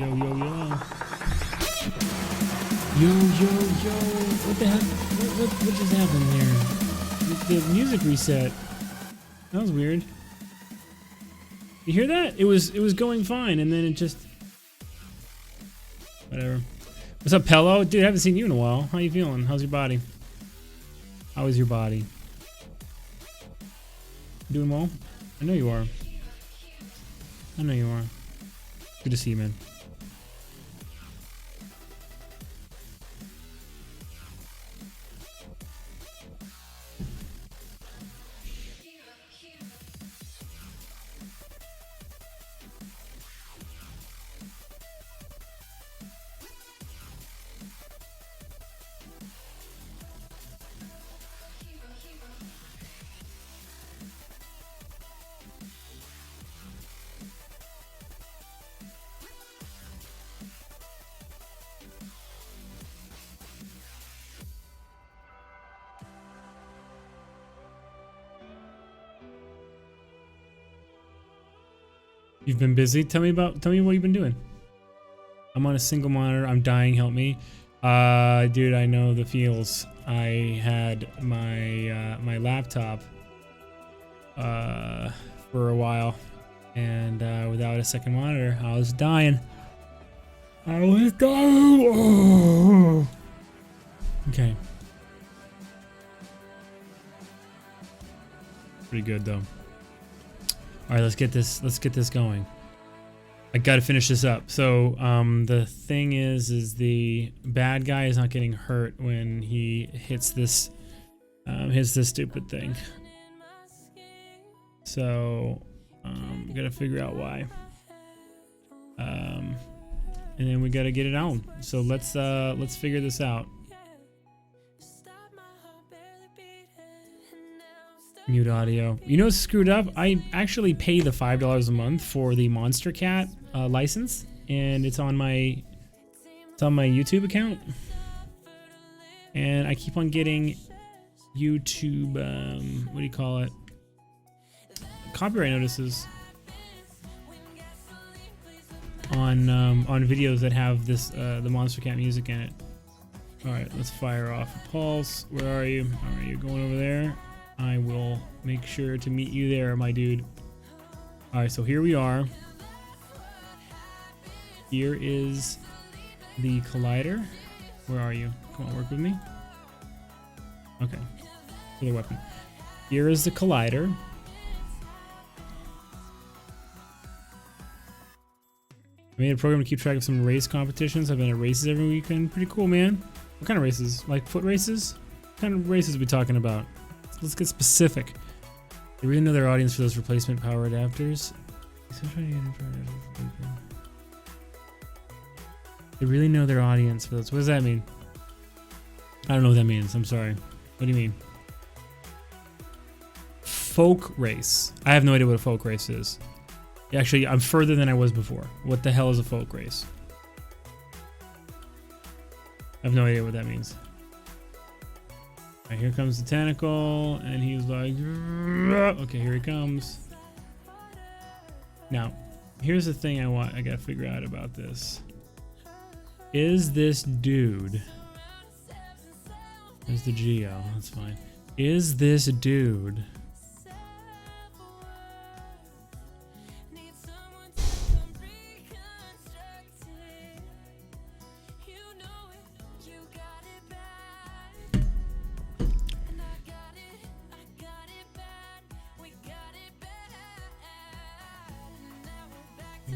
Yo, yo, yo. Yo, yo, yo. What the heck? What just happened here? The music reset. That was weird. You hear that? It was going fine, and then it just... Whatever. What's up, Pello? Dude, I haven't seen you in a while. How you feeling? How's your body? How is your body? Doing well? I know you are. I know you are. Good to see you, man. You've been busy? Tell me what you've been doing. I'm on a single monitor. I'm dying. Help me. Dude, I know the feels. I had my my laptop for a while, and without a second monitor, I was dying. I was dying. Oh. Okay. Pretty good though. All right, let's get this going. I got to finish this up. So the thing is the bad guy is not getting hurt when he hits this stupid thing. So we got to figure out why. And then we got to get it on. So let's figure this out. Mute audio. You know what's screwed up? I actually pay the $5 a month for the Monster Cat license, and it's on my YouTube account, and I keep on getting YouTube what do you call it? Copyright notices on videos that have this the Monster Cat music in it. All right, let's fire off a pulse. Where are you? All right, you're going over there. I will make sure to meet you there, my dude. All right, so here we are. Here is the collider. Where are you? Come on, work with me. Okay, for the weapon. Here is the collider. I made a program to keep track of some race competitions. I've been at races every weekend. Pretty cool, man. What kind of races? Like foot races? What kind of races are we talking about? Let's get specific. They really know their audience for those replacement power adapters. They really know their audience for those. What does that mean? I don't know what that means. I'm sorry. What do you mean? Folk race. I have no idea what a folk race is. Actually, I'm further than I was before. What the hell is a folk race? I have no idea what that means. Right, here comes the tentacle, and he's like, okay, here he comes. Now, here's the thing I gotta figure out about this. Is this dude... There's the Geo, that's fine. Is this dude...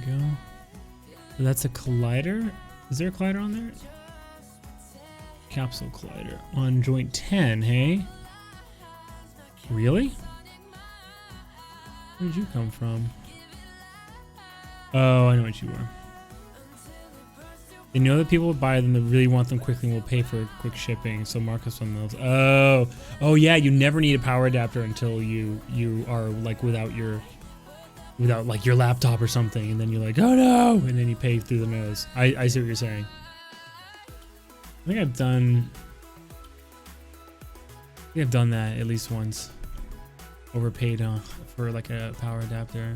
Go. That's a collider. Is there a collider on there? Capsule collider on joint 10. Hey, really? Where did you come from? Oh, I know what you were. They know that people will buy them that really want them quickly and will pay for quick shipping. So Marcus on those. Oh yeah. You never need a power adapter until you are like without like your laptop or something, and then you're like, oh no, and then you pay through the nose. I see what you're saying. I think I've done that at least once. Overpaid for like a power adapter.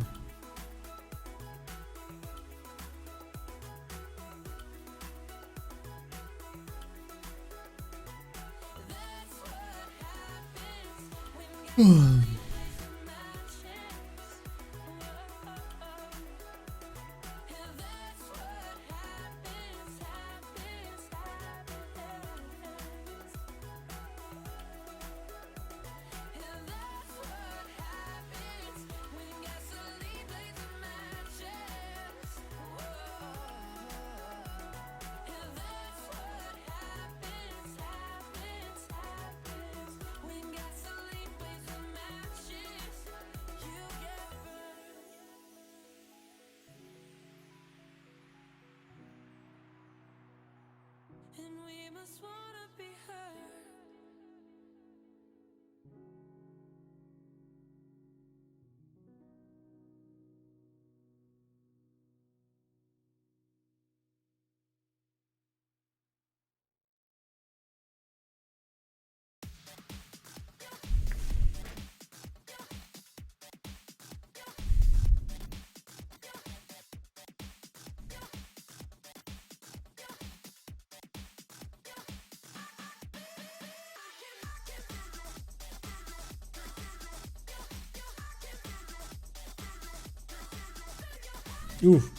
Oof.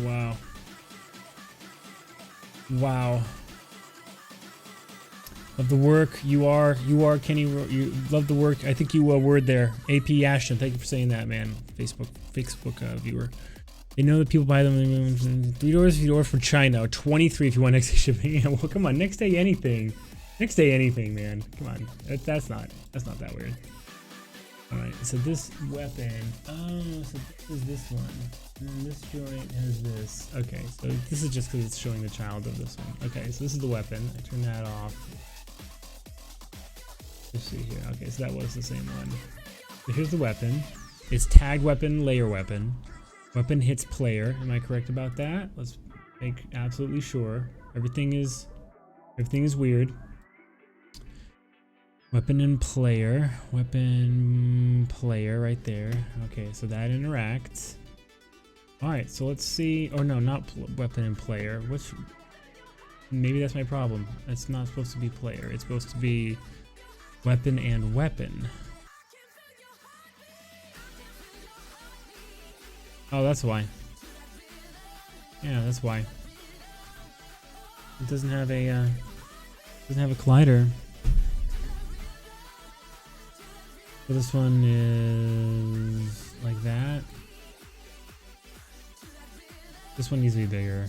Wow. Wow. Love the work. You are Kenny. You love the work. I think you word there. AP Ashton. Thank you for saying that, man. Facebook viewer. They know that people buy them. $3 if you order from China. $23 if you want next day shipping. Yeah, well, come on. Next day anything. Next day anything, man. Come on. That's not that weird. All right. So this weapon. Oh, so this is this one. And this joint has this. Okay. So this is just because it's showing the child of this one. Okay. So this is the weapon. I turn that off. Let's see here. Okay. So that was the same one. So here's the weapon. It's tagged weapon, layer weapon. Weapon hits player. Am I correct about that? Let's make absolutely sure. Everything is weird. Weapon and player. Weapon player right there. Okay, so that interacts. Alright, so let's see. Oh no, not weapon and player. Maybe that's my problem. It's not supposed to be player. It's supposed to be weapon and weapon. Oh, that's why. Yeah, that's why. It doesn't have a collider. So this one is like that. This one needs to be bigger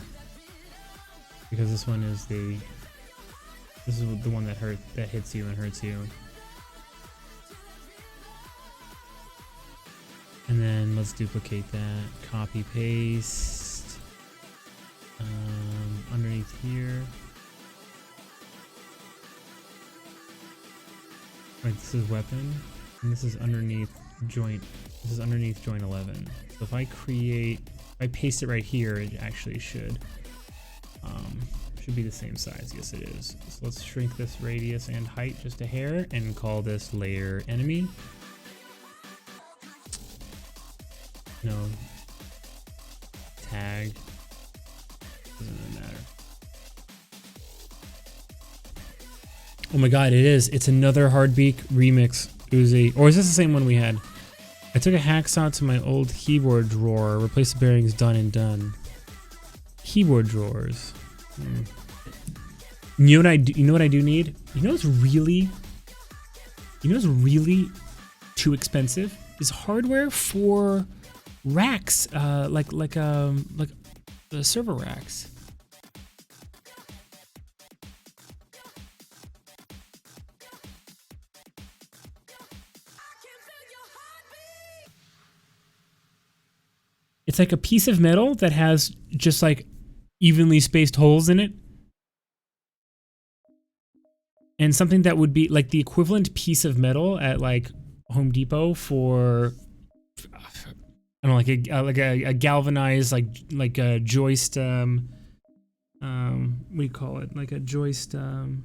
because this one is the one that hits you and hurts you. And then let's duplicate that. Copy paste. Underneath here. Right, this is weapon, and this is underneath joint. This is underneath joint 11. So if I paste it right here, it actually should be the same size. Yes, it is. So let's shrink this radius and height just a hair and call this layer enemy. No tag. Doesn't really matter. Oh my god, it is. It's another Hardbeak remix Uzi. Or is this the same one we had? I took a hacksaw to my old keyboard drawer, replaced the bearings, done and done. Keyboard drawers. You know what I do need? You know what's really too expensive? Is hardware for racks, like the server racks. It's like a piece of metal that has just like evenly spaced holes in it. And something that would be like the equivalent piece of metal at like Home Depot for, I don't know, like a galvanized like a joist, what do you call it? Like a joist, like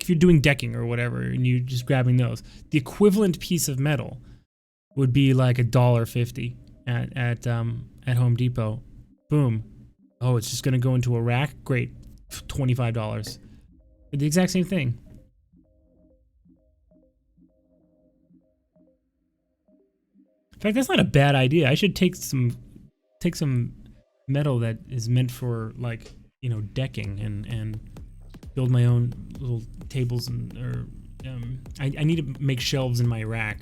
if you're doing decking or whatever and you're just grabbing those. The equivalent piece of metal would be like $1.50 at Home Depot. Boom. Oh, it's just gonna go into a rack. Great, $25. The exact same thing. In fact, that's not a bad idea. I should take some metal that is meant for, like, you know, decking and build my own little tables I need to make shelves in my rack.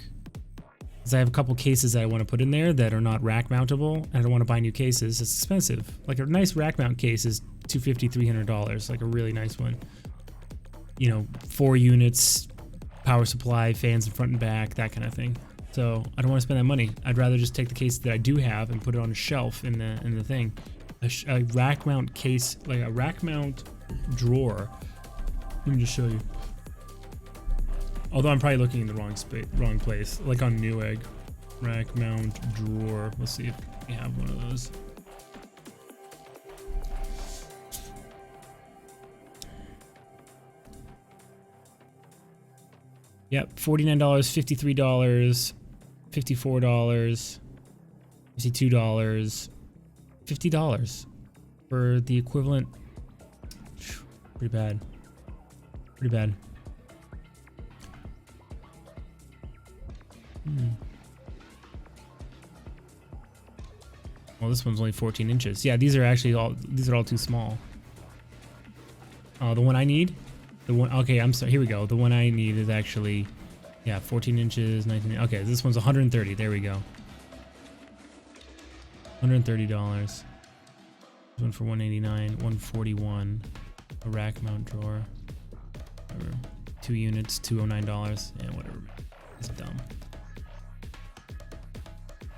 Because I have a couple cases that I want to put in there that are not rack mountable, and I don't want to buy new cases. It's expensive. Like a nice rack mount case is $250, $300, like a really nice one. You know, 4 units, power supply, fans in front and back, that kind of thing. So I don't want to spend that money. I'd rather just take the case that I do have and put it on a shelf in the thing. A rack mount case, like a rack mount drawer. Let me just show you. Although I'm probably looking in the wrong place, like on Newegg. Rack mount drawer. Let's see if we have one of those. Yep, $49, $53, $54, $52, $50 for the equivalent. Pretty bad. Pretty bad. Well, this one's only 14 inches. Yeah, these are all too small. The one I need, okay, I'm sorry, here we go. The one I need is actually, yeah, 14 inches, 19, okay, this one's 130, there we go. $130. This one for $189, $141. A rack mount drawer. Whatever. 2 units, $209. Yeah, whatever. It's dumb.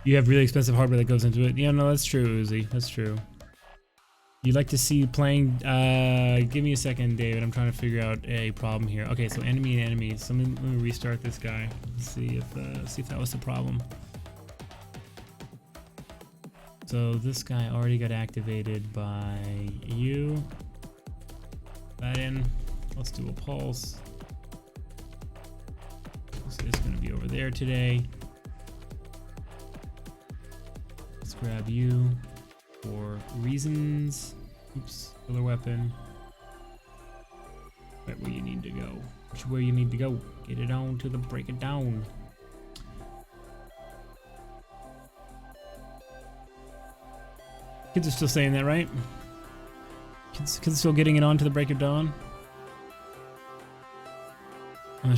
You have really expensive hardware that goes into it. Yeah, no, that's true, Uzi. That's true. You'd like to see playing. Give me a second, David. I'm trying to figure out a problem here. Okay, so enemy and enemy. So let me restart this guy. Let's see if that was the problem. So this guy already got activated by you. That in. Let's do a pulse. So it's going to be over there today. Let's grab you for reasons. Oops, killer weapon. Right where you need to go. Which where you need to go. Get it on to the break it down. Kids are still saying that, right? Kids are still getting it on to the break of dawn. I'm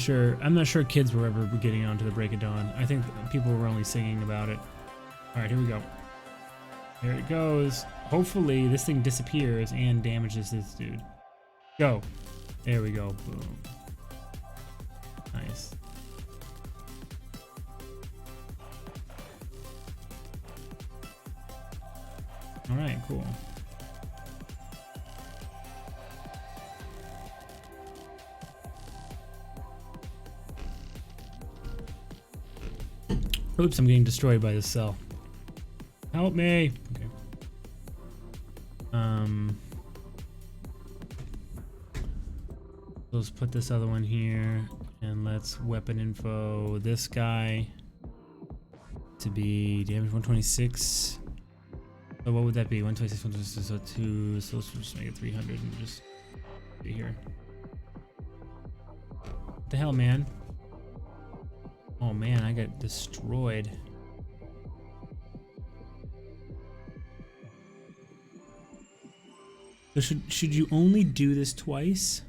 not sure kids were ever getting on to the break of dawn. I think people were only singing about it. All right, here we go. Here it goes. Hopefully this thing disappears and damages this dude. Go. There we go. Boom. Nice. All right, cool. Oops, I'm getting destroyed by this cell. Help me. Okay. Let's put this other one here, and let's weapon info this guy to be damage 126. So what would that be? 126, 126, so 2. So let's just make it 300 and just be here. What the hell, man? Oh man, I got destroyed. So should you only do this twice?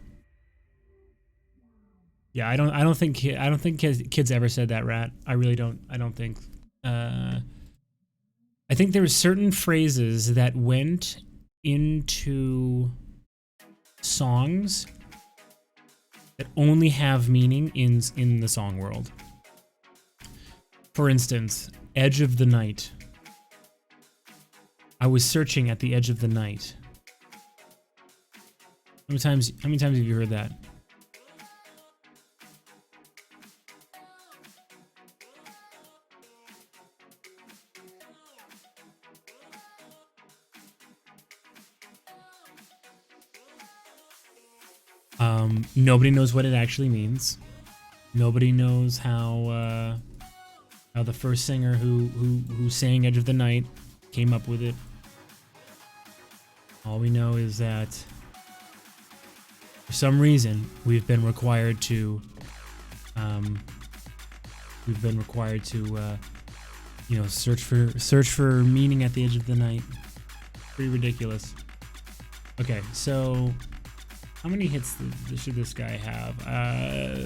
Yeah, I don't think kids ever said that, Rat. I really don't. I don't think. I think there were certain phrases that went into songs that only have meaning in the song world. For instance, Edge of the Night. I was searching at the edge of the night. How many times have you heard that? Nobody knows what it actually means. Nobody knows how The first singer who sang Edge of the Night came up with it. All we know is that for some reason we've been required to you know, search for meaning at the edge of the night. Pretty ridiculous. Okay, so how many hits should this guy have?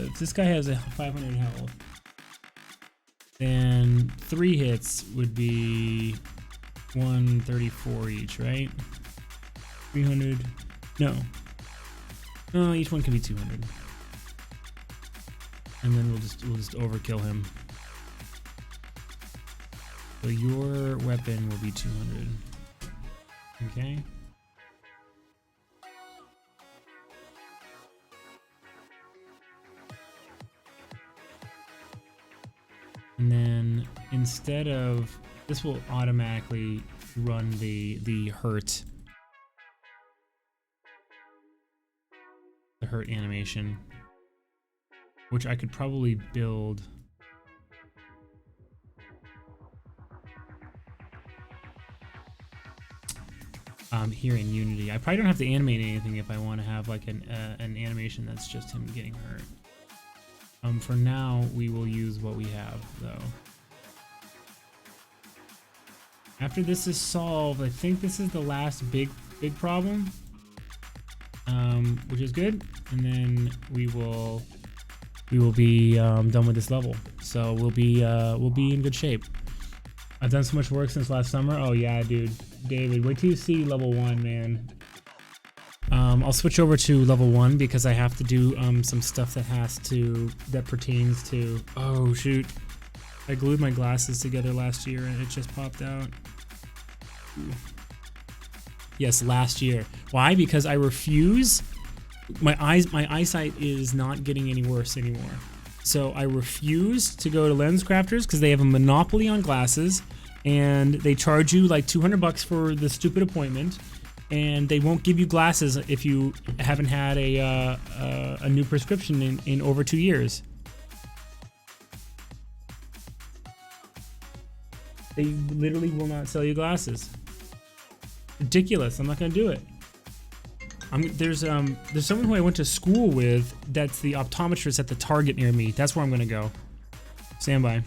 If this guy has a 500 health, then 3 hits would be 134 each, right? 300. No, each one can be 200, and then we'll just overkill him. So your weapon will be 200. Okay. And then instead of this, will automatically run the hurt animation, which I could probably build. Here in Unity. I probably don't have to animate anything if I want to have like an animation that's just him getting hurt. For now, we will use what we have though. After this is solved, I think this is the last big problem, which is good. And then we will be done with this level. So we'll be in good shape. I've done so much work since last summer. Oh yeah, dude. David, wait till you see level 1, man. I'll switch over to level 1 because I have to do some stuff that pertains to. Oh shoot, I glued my glasses together last year and it just popped out. Ooh. Yes, last year. Why? Because I refuse. My eyesight is not getting any worse anymore. So I refuse to go to Lens Crafters because they have a monopoly on glasses, and they charge you like $200 for the stupid appointment, and they won't give you glasses if you haven't had a new prescription in over 2 years. They literally will not sell you glasses. Ridiculous. I'm not gonna do it. There's someone who I went to school with that's the optometrist at the Target near me. That's where I'm gonna go. Stand by.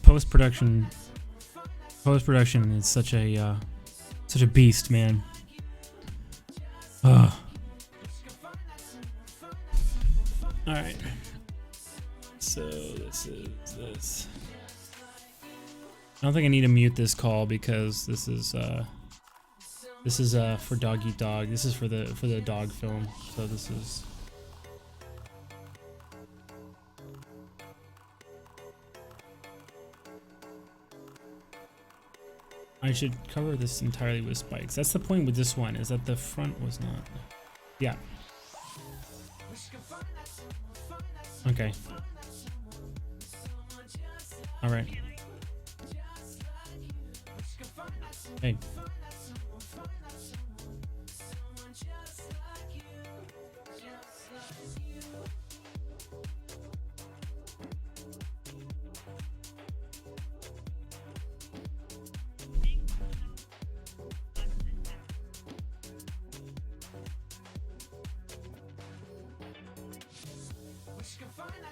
Post production is such a beast, man. All right, so this is this. I don't think I need to mute this call because this is for Dog Eat Dog. This is for the dog film. So this is. I should cover this entirely with spikes. That's the point with this one, is that the front was not. Yeah. Okay. All right. Hey.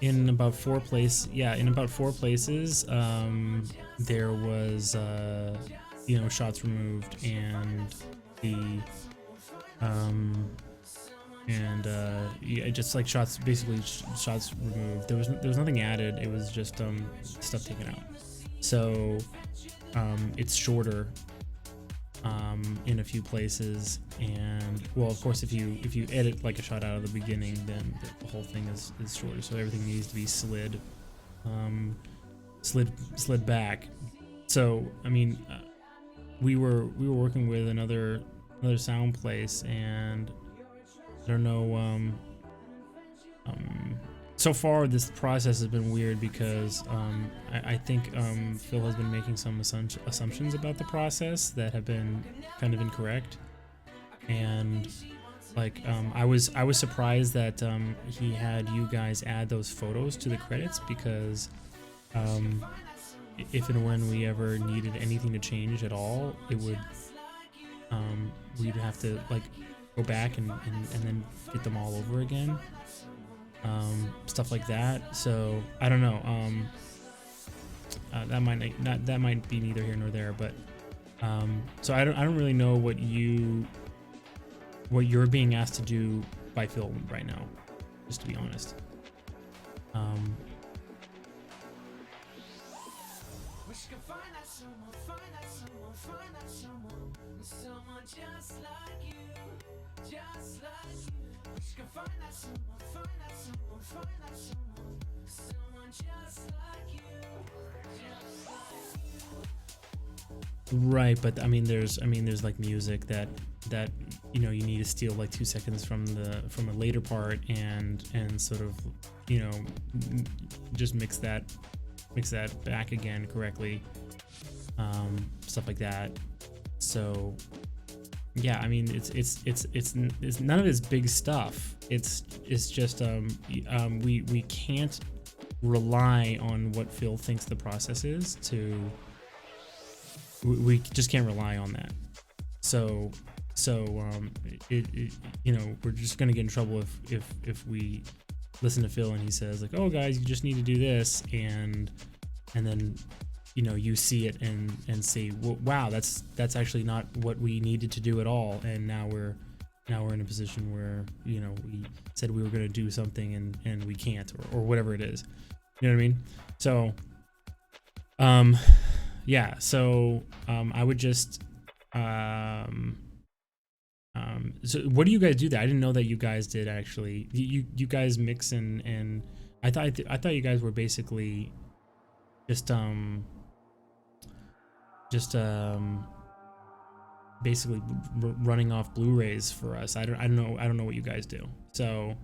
in about in about 4 places, there was shots removed, and the yeah, just like shots, basically shots removed. There was nothing added. It was just stuff taken out. So it's shorter in a few places, and well, of course, if you edit like a shot out of the beginning, then the whole thing is shorter. So everything needs to be slid back. So I mean, we were working with another sound place, and I don't know. So far, this process has been weird because I think Phil has been making some assumptions about the process that have been kind of incorrect, and like I was surprised that he had you guys add those photos to the credits, because if and when we ever needed anything to change at all, it would we'd have to like go back and then get them all over again. Stuff like that. So I don't know. That might be neither here nor there. But so I don't really know what you're being asked to do by Phil right now, just to be honest. Right, but I mean there's like music that you need to steal like 2 seconds from a later part, and sort of just mix that back again correctly, stuff like that. So yeah, I mean it's none of it's big stuff. It's just we can't rely on what Phil thinks the process is. We just can't rely on that. So we're just gonna get in trouble if we listen to Phil and he says like, oh guys, you just need to do this, and then you see it and say, well, wow, that's actually not what we needed to do at all, and now we're in a position where we said we were going to do something and we can't, or whatever it is. You know what I mean? So yeah, so I would just so what do you guys do there? I didn't know that you guys did actually. You guys mix and I thought you guys were basically just basically running off Blu-rays for us. I don't know what you guys do. So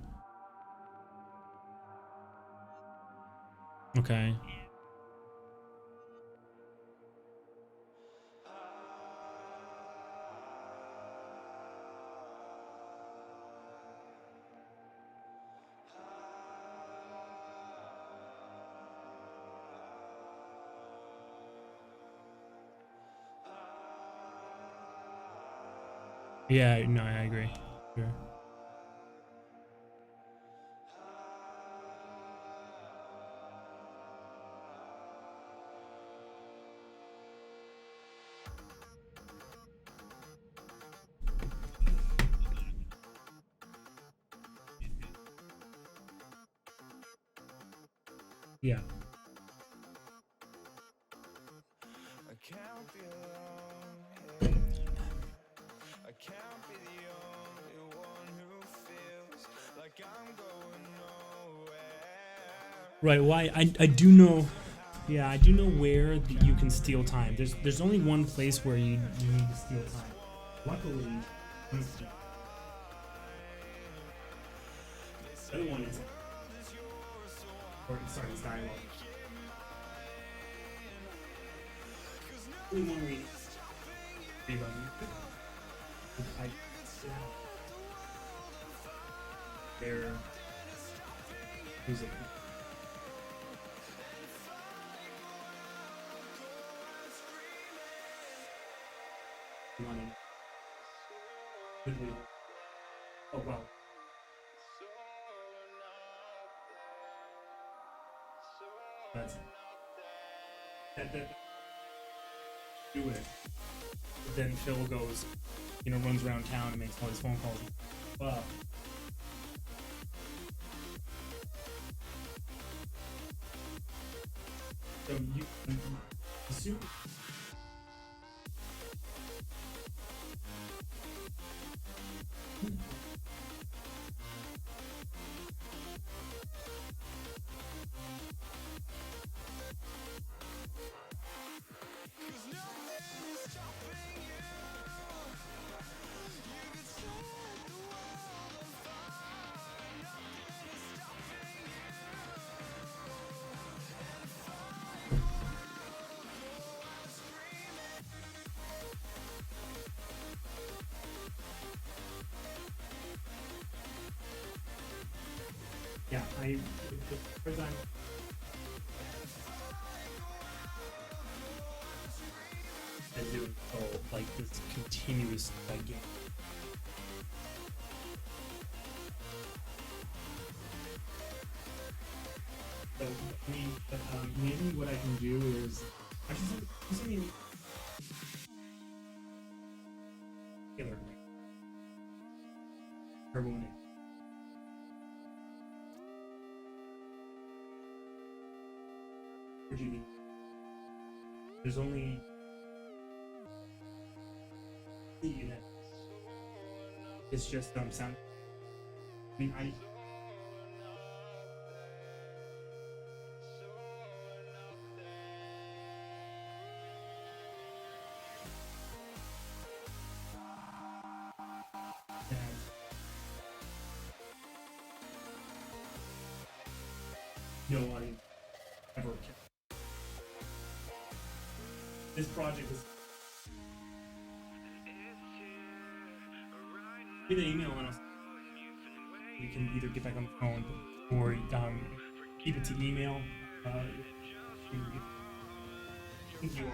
okay. Yeah, no, I agree. Sure. Yeah. Right. Well, I do know. Yeah, I do know where you can steal time. There's only one place where you need to steal time. Luckily, the other one is. Or sorry, it's dialogue. Only one read. Their music. Money. Oh wow. that do it. But then Phil goes, you know, runs around town and makes all these phone calls. Wow. So you assume. Yeah, I do so like this continuous like game. So I mean, maybe what I can do is actually Taylor Carbonic. There's only it's just sound. I mean, no, I ever can. This project is. Give me the email and we can either get back on the phone or keep it to email. I think you are.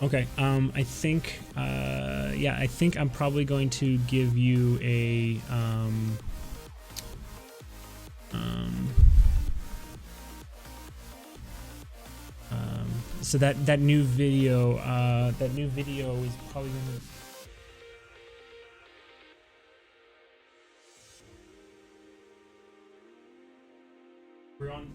Okay, I think, yeah, I think I'm probably going to give you a, so that new video is probably going to, we're on.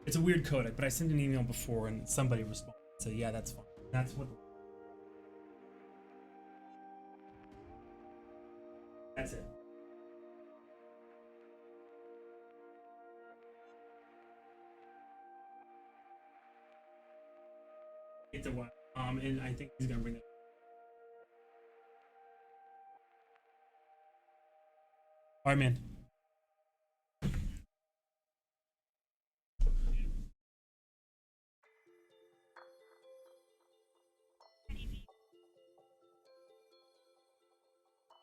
It's a weird codec, but I sent an email before and somebody responded. So yeah, that's fine. That's what. That's it. It's a what? And I think he's gonna bring it. All right, man.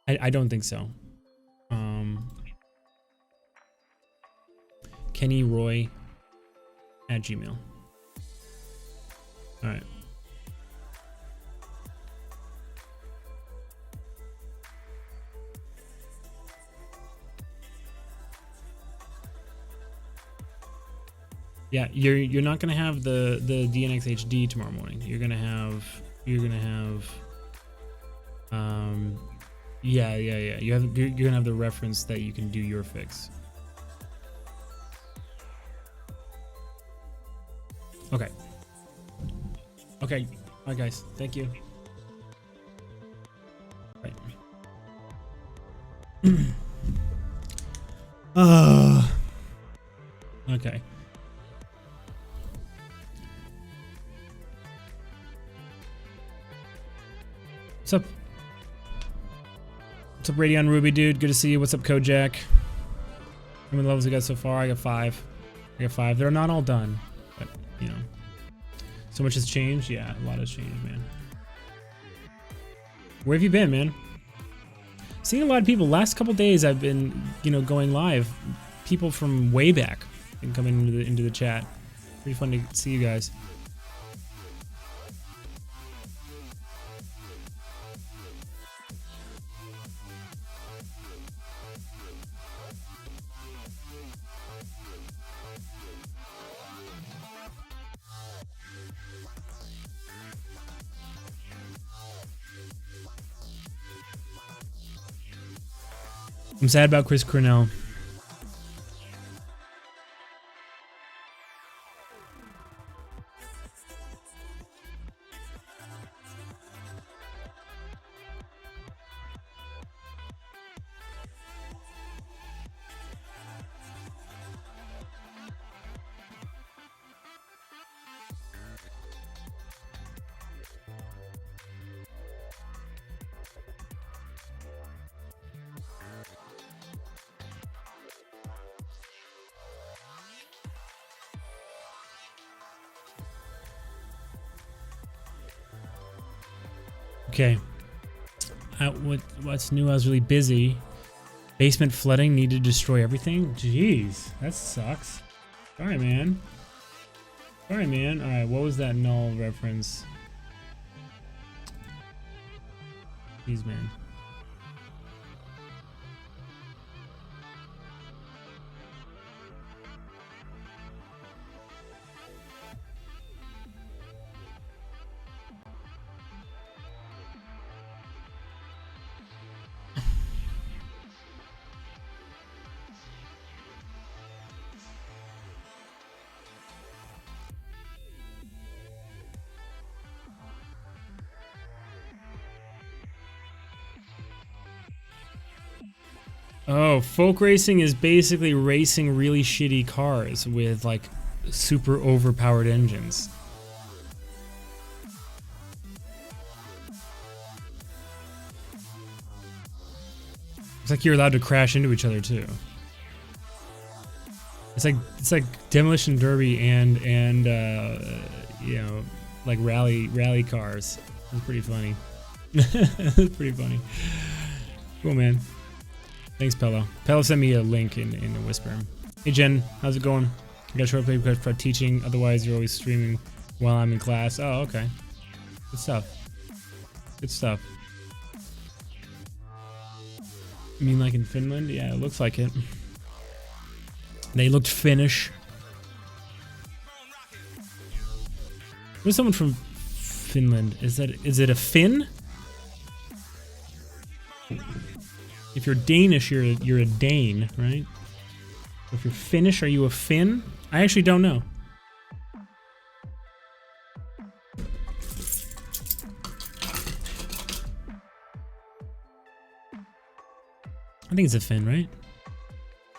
I don't think so. Kenny Roy at Gmail. All right. Yeah, you're not gonna have the DNX HD tomorrow morning. You're gonna have Yeah. You're gonna have the reference that you can do your fix. Okay. Okay. All right, guys. Thank you. Right. Okay. What's up? What's up, Radion Ruby, dude? Good to see you. What's up, Kojak? How many levels we got so far? I got 5. They're not all done, but you know, so much has changed. Yeah, a lot has changed, man. Where have you been, man? Seeing a lot of people. Last couple days, I've been, you know, going live. People from way back and coming into the chat. Pretty fun to see you guys. I'm sad about Chris Cornell. Okay. What's new? I was really busy. Basement flooding, need to destroy everything? Jeez, that sucks. Sorry, man. Sorry, man. Alright, what was that null reference? Jeez, man. Oh, folk racing is basically racing really shitty cars with like super overpowered engines. It's like you're allowed to crash into each other too. It's like Demolition Derby and you know, like rally cars. It's pretty funny. It's pretty funny. Cool, man. Thanks, Pello. Pello sent me a link in the Whisper. Hey, Jen, how's it going? I got short play because for teaching. Otherwise, you're always streaming while I'm in class. Oh, okay. Good stuff. Good stuff. You mean like in Finland? Yeah, it looks like it. They looked Finnish. There's someone from Finland. Is it a Finn? If you're Danish, you're a Dane, right? If you're Finnish, are you a Finn? I actually don't know. I think it's a Finn, right?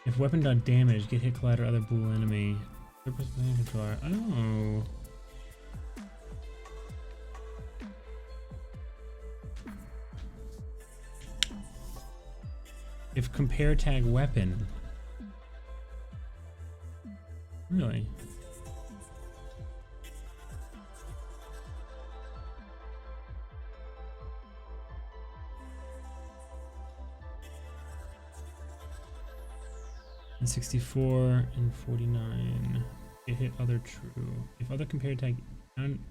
If weapon dot damage, get hit, collide, or other blue enemy. Controller. Oh. If compare tag weapon. Really? And 64 and 49. It hit other true. If other compare tag enemy.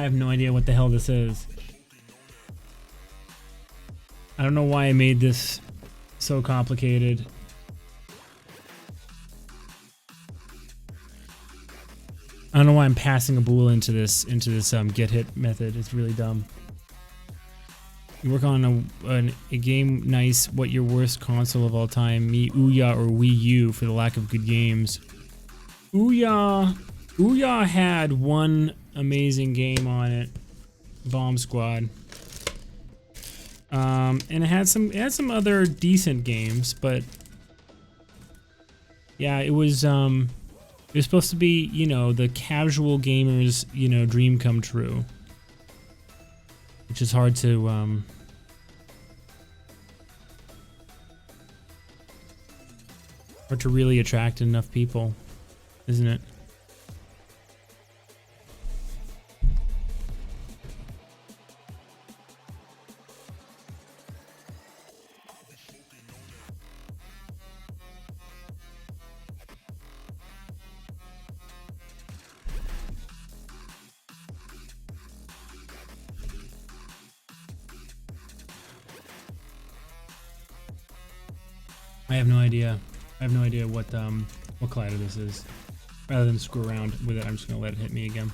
I have no idea what the hell this is. I don't know why I made this so complicated. I don't know why I'm passing a bool into this get hit method. It's really dumb. You work on a game nice. What your worst console of all time? Me, Ouya, or Wii U for the lack of good games. Ouya had one amazing game on it, Bomb Squad. And it had some other decent games, but yeah, it was supposed to be, you know, the casual gamer's, you know, dream come true, which is hard to really attract enough people, isn't it? I have no idea. I have no idea what collider this is. Rather than screw around with it, I'm just gonna let it hit me again.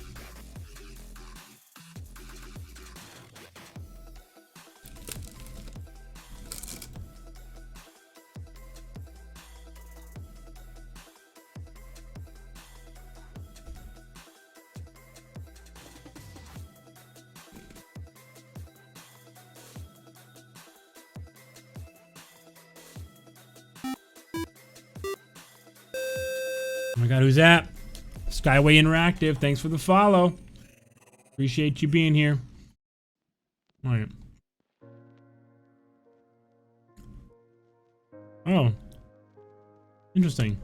Oh my god, who's that? Skyway Interactive, thanks for the follow. Appreciate you being here. Alright. Oh. Interesting.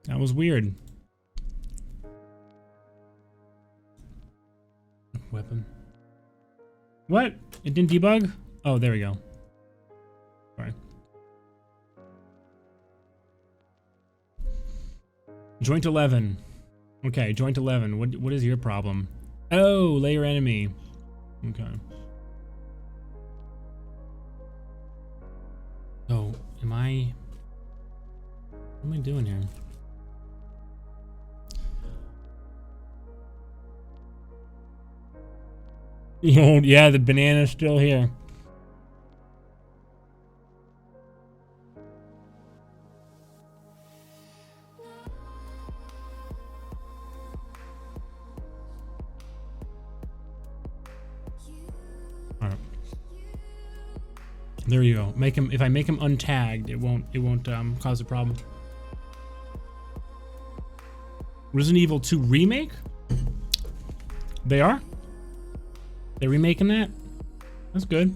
That was weird. Weapon. What? It didn't debug? Oh, there we go. Sorry. Joint 11. Okay, joint 11. What is your problem? Oh, layer enemy. Okay. Oh, what am I doing here? Oh, yeah, the banana's still here. There you go. Make him. If I make him untagged, it won't cause a problem. Resident Evil 2 remake? They are? They're remaking that? That's good.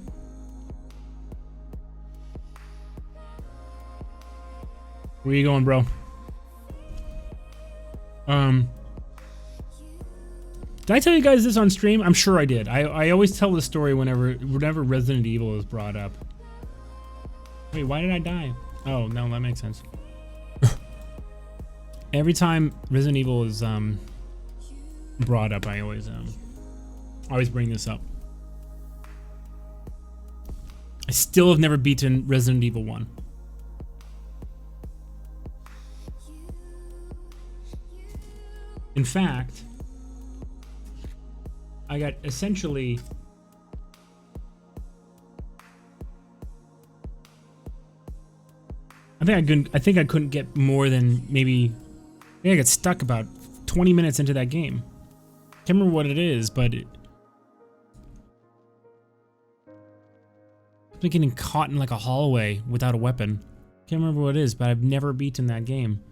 Where you going, bro? Did I tell you guys this on stream? I'm sure I did. I always tell this story whenever Resident Evil is brought up. Wait, why did I die? Oh, no, that makes sense. Every time Resident Evil is brought up, I always bring this up. I still have never beaten Resident Evil 1. In fact, I got essentially I think I couldn't get more than maybe I think I got stuck about 20 minutes into that game. Can't remember what it is, but I've been getting caught in like a hallway without a weapon. Can't remember what it is, but I've never beaten that game.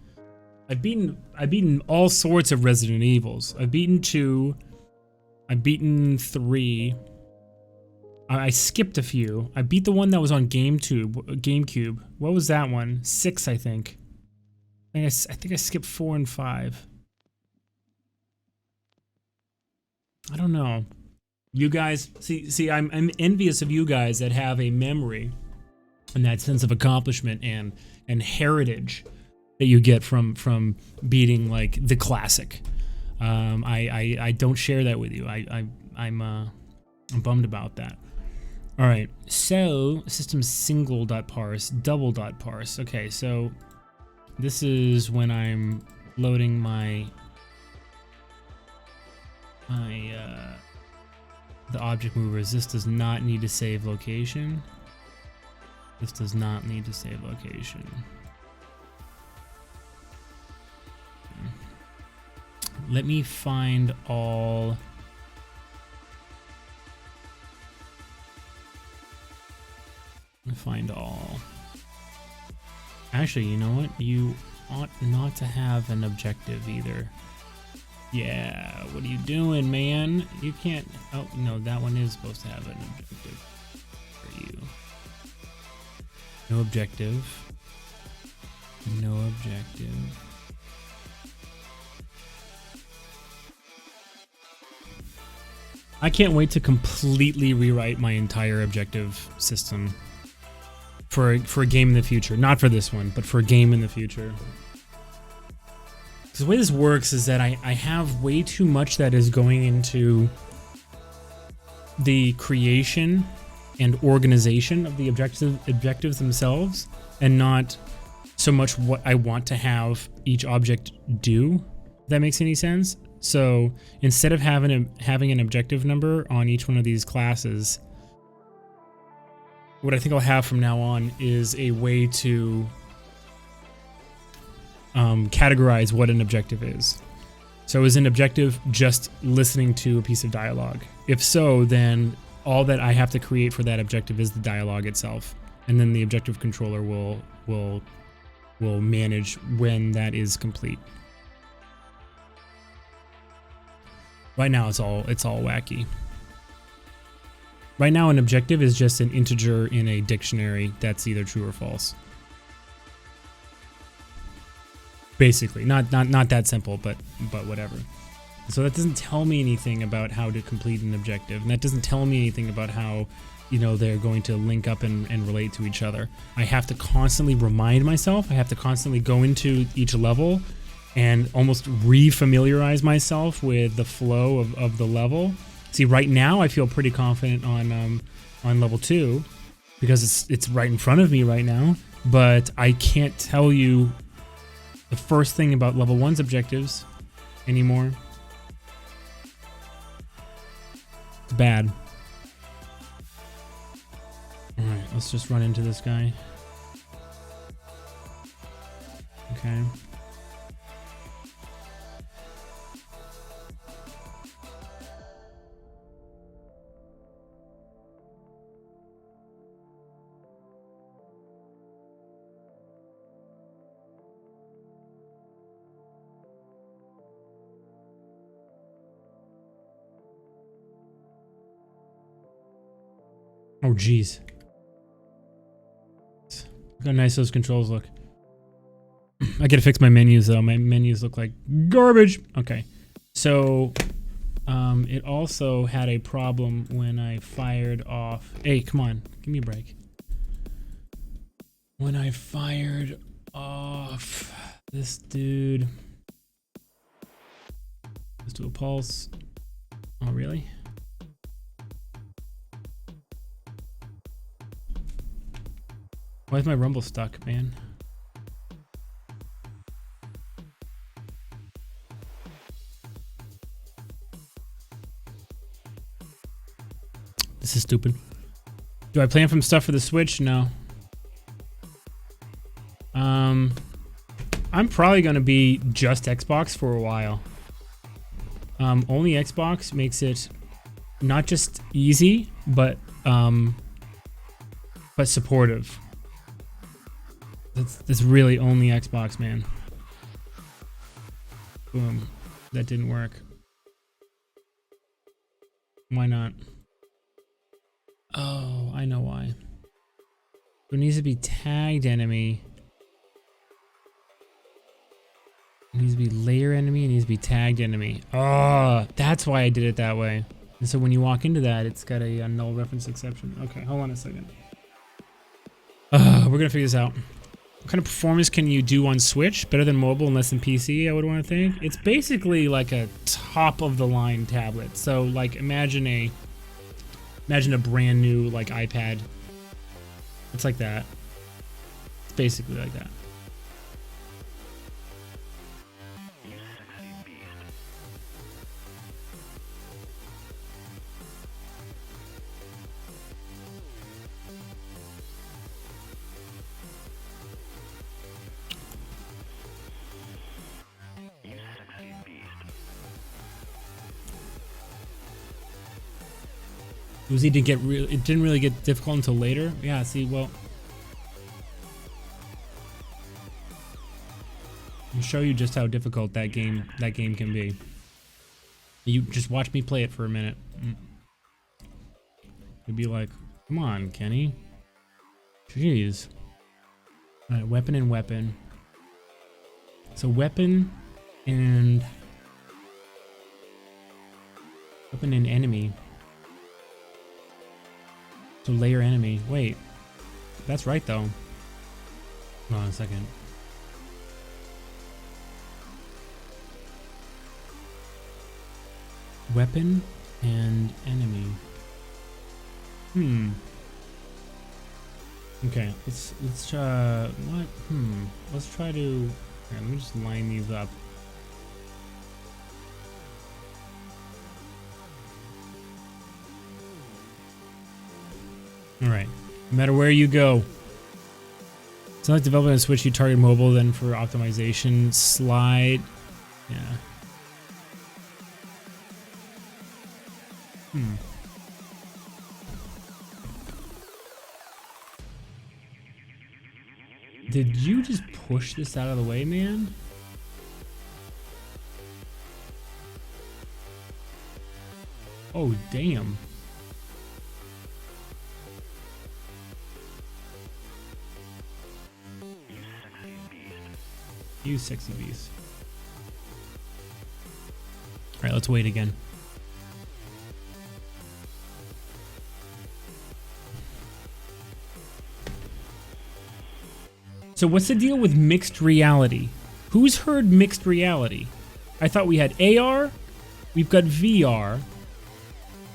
I've beaten all sorts of Resident Evils. I've beaten 2. I've beaten 3. I skipped a few. I beat the one that was on GameCube. What was that one? 6, I think. I think I skipped 4 and 5. I don't know. You guys, see, I'm envious of you guys that have a memory and that sense of accomplishment and heritage that you get from beating like the classic. I don't share that with you. I'm bummed about that. All right, so system single dot parse, double dot parse. Okay, so this is when I'm loading my the object movers. This does not need to save location. This does not need to save location. Let me find all. Find all. Actually, you know what? You ought not to have an objective either. Yeah, what are you doing, man? You can't. Oh, no, that one is supposed to have an objective for you. No objective. No objective. I can't wait to completely rewrite my entire objective system for a game in the future. Not for this one, but for a game in the future. The way this works is that I have way too much that is going into the creation and organization of the objectives themselves, and not so much what I want to have each object do. If that makes any sense? So instead of having an objective number on each one of these classes, what I think I'll have from now on is a way to categorize what an objective is. So is an objective just listening to a piece of dialogue? If so, then all that I have to create for that objective is the dialogue itself, and then the objective controller will manage when that is complete. Right now it's all wacky. Right now an objective is just an integer in a dictionary that's either true or false. Basically, not that simple, but whatever. So that doesn't tell me anything about how to complete an objective, and that doesn't tell me anything about how, you know, they're going to link up and relate to each other. I have to constantly remind myself. I have to constantly go into each level and almost re-familiarize myself with the flow of the level. See, right now I feel pretty confident on level 2 because it's right in front of me right now, but I can't tell you the first thing about level 1's objectives anymore. It's bad. Alright, let's just run into this guy. Okay. Oh, jeez. Look how nice those controls look. I gotta fix my menus, though. My menus look like garbage. Okay. So, it also had a problem when I fired off... Hey, come on. Give me a break. When I fired off this dude... Let's do a pulse. Oh, really? Why is my rumble stuck, man? This is stupid. Do I plan some stuff for the Switch? No. I'm probably gonna be just Xbox for a while. Only Xbox makes it not just easy, but supportive. That's really only Xbox, man. Boom. That didn't work. Why not? Oh, I know why. There needs to be tagged enemy. It needs to be layer enemy. It needs to be tagged enemy. Oh, that's why I did it that way. And so when you walk into that, it's got a null reference exception. Okay, hold on a second. We're gonna figure this out. What kind of performance can you do on Switch? Better than mobile and less than PC, I would want to think. It's basically like a top of the line tablet. So like imagine a brand new like iPad. It's like that. It's basically like that. It didn't really get difficult until later. Yeah, see, well, I'll show you just how difficult that game can be. You just watch me play it for a minute. You'd be like, come on, Kenny. Jeez. All right, weapon and weapon. So weapon and enemy. So layer enemy. Wait, that's right though. Hold on a second. Weapon and enemy. Okay, let's try what? Let's try to. Here, let me just line these up. All right. No matter where you go. Select development and switch. You target mobile, then for optimization, slide. Yeah. Did you just push this out of the way, man? Oh, damn. You sexy beast. All right, let's wait again. So what's the deal with mixed reality? Who's heard mixed reality? I thought we had AR, we've got VR,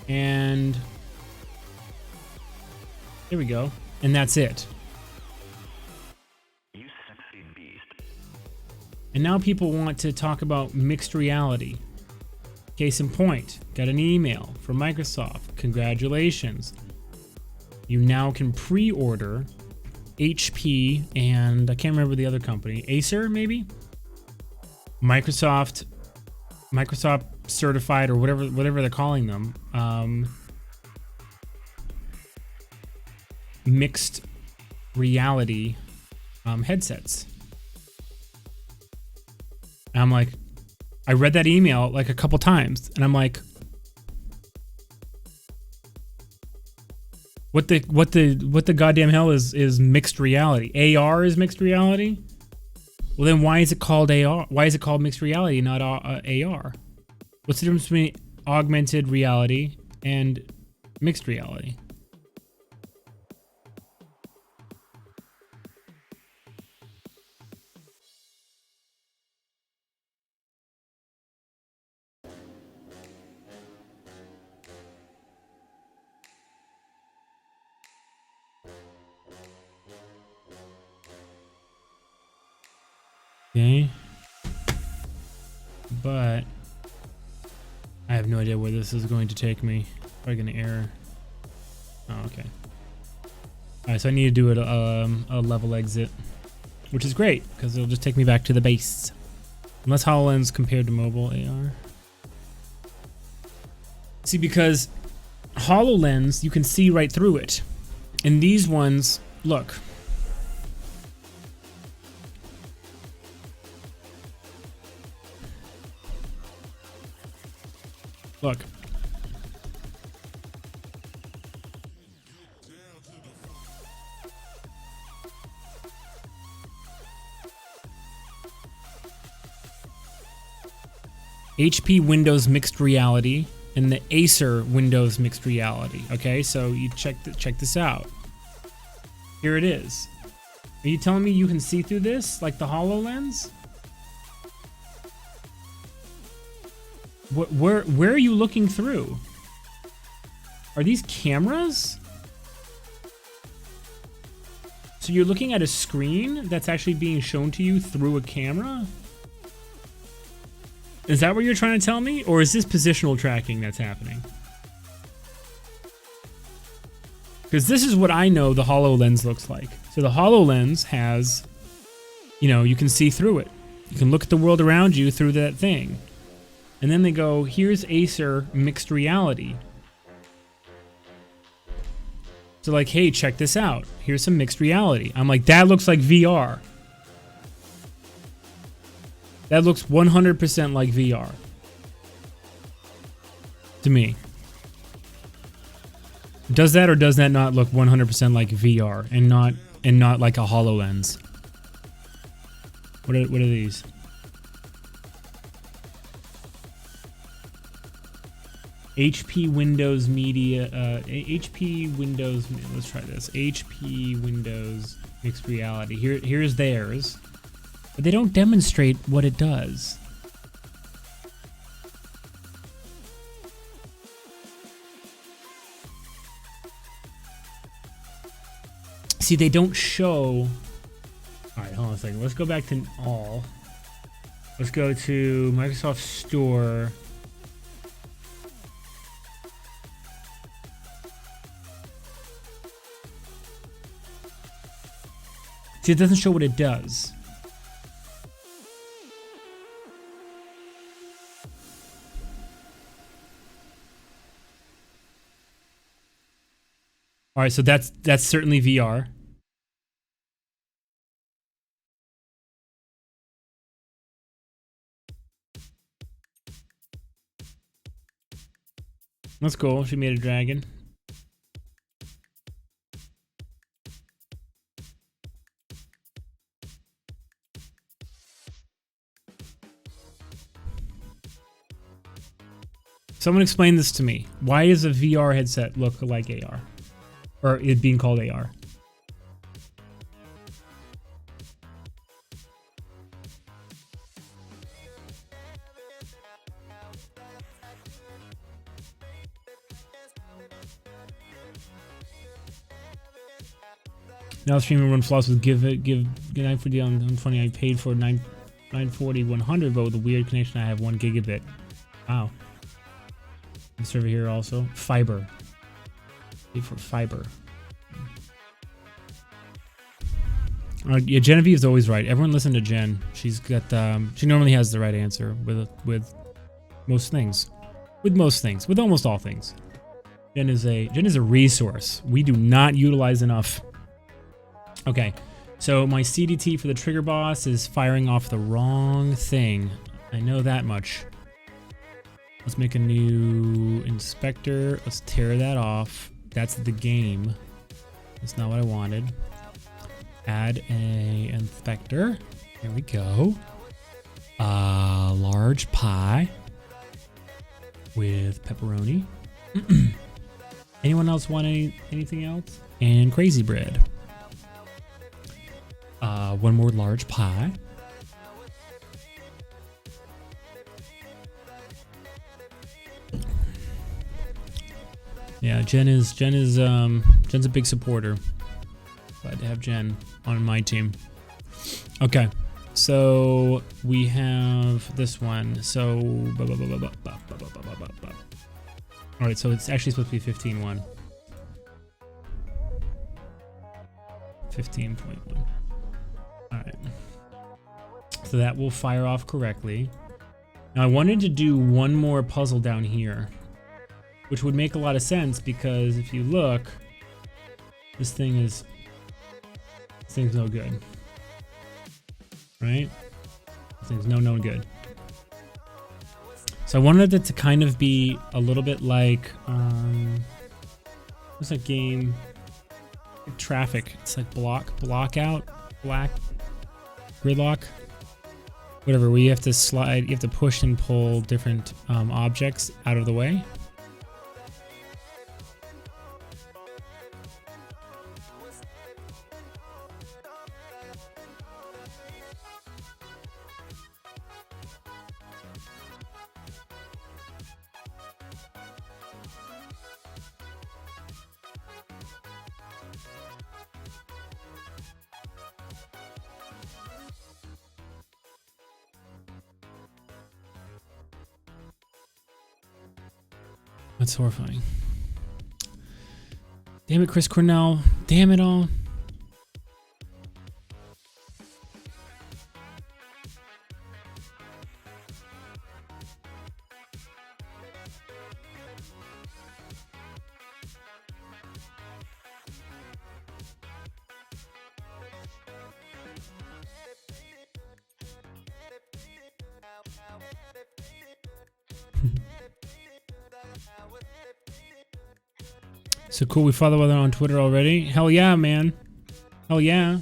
and there we go. And that's it. And now people want to talk about mixed reality. Case in point, got an email from Microsoft. Congratulations. You now can pre-order HP and I can't remember the other company. Acer, maybe? Microsoft certified or whatever they're calling them. Mixed reality headsets. And I'm like, I read that email like a couple times, and I'm like, what the goddamn hell is mixed reality? AR is mixed reality? Well, then why is it called AR? Why is it called mixed reality, not AR? What's the difference between augmented reality and mixed reality? Okay, but I have no idea where this is going to take me. Probably gonna error. Oh, okay. All right, so I need to do it a level exit, which is great because it'll just take me back to the base. Unless HoloLens compared to mobile AR. See, because HoloLens you can see right through it, and these ones, look. Look. HP Windows Mixed Reality and the Acer Windows Mixed Reality. Okay, so you check this out. Here it is. Are you telling me you can see through this like the HoloLens? Where are you looking through? Are these cameras? So you're looking at a screen that's actually being shown to you through a camera? Is that what you're trying to tell me? Or is this positional tracking that's happening? Because this is what I know the HoloLens looks like. So the HoloLens has, you know, you can see through it. You can look at the world around you through that thing. And then they go, here's Acer mixed reality. So like, hey, check this out. Here's some mixed reality. I'm like, that looks like VR. That looks 100% like VR. To me. Does that or does that not look 100% like VR and not like a HoloLens? What are these? HP Windows Media, HP Windows, let's try this. HP Windows Mixed Reality. Here's theirs. But they don't demonstrate what it does. See, they don't show. All right, hold on a second. Let's go back to all. Let's go to Microsoft Store. See, it doesn't show what it does. All right, so that's certainly VR. That's cool. She made a dragon. Someone explain this to me. Why does a VR headset look like AR? Or it being called AR? Now streaming run floss with give 940 on 120. I paid for 940 100, but with a weird connection I have 1 gigabit. Wow. This over here also fiber. Pay for fiber. Yeah, Genevieve is always right. Everyone listen to Jen. She's got she normally has the right answer with most things. With most things. With almost all things. Jen is a resource we do not utilize enough. Okay, so my CDT for the trigger boss is firing off the wrong thing. I know that much. Let's make a new inspector. Let's tear that off. That's the game. That's not what I wanted. Add a inspector. There we go. Large pie with pepperoni. Anyone else want anything else? And crazy bread. One more large pie. Yeah, Jen's a big supporter. Glad to have Jen on my team. Okay, so we have this one. So, all right. So it's actually supposed to be 15.1. 15.1. All right. So that will fire off correctly. Now I wanted to do one more puzzle down here, which would make a lot of sense because if you look, this thing's no good, right? This thing's no good. So I wanted it to kind of be a little bit like, what's that game? Traffic. It's like gridlock, whatever, where you have to slide, you have to push and pull different objects out of the way. That's horrifying. Damn it, Chris Cornell. Damn it all. So cool, we follow other on Twitter already. Hell yeah, man. Hell yeah.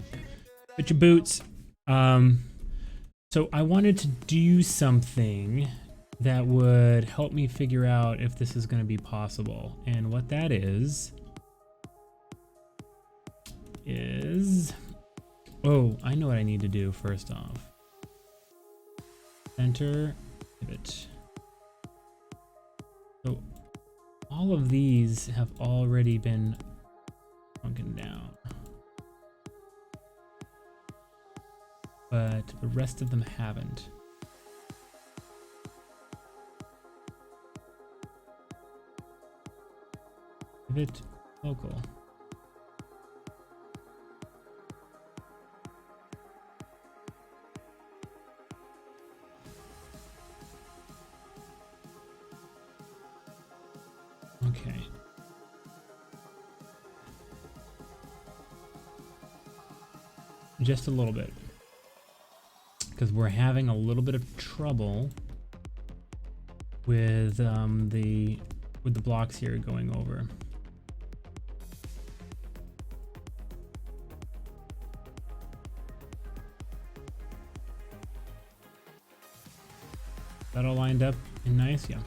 Put your boots. So I wanted to do something that would help me figure out if this is going to be possible. And what that is... Oh, I know what I need to do first off. Center, pivot. So all of these have already been shrunken down, but the rest of them haven't. Pivot local. Okay. Just a little bit. Because we're having a little bit of trouble with the blocks here going over. That all lined up and nice? Yeah.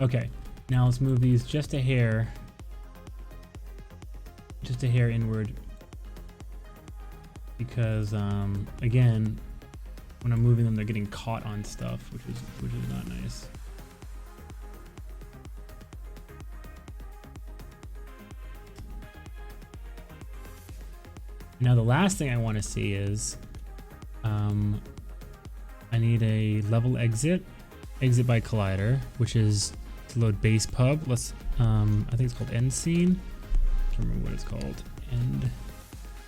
Okay. Now let's move these just a hair inward, because again, when I'm moving them, they're getting caught on stuff, which is not nice. Now the last thing I want to see is I need a level exit by collider, which is to load base pub. Let's I think it's called end scene. I can't remember what it's called. End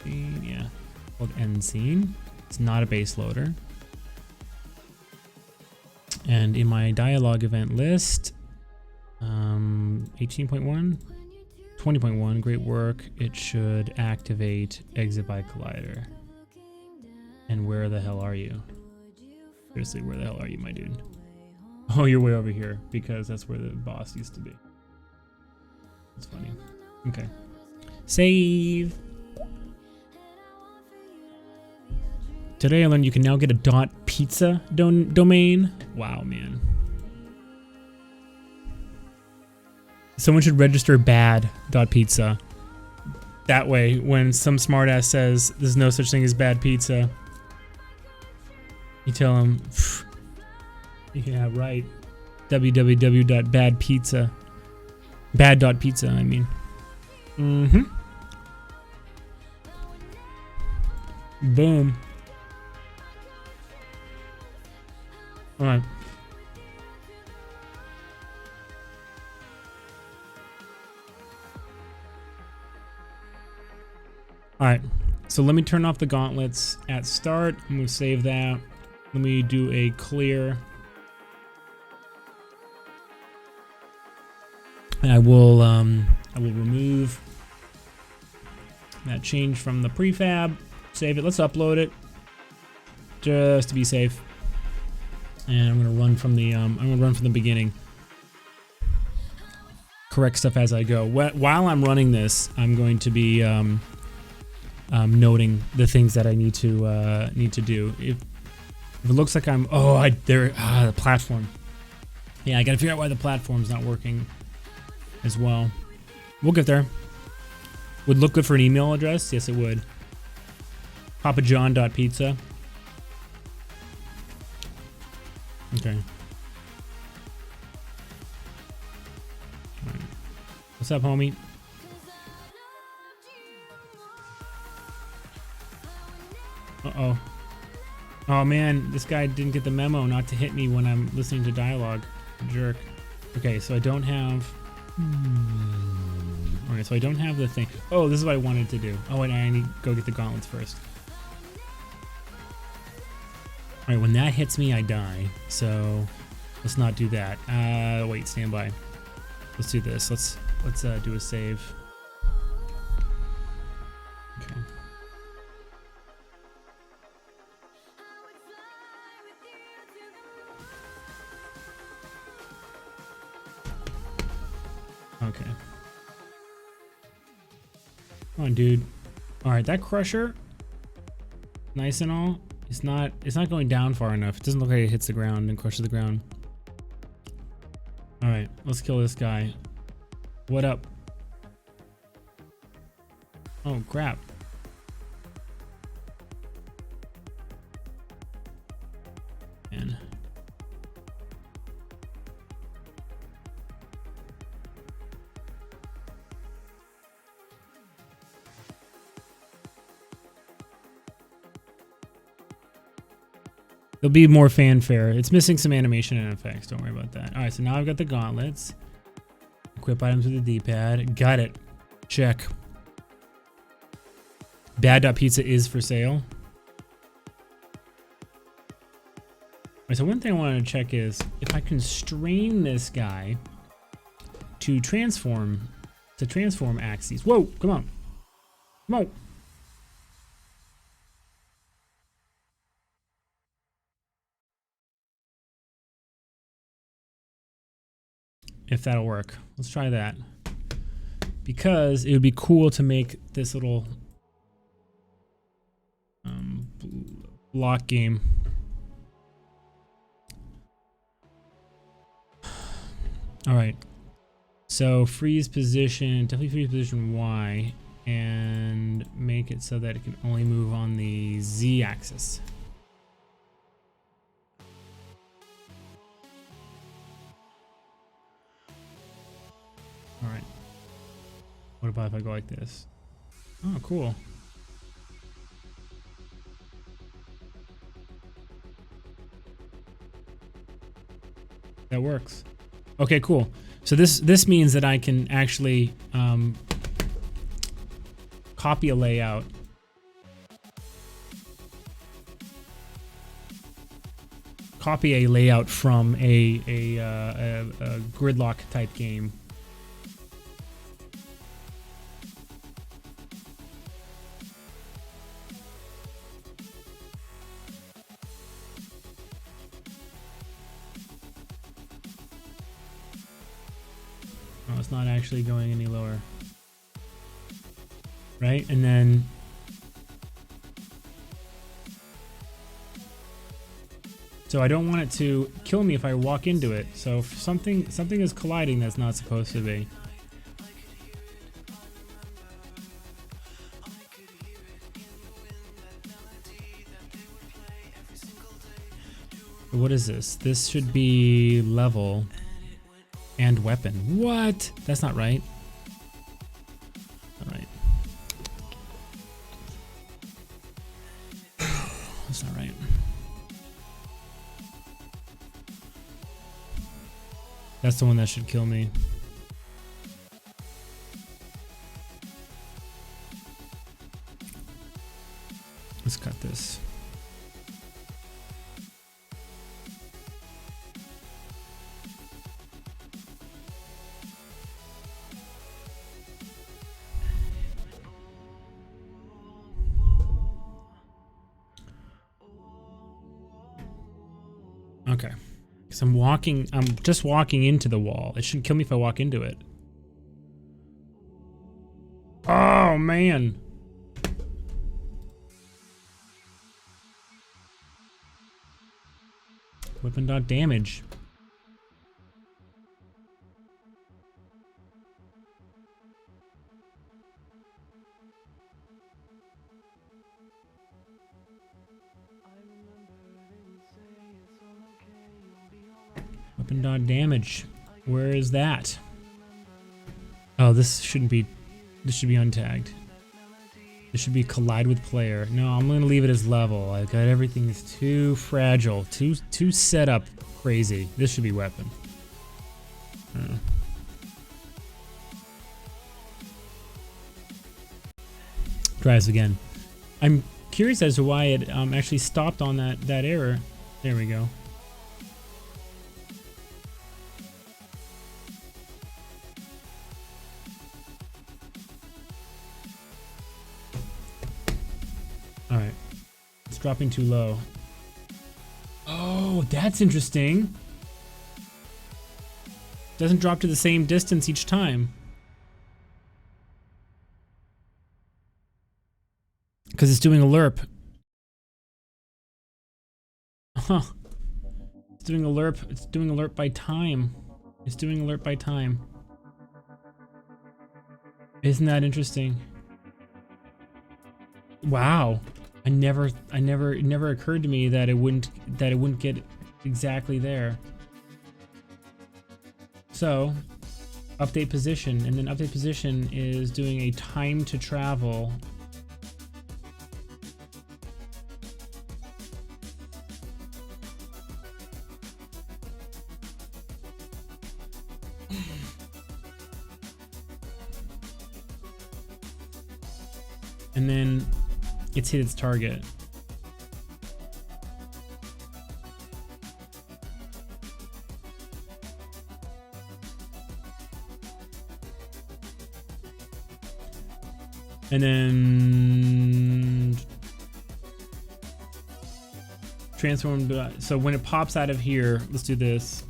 scene, yeah, called end scene. It's not a base loader. And in my dialogue event list, 18.1, 20.1, great work. It should activate exit by collider. And where the hell are you? Seriously, where the hell are you, my dude? Oh, you're way over here, because that's where the boss used to be. That's funny. Okay. Save. Today I learned you can now get a .pizza domain. Wow, man. Someone should register bad .pizza. That way, when some smartass says there's no such thing as bad pizza, you tell him, yeah, right. www.badpizza. Bad.pizza, I mean. Mm-hmm. Boom. Alright. Alright. So let me turn off the gauntlets at start. I'm going to save that. Let me do a clear. And I will remove that change from the prefab. Save it. Let's upload it just to be safe. And I'm gonna run from the beginning. Correct stuff as I go. While I'm running this, I'm going to be noting the things that I need to do. If it looks like I'm the platform. Yeah, I gotta figure out why the platform's not working as well. We'll get there. Would look good for an email address? Yes, it would. papajohn.pizza. Okay. Right. What's up, homie? Uh-oh. Oh man, this guy didn't get the memo not to hit me when I'm listening to dialogue. Jerk. Okay, so I don't have Alright, so I don't have the thing. Oh, this is what I wanted to do. Oh, and I need to go get the gauntlets first. Alright, when that hits me, I die. So let's not do that. Wait, stand by. Let's do this. Let's do a save. Okay. Okay. Come on, dude. All right, that crusher, nice and all. It's not going down far enough. It doesn't look like it hits the ground and crushes the ground. All right, let's kill this guy. What up? Oh, crap. Man. There'll be more fanfare. It's missing some animation and effects. Don't worry about that. All right, so now I've got the gauntlets. Equip items with the D-pad. Got it. Check. Bad.pizza is for sale. All right, so one thing I wanted to check is if I constrain this guy to transform axes. Whoa, come on. Come on. If that'll work. Let's try that. Because it would be cool to make this little block game. All right. So freeze position, definitely freeze position Y, and make it so that it can only move on the Z axis. All right. What about if I go like this? Oh, cool. That works. Okay, cool. So this means that I can actually copy a layout. Copy a layout from a gridlock type game. Oh, it's not actually going any lower. Right? And then so I don't want it to kill me if I walk into it. So if something is colliding that's not supposed to be. What is this? This should be level and weapon. What? That's not right. All right. That's not right. That's the one that should kill me. Let's cut this. Okay. Because I'm just walking into the wall. It shouldn't kill me if I walk into it. Oh, man. Weapon dot damage. Weapon dot damage. Where is that? Oh, this shouldn't be. This should be untagged. This should be collide with player. No, I'm gonna leave it as level. I got everything is too fragile, too set up crazy. This should be weapon. Try this again. I'm curious as to why it actually stopped on that error. There we go. All right, it's dropping too low. Oh, that's interesting. Doesn't drop to the same distance each time. Because it's doing a lerp. Huh. It's doing a lerp. It's doing a lerp by time. It's doing a lerp by time. Isn't that interesting? Wow. It never occurred to me that it wouldn't get exactly there. So, update position, and then update position is doing a time to travel. And then it's hit its target. And then transformed. So when it pops out of here, let's do this.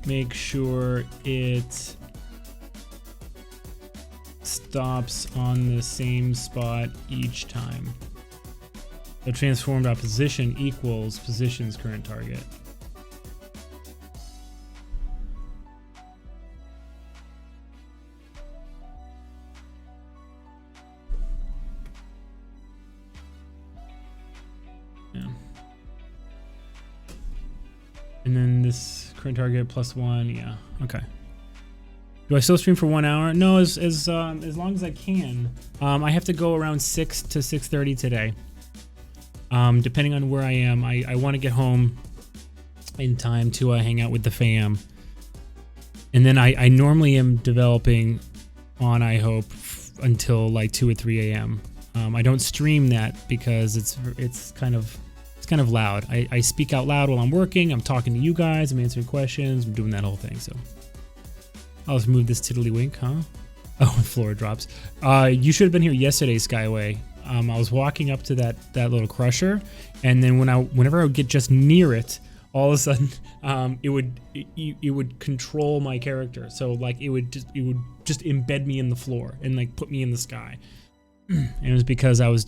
Make sure it stops on the same spot each time. So transformed opposition equals position's current target. Yeah. And then this current target +1. Yeah. Okay. Do I still stream for 1 hour? No, as long as I can. I have to go around 6 to 6:30 today. Depending on where I am, I want to get home in time to hang out with the fam. And then I normally am developing on I Hope until like 2 or 3 a.m. I don't stream that because it's kind of loud. I speak out loud while I'm working. I'm talking to you guys. I'm answering questions. I'm doing that whole thing. So I'll just move this tiddlywink, huh? Oh, floor drops. You should have been here yesterday, Skyway. I was walking up to that little crusher, and then whenever I would get just near it, all of a sudden, it would control my character. So like it would just embed me in the floor and like put me in the sky. And it was because I was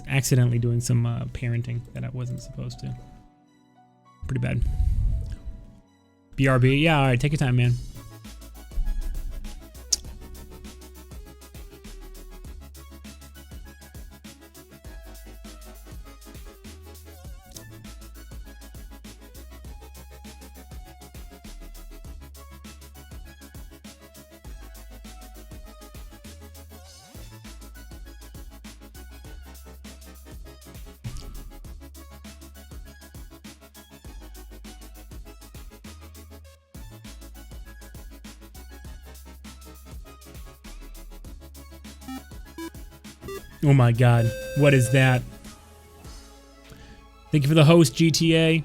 accidentally doing some parenting that I wasn't supposed to. Pretty bad. BRB, yeah. All right, take your time, man. Oh my god, what is that? Thank you for the host, GTA.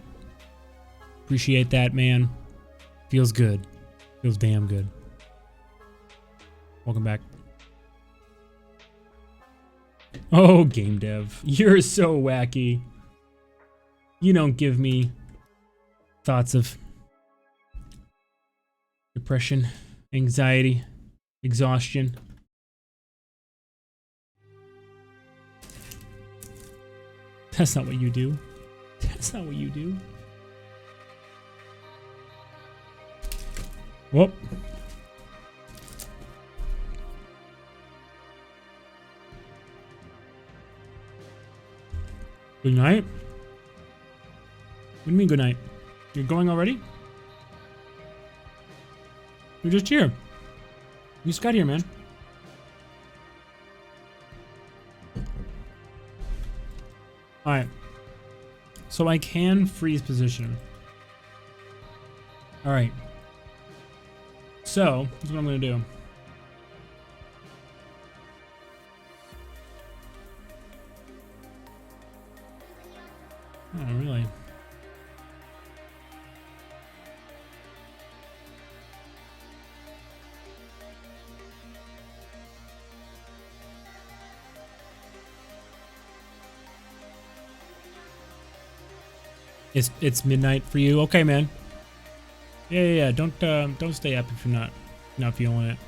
Appreciate that, man. Feels good. Feels damn good. Welcome back. Oh, game dev. You're so wacky. You don't give me thoughts of depression, anxiety, exhaustion. That's not what you do. That's not what you do. Whoop. Good night. What do you mean good night? You're going already? You're just here. You just got here, man. Alright. So I can freeze position. Alright. So, here's what I'm going to do. Oh, really? It's midnight for you. Okay, man. Yeah. Don't stay up if you're not feeling it.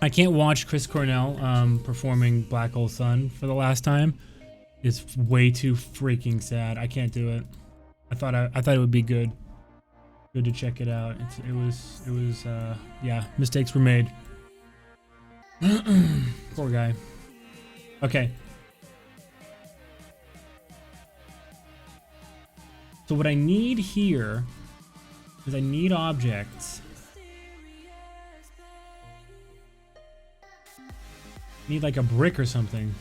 I can't watch Chris Cornell performing Black Hole Sun for the last time. It's way too freaking sad. I can't do it. I thought it would be good to check it out. It was yeah, mistakes were made. Poor guy. Okay. So what I need here is I need objects. Need like a brick or something.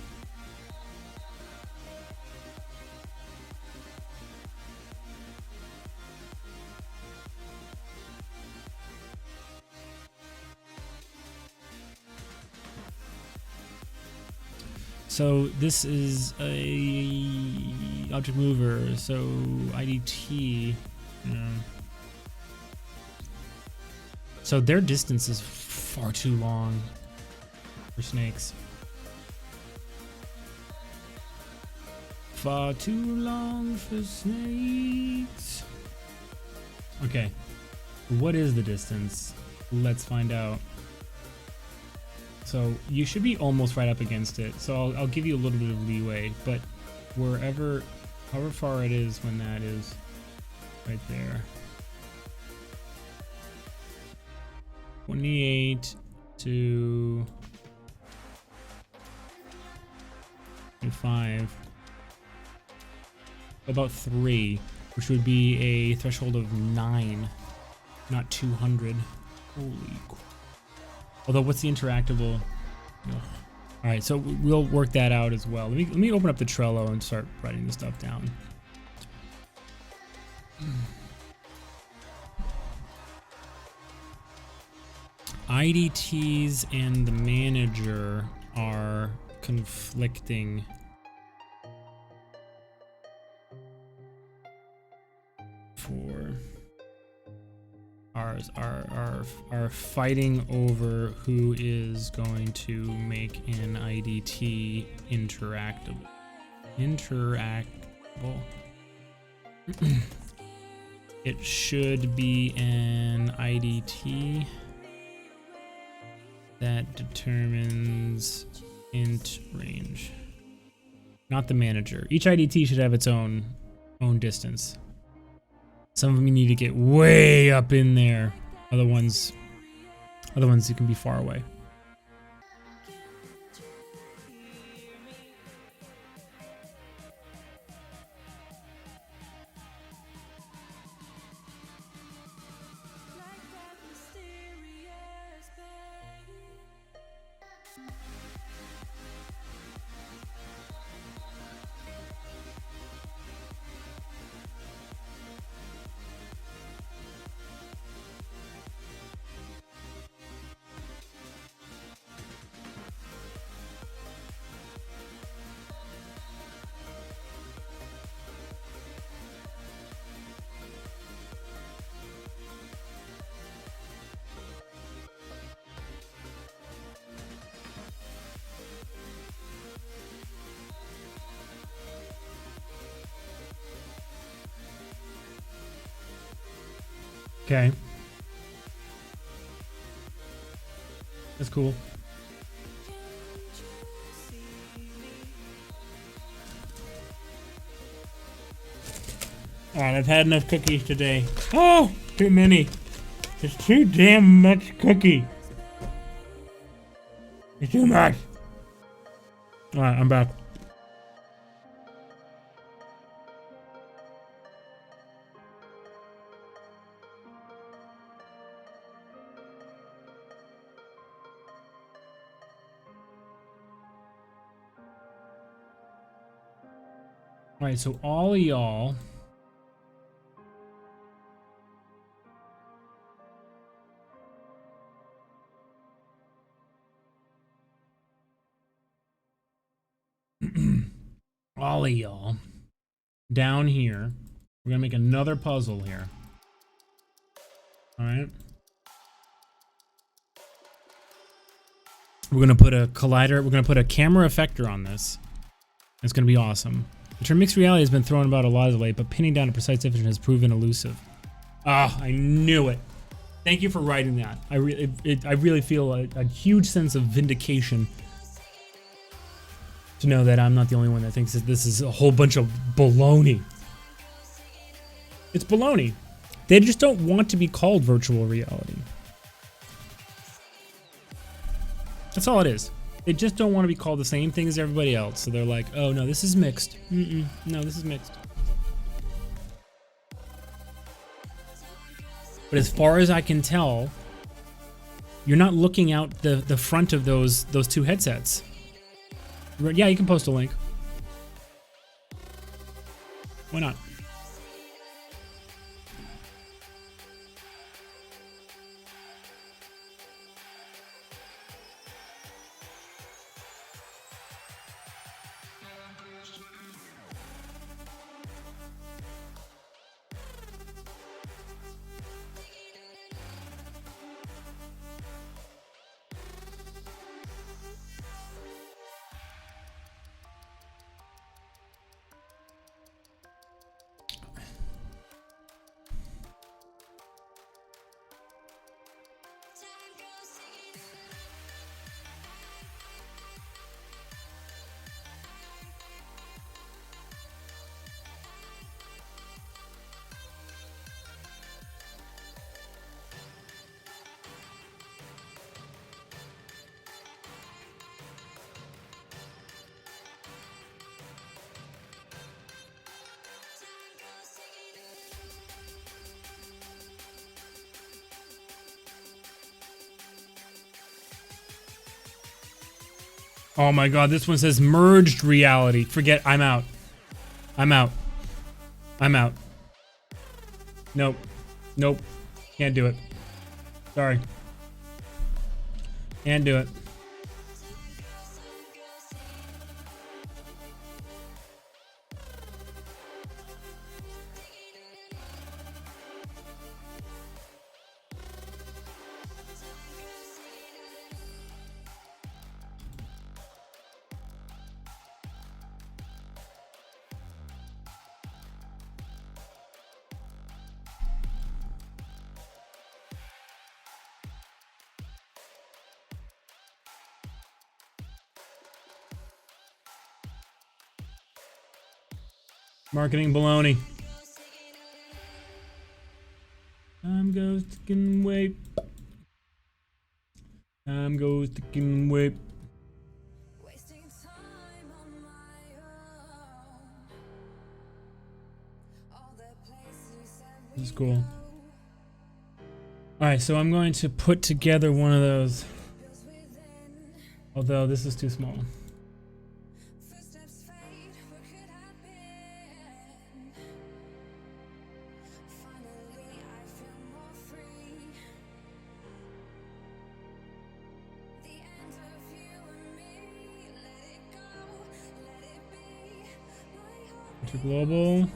So this is a object mover, so IDT, So their distance is far too long for snakes. Far too long for snakes. Okay, what is the distance? Let's find out. So you should be almost right up against it. So I'll give you a little bit of leeway, but however far it is when that is right there. 28 to 5. About 3, which would be a threshold of 9, not 200. Holy crap. Although, what's the interactable? Ugh. All right, so we'll work that out as well. Let me open up the Trello and start writing this stuff down. IDTs and the manager are conflicting. Are fighting over who is going to make an IDT interactable. It should be an IDT that determines int range, not the manager. Each IDT should have its own distance. Some of them you need to get way up in there. Other ones you can be far away. Okay. That's cool. Alright, I've had enough cookies today. Oh, too many. It's too damn much cookie. It's too much. All right, I'm back. All right, so all of y'all. All of y'all down here. We're gonna make another puzzle here. All right. We're gonna put a collider. We're gonna put a camera effector on this. It's gonna be awesome. The term mixed reality has been thrown about a lot of late, but pinning down a precise definition has proven elusive. Ah, I knew it. Thank you for writing that. I really feel a huge sense of vindication to know that I'm not the only one that thinks that this is a whole bunch of baloney. It's baloney. They just don't want to be called virtual reality. That's all it is. They just don't want to be called the same thing as everybody else. So they're like, oh no, this is mixed. No, this is mixed. But as far as I can tell, you're not looking out the front of those two headsets. Yeah, you can post a link. Why not? Oh my god, this one says merged reality. Forget, I'm out. I'm out. I'm out. Nope. Nope. Can't do it. Sorry. Can't do it. Marketing baloney. Time goes ticking away. Time goes ticking away. This is cool. Alright, so I'm going to put together one of those. Although this is too small. Global.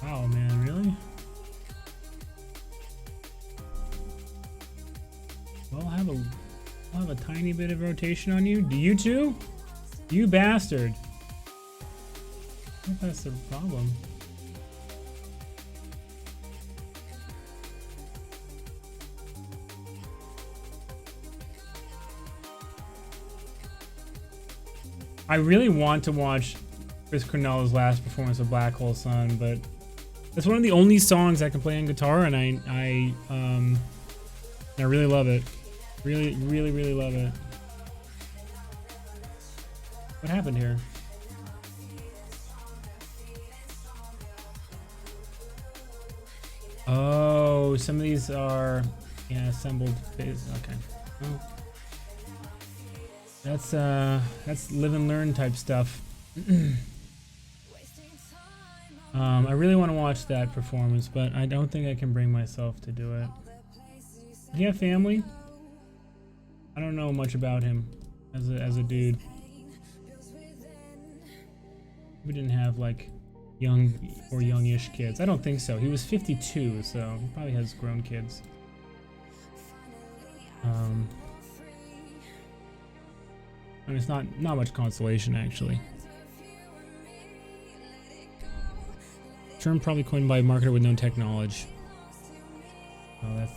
Wow, man, really? tiny bit of rotation on you. Do you too? You bastard. I think that's the problem. I really want to watch Chris Cornell's last performance of Black Hole Sun, but it's one of the only songs I can play on guitar, and I really love it. Really love it. What happened here? Oh, some of these are assembled phase. Okay. Oh. That's live and learn type stuff. I really want to watch that performance, but I don't think I can bring myself to do it. Do you have family? I don't know much about him as a dude. We didn't have like young or youngish kids. I don't think so. He was 52, so he probably has grown kids. I mean, it's not much consolation actually. Term probably coined by a marketer with no tech knowledge. Oh,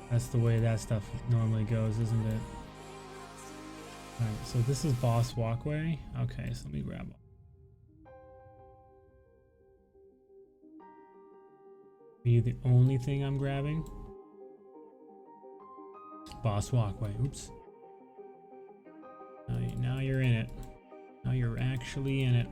that's the way that stuff normally goes, isn't it? Alright, so this is Boss Walkway. Okay, so let me grab it. Are you the only thing I'm grabbing? Boss Walkway. Oops. Now you're in it. Now you're actually in it.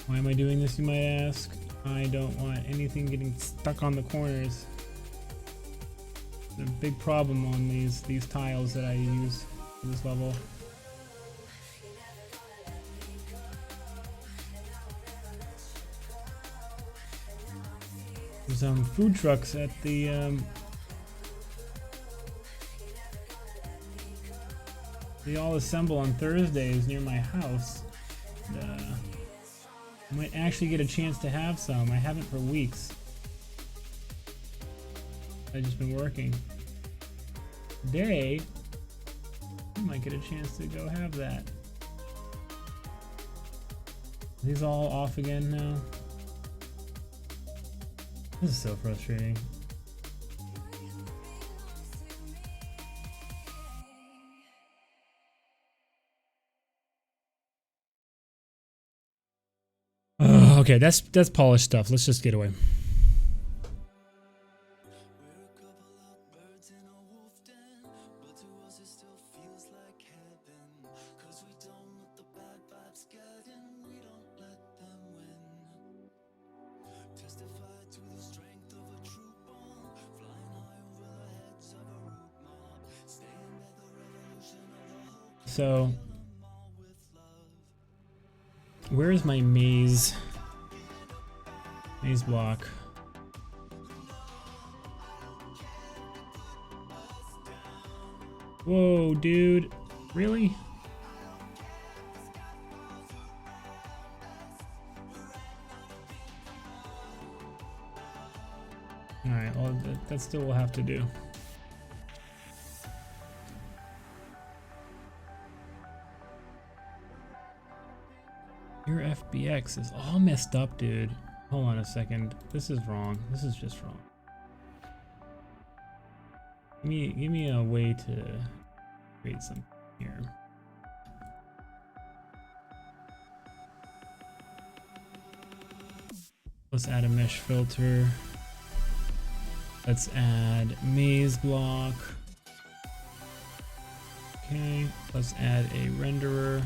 Why am I doing this, you might ask? I don't want anything getting stuck on the corners. It's a big problem on these tiles that I use for this level. There's food trucks at the they all assemble on Thursdays near my house. I might actually get a chance to have some. I haven't for weeks. I've just been working. Today, I might get a chance to go have that. Are these all off again now? This is so frustrating. Okay, that's polished stuff. Let's just get away. So, where is my maze? Maze block. Whoa, dude. Really? Alright, well, that still will have to do. Your FBX is all messed up, dude. Hold on a second. This is wrong. This is just wrong. Give me a way to create some here. Let's add a mesh filter. Let's add maze block. Okay, let's add a renderer.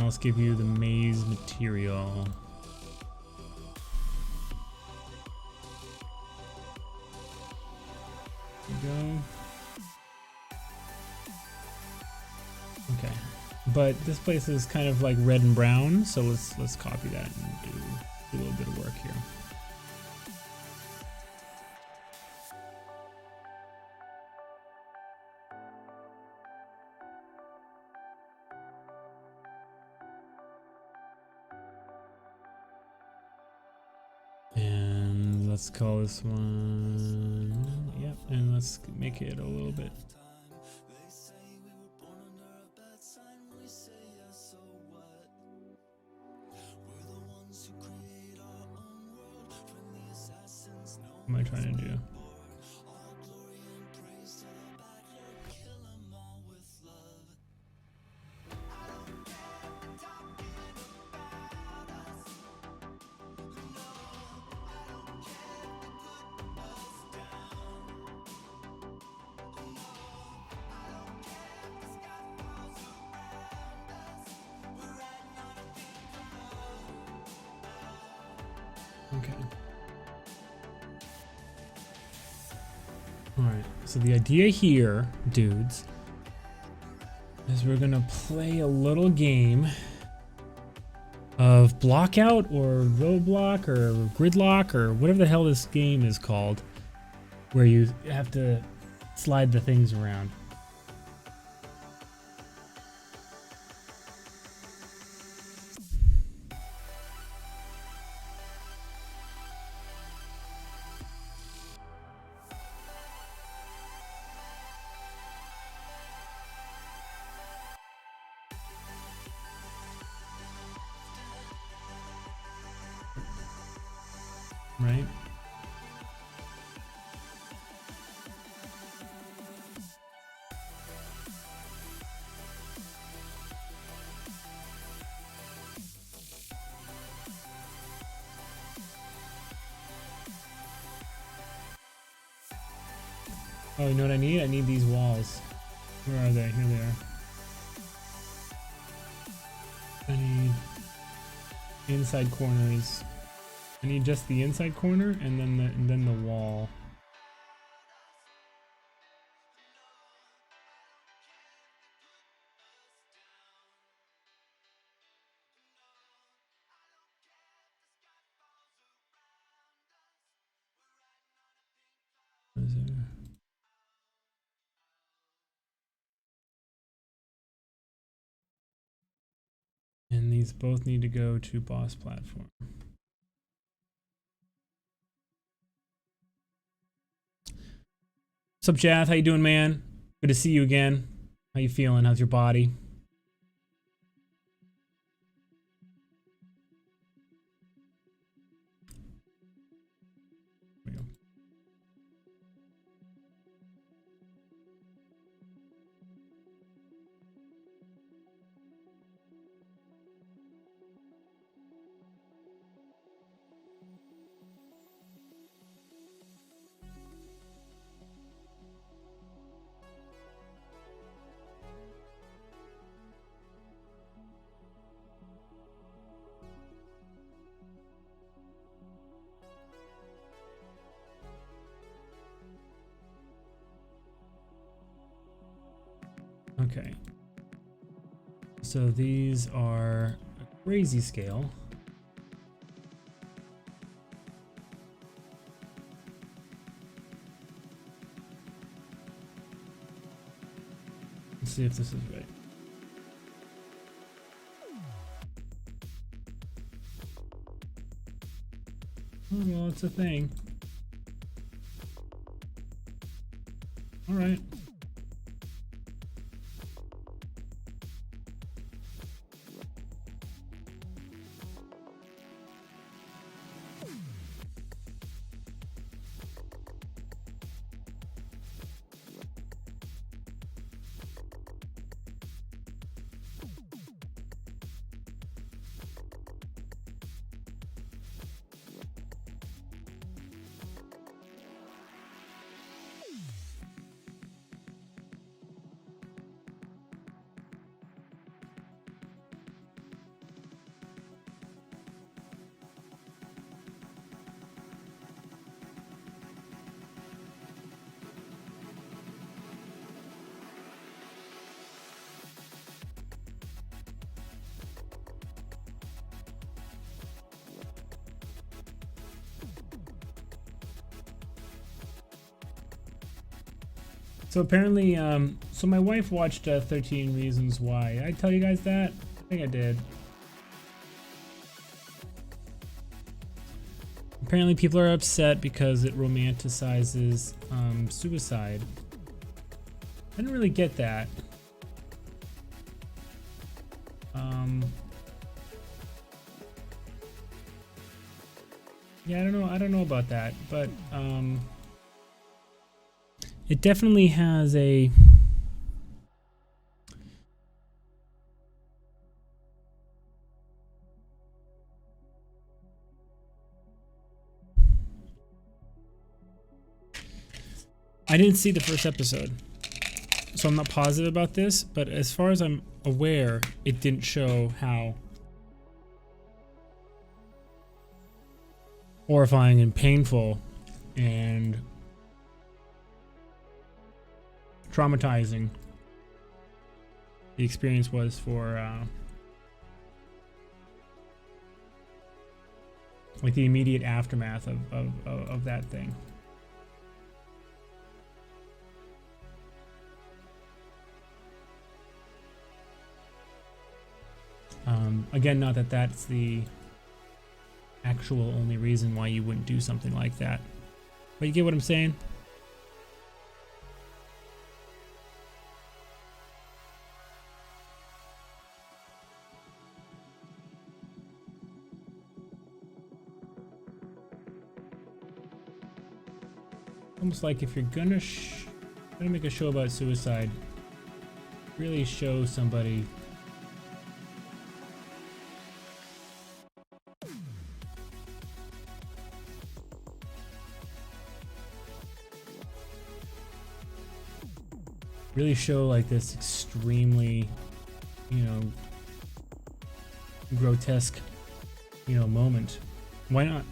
else give you the maze material? There you go. Okay, but this place is kind of like red and brown, so let's copy that and do a little bit of work here. And let's call this one, yep, and let's make it a little bit. What am I trying to do? Okay. Alright, so the idea here, dudes, is we're gonna play a little game of blockout or roadblock or gridlock or whatever the hell this game is called, where you have to slide the things around. Right? Oh, you know what I need? I need these walls. Where are they? Here they are. I need inside corners. I need just the inside corner and then the wall. What is there? And these both need to go to boss platform. What's up, Jath? How you doing, man? Good to see you again. How you feeling? How's your body? There we go. Okay, so these are a crazy scale. Let's see if this is right. Oh, well, it's a thing. All right. So apparently, so my wife watched 13 Reasons Why. Did I tell you guys that? I think I did. Apparently people are upset because it romanticizes suicide. I didn't really get that. Yeah, I don't know about that, but it definitely has a I didn't see the first episode, so I'm not positive about this, but as far as I'm aware, it didn't show how horrifying and painful and traumatizing the experience was for like the immediate aftermath of that thing. Again, not that that's the actual only reason why you wouldn't do something like that, but you get what I'm saying? Almost like if you're gonna make a show about suicide, really show somebody like this extremely, you know, grotesque, you know, moment. Why not?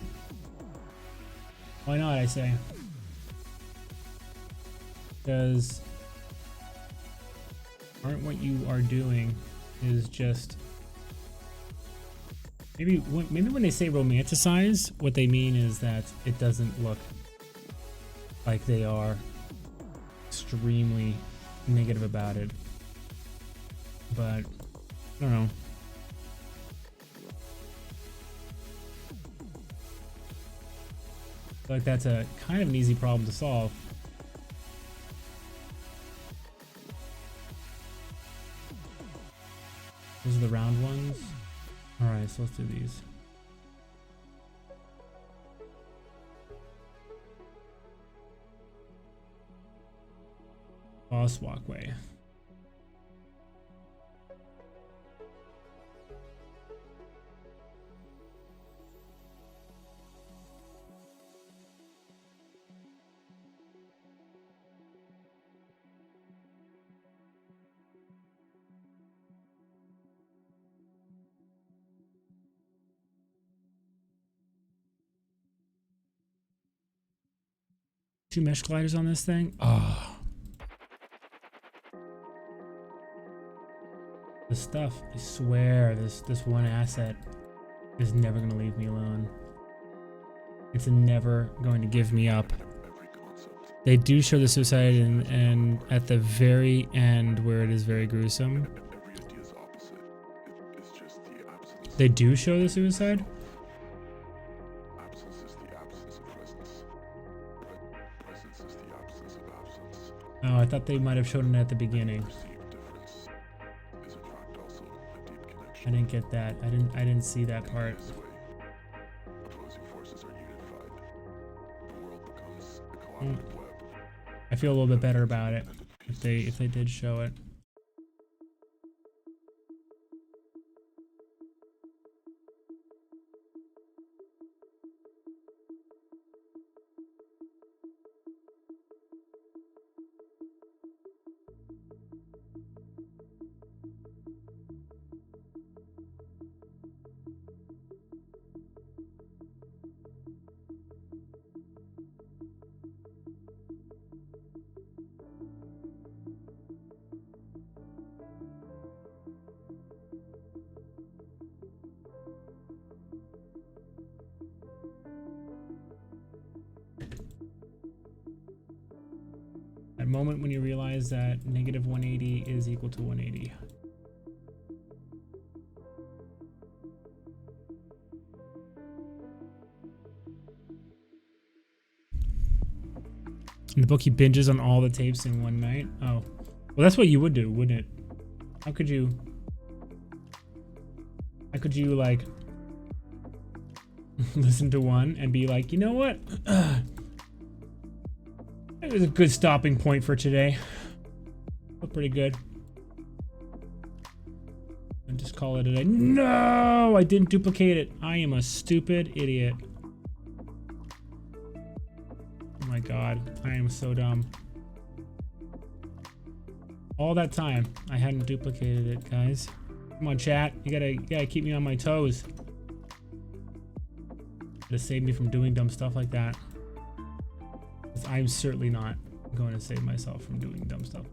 Why not, I say? Because aren't what you are doing is just maybe when they say romanticize, what they mean is that it doesn't look like they are extremely negative about it, but I don't know. I feel like that's a kind of an easy problem to solve. Those are the round ones. All right, so let's do these. Boss walkway. Two mesh gliders on this thing. Oh. The stuff, I swear, this one asset is never gonna leave me alone. It's never going to give me up. They do show the suicide and at the very end where it is very gruesome. They do show the suicide? Oh, I thought they might have shown it at the beginning. I didn't get that. I didn't see that part. I feel a little bit better about it if they did show it. That moment when you realize that negative 180 is equal to 180. In the book, he binges on all the tapes in one night. Oh, well, that's what you would do, wouldn't it? How could you like listen to one and be like, you know what? It was a good stopping point for today. Felt pretty good. And just call it a day. No, I didn't duplicate it. I am a stupid idiot. Oh my god, I am so dumb. All that time, I hadn't duplicated it, guys. Come on, chat. You gotta keep me on my toes. To save me from doing dumb stuff like that. 'Cause I'm certainly not going to save myself from doing dumb stuff.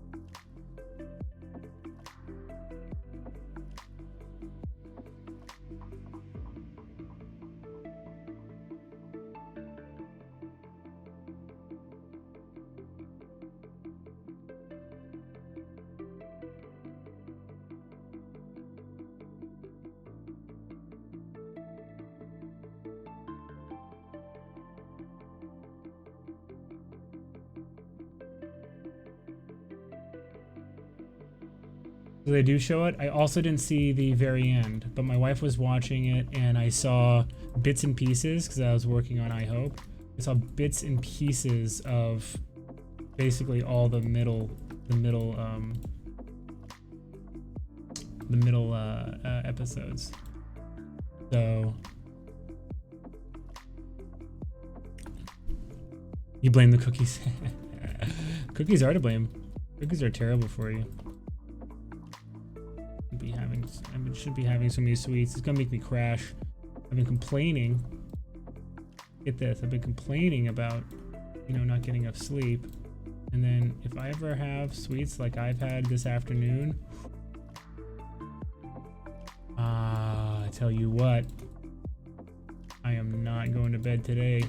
So they do show it. I also didn't see the very end, but my wife was watching it and I saw bits and pieces because I was working on I Hope. I saw bits and pieces of basically all the middle episodes. So you blame the cookies. Cookies are to blame. Cookies are terrible for you. Should be having so many sweets. It's gonna make me crash. I've been complaining. Get this. I've been complaining about, you know, not getting enough sleep. And then if I ever have sweets like I've had this afternoon, I tell you what, I am not going to bed today.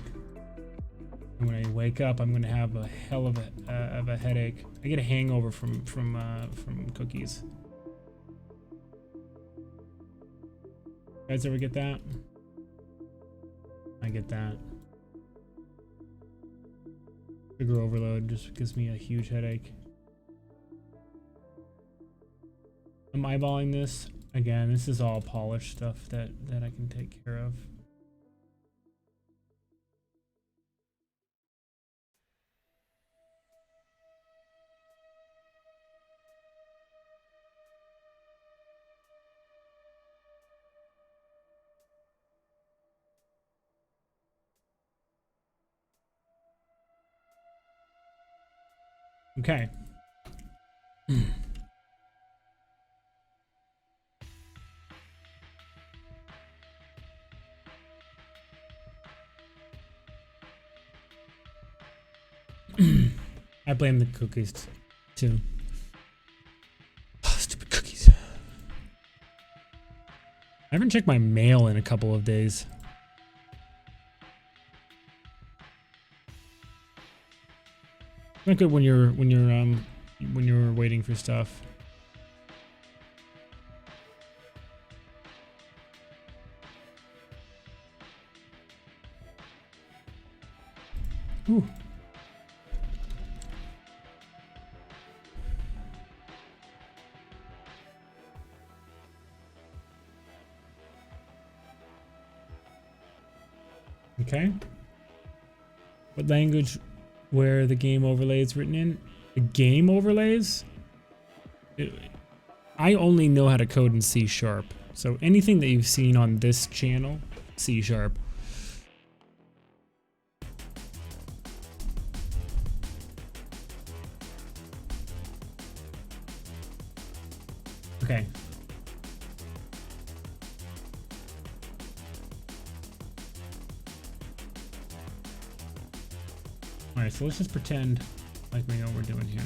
And when I wake up, I'm gonna have a hell of a headache. I get a hangover from cookies. You guys ever get that? I get that. Sugar overload just gives me a huge headache. I'm eyeballing this. Again, this is all polished stuff that I can take care of. Okay. I blame the cookies too. Oh, stupid cookies. I haven't checked my mail in a couple of days. Not good when you're waiting for stuff. Ooh. Okay. What language where the game overlay is written in? The game overlays? I only know how to code in C#. So anything that you've seen on this channel, C#. Okay. Alright, so let's just pretend like we know what we're doing here.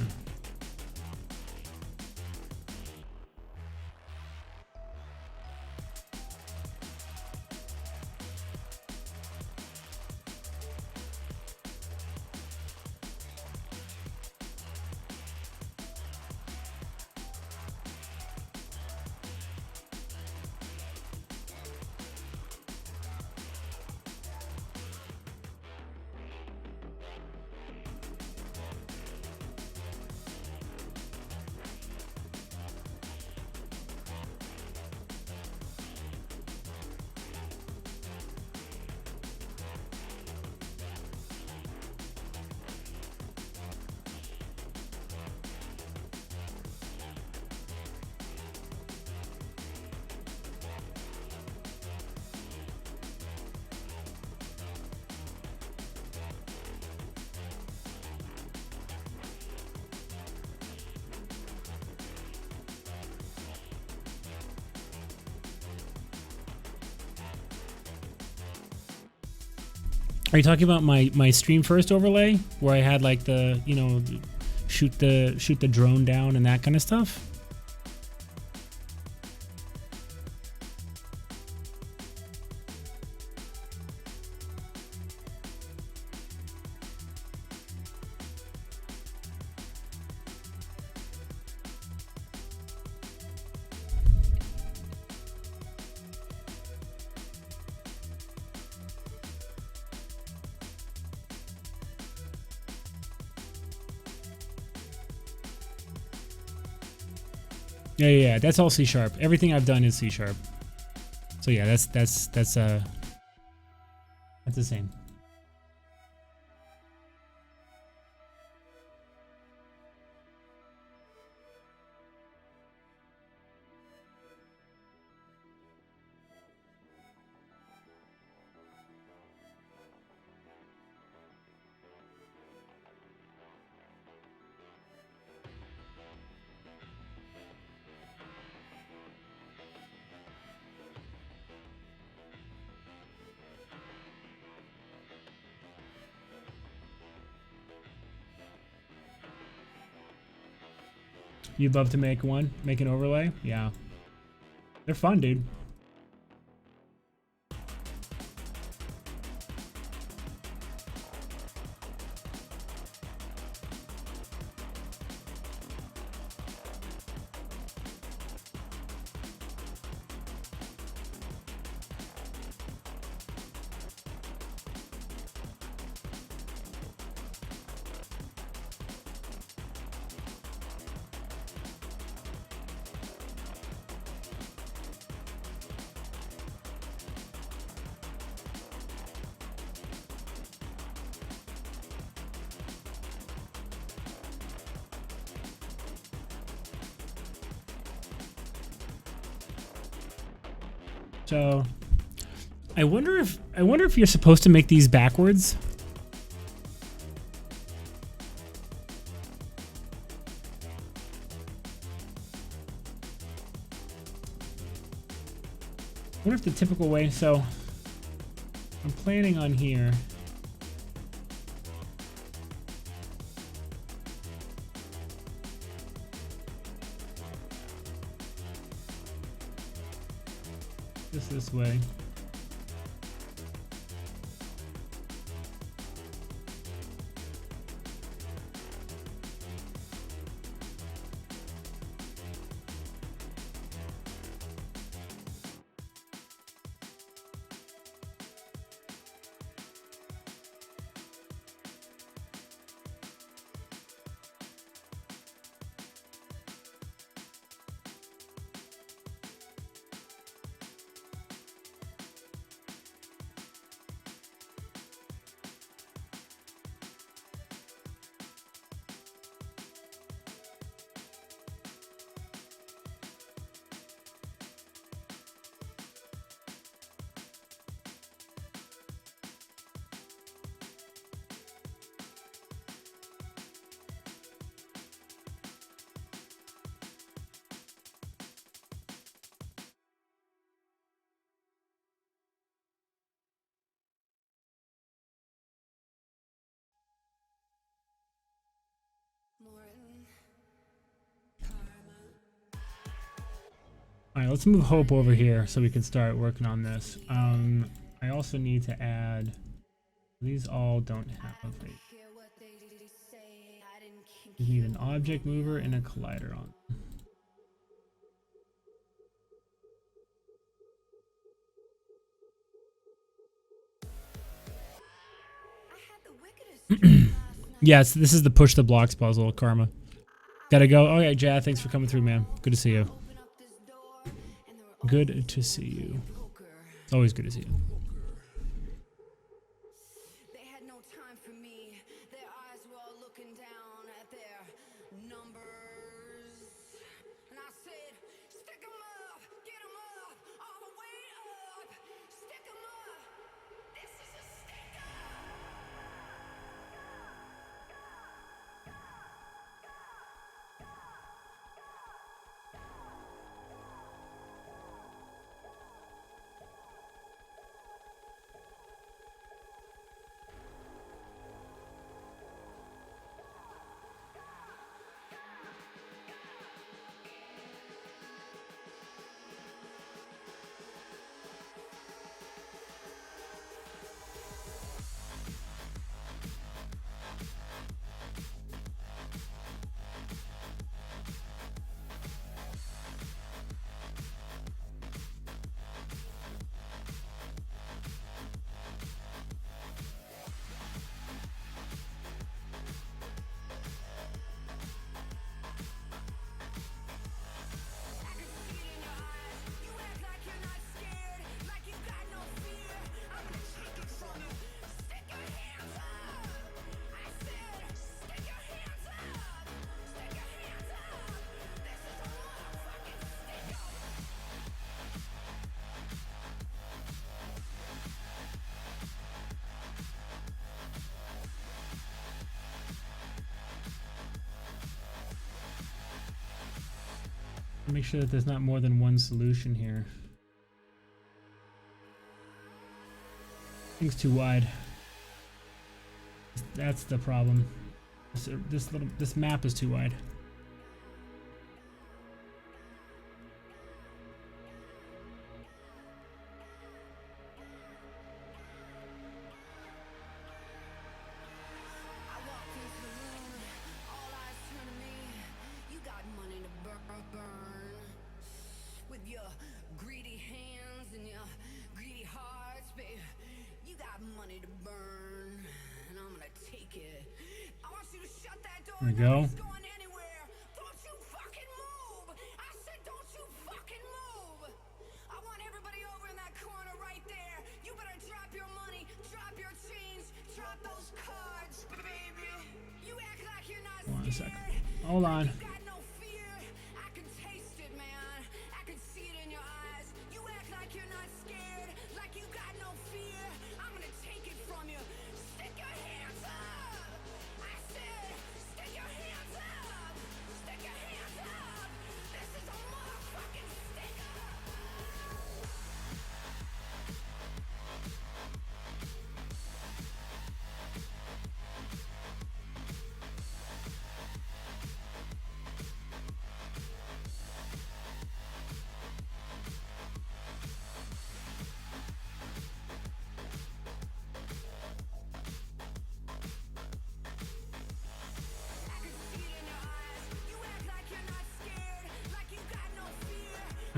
Are you talking about my stream first overlay where I had like the, you know, shoot the drone down and that kind of stuff? Yeah. That's all C sharp. Everything I've done is C sharp. So yeah, that's the same. You'd love to make an overlay? Yeah. They're fun, dude. So I wonder if you're supposed to make these backwards. I wonder if the typical way, so I'm planning on here. This way. All right, let's move Hope over here so we can start working on this. I also need to add, these all don't have a, we need an object mover and a collider on. Yes, this is the push the blocks puzzle, Karma. Gotta go. Oh yeah, Jad, thanks for coming through, man. Good to see you. Good to see you. It's always good to see you. They had no time for me. Their eyes were all looking down at their numbers. And I said, stick 'em up, get 'em up, all the way up. Stick 'em up. This is a sticker. Make sure that there's not more than one solution here. Thing's too wide. That's the problem. This map is too wide. There we go. Hold on a second. Hold on.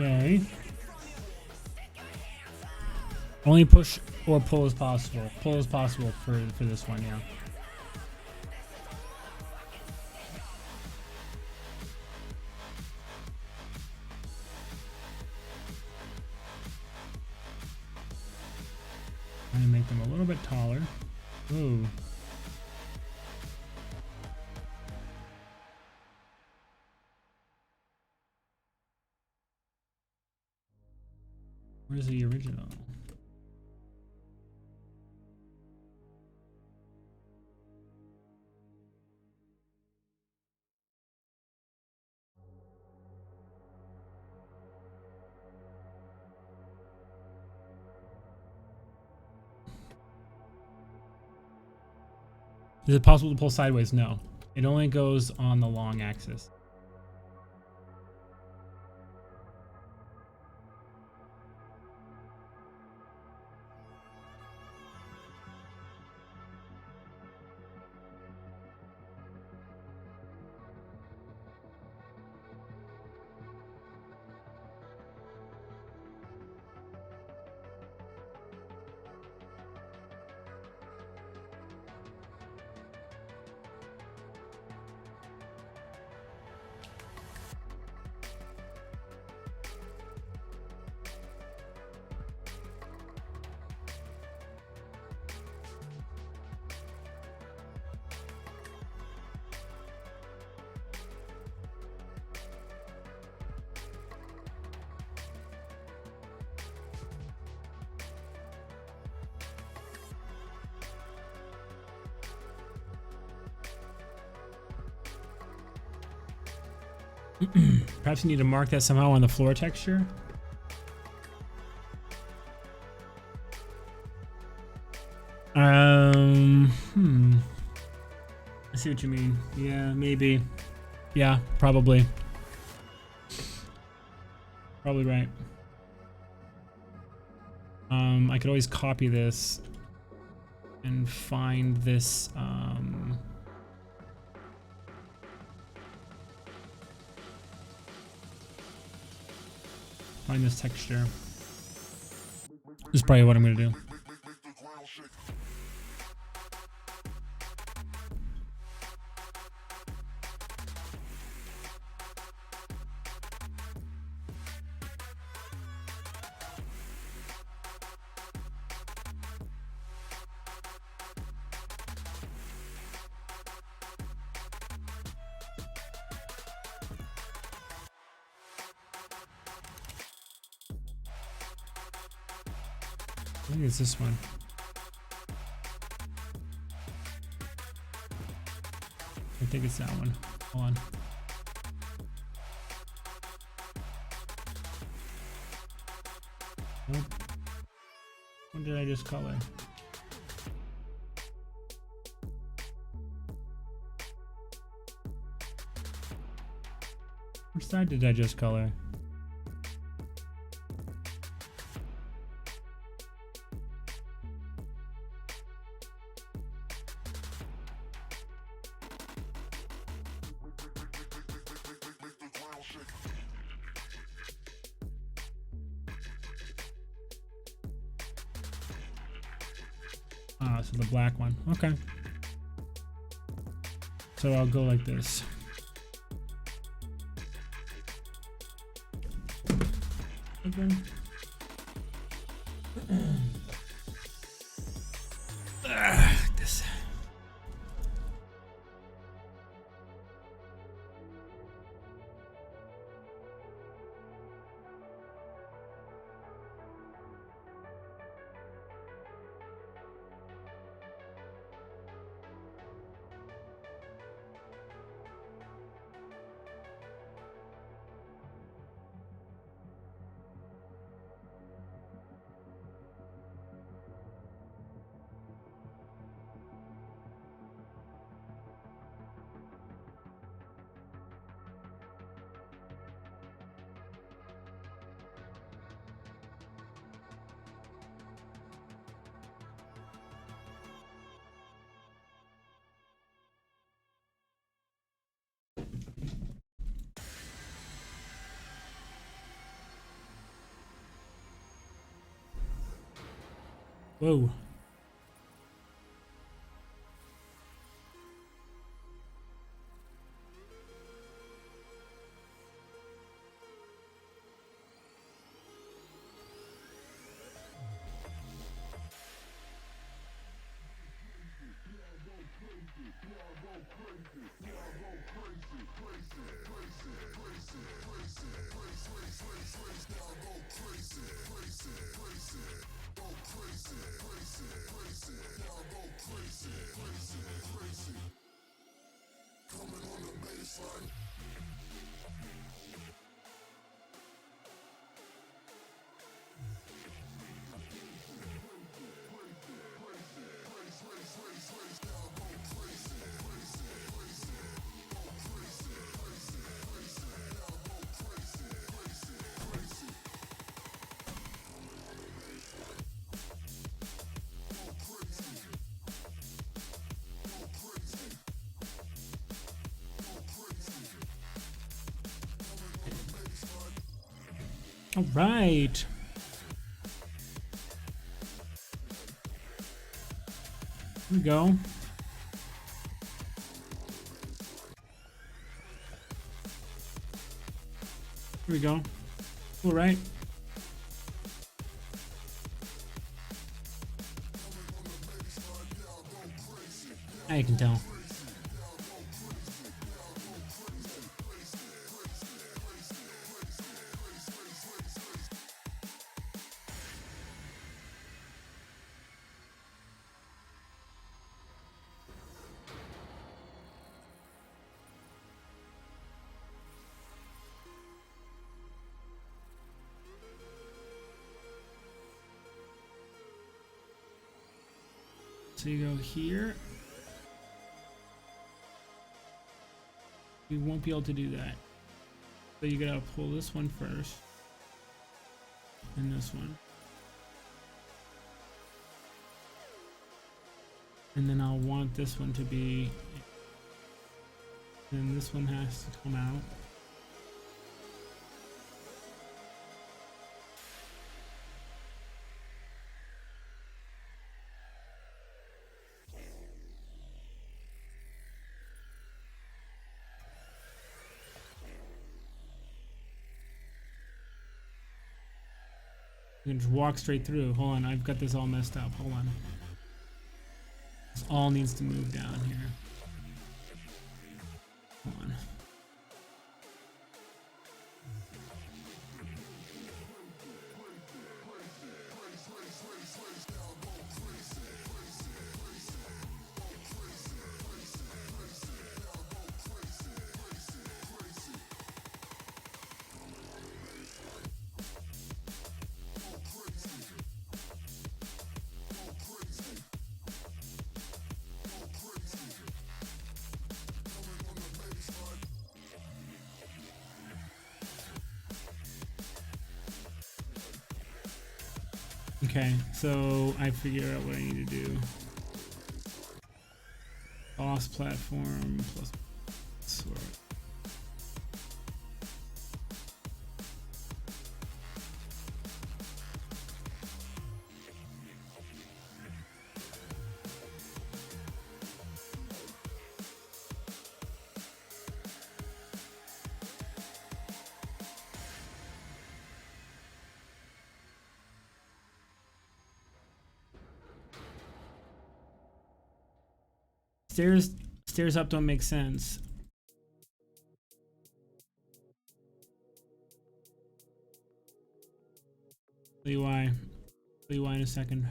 Okay. Only push or pull as possible. Pull as possible for this one, yeah. I'm gonna make them a little bit taller. Ooh. Where's the original? Is it possible to pull sideways? No. It only goes on the long axis. Perhaps you need to mark that somehow on the floor texture. I see what you mean. Yeah, maybe. Yeah, probably. Probably right. I could always copy this and find this find this texture. This is probably what I'm gonna do. I think it's this one. I think it's that one. Hold on. did I just color? Which side did I just color? Ah, so the black one. Okay. So I'll go like this. Okay. This. Whoa. All right. Here we go. Here we go. All right. Now you can tell. So you go here. You won't be able to do that. So you gotta pull this one first. And this one. And then I'll want this one to be... And this one has to come out. You can just walk straight through. Hold on, I've got this all messed up. Hold on. This all needs to move down here. Hold on. Okay, so I figure out what I need to do. Boss platform plus sword. Stairs up don't make sense. Tell you why. Tell you why in a second.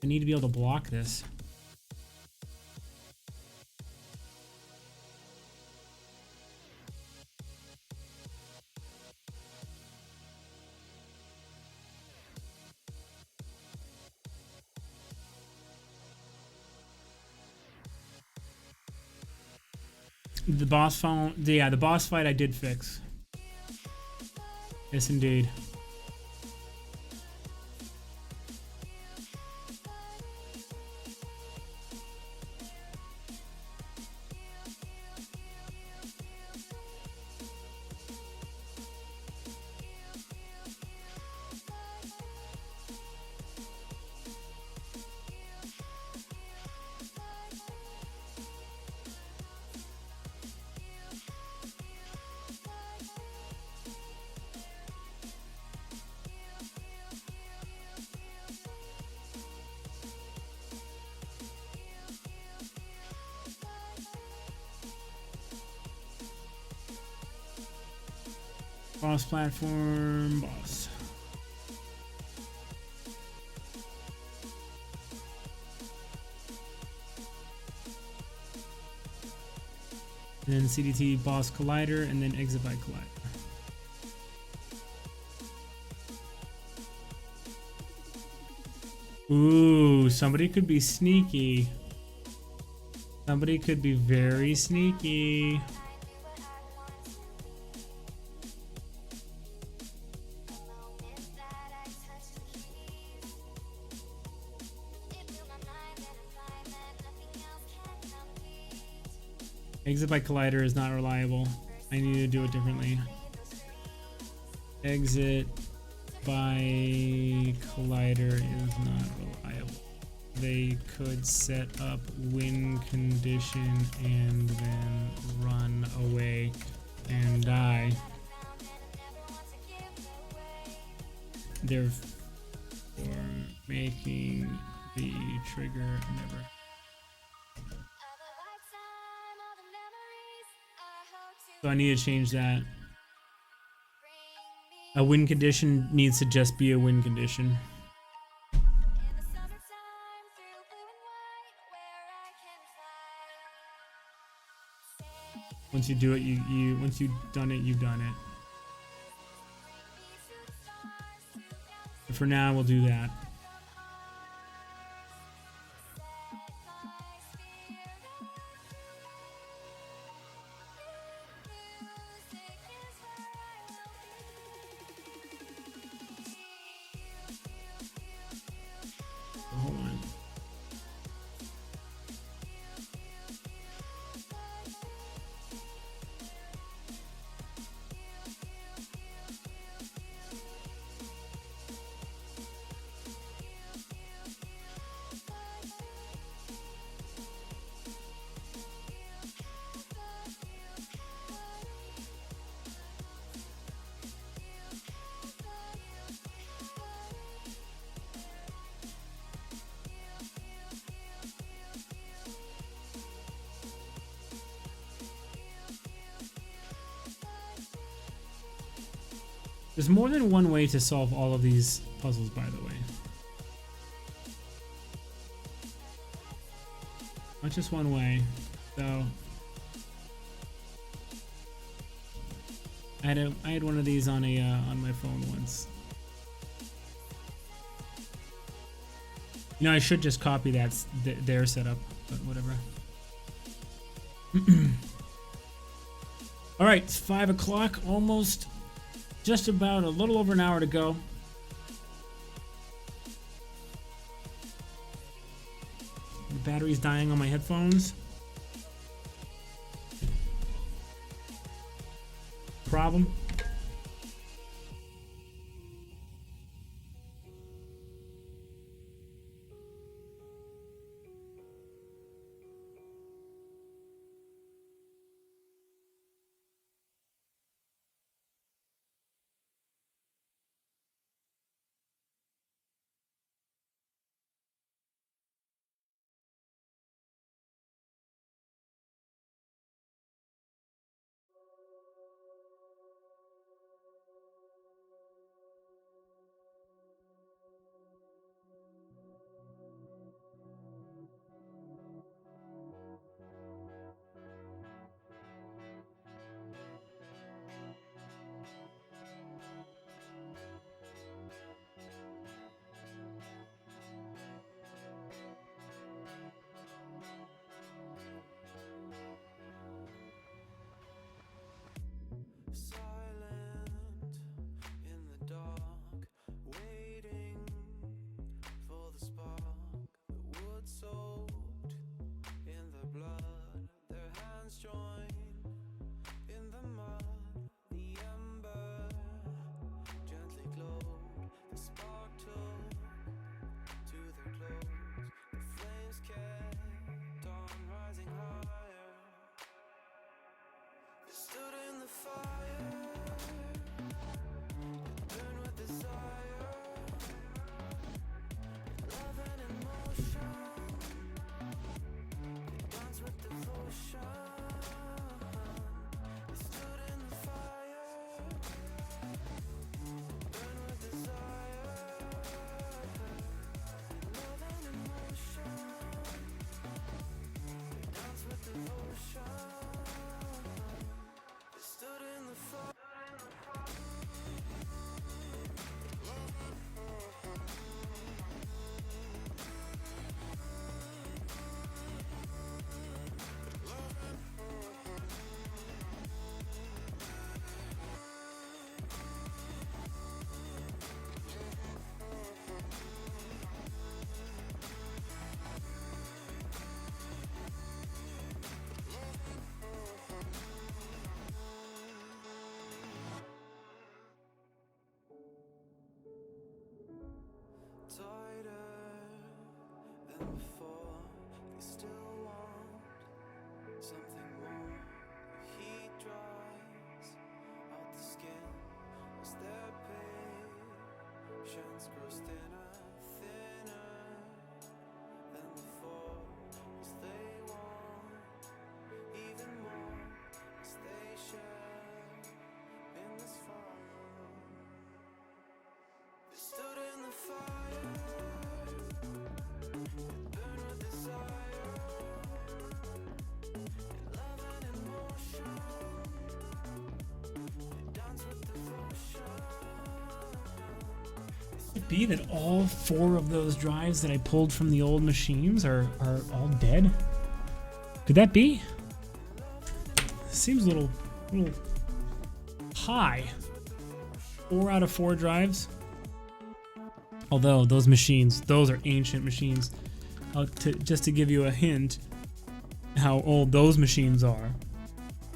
I need to be able to block this. The boss phone, yeah, the boss fight I did fix. Yes, indeed. Boss platform, boss. And then CDT boss collider, and then exit by collider. Ooh, somebody could be sneaky. Somebody could be very sneaky. Exit by collider is not reliable. I need to do it differently. Exit by collider is not reliable. They could set up win condition and then run away and die. Therefore, making the trigger never. So I need to change that. A win condition needs to just be a win condition. Once you do it, once you've done it, you've done it. But for now, we'll do that. Hold on. There's more than one way to solve all of these puzzles, by the way. Not just one way. So I had one of these on my phone once. You know, I should just copy their setup. but whatever. All right, it's 5 o'clock, almost, just about a little over an hour to go. The battery's dying on my headphones. Problem. Be that all 4 of those drives that I pulled from the old machines are all dead? Could that be? Seems a little high. 4 out of 4 drives. Although those machines, those are ancient machines. Just to give you a hint how old those machines are,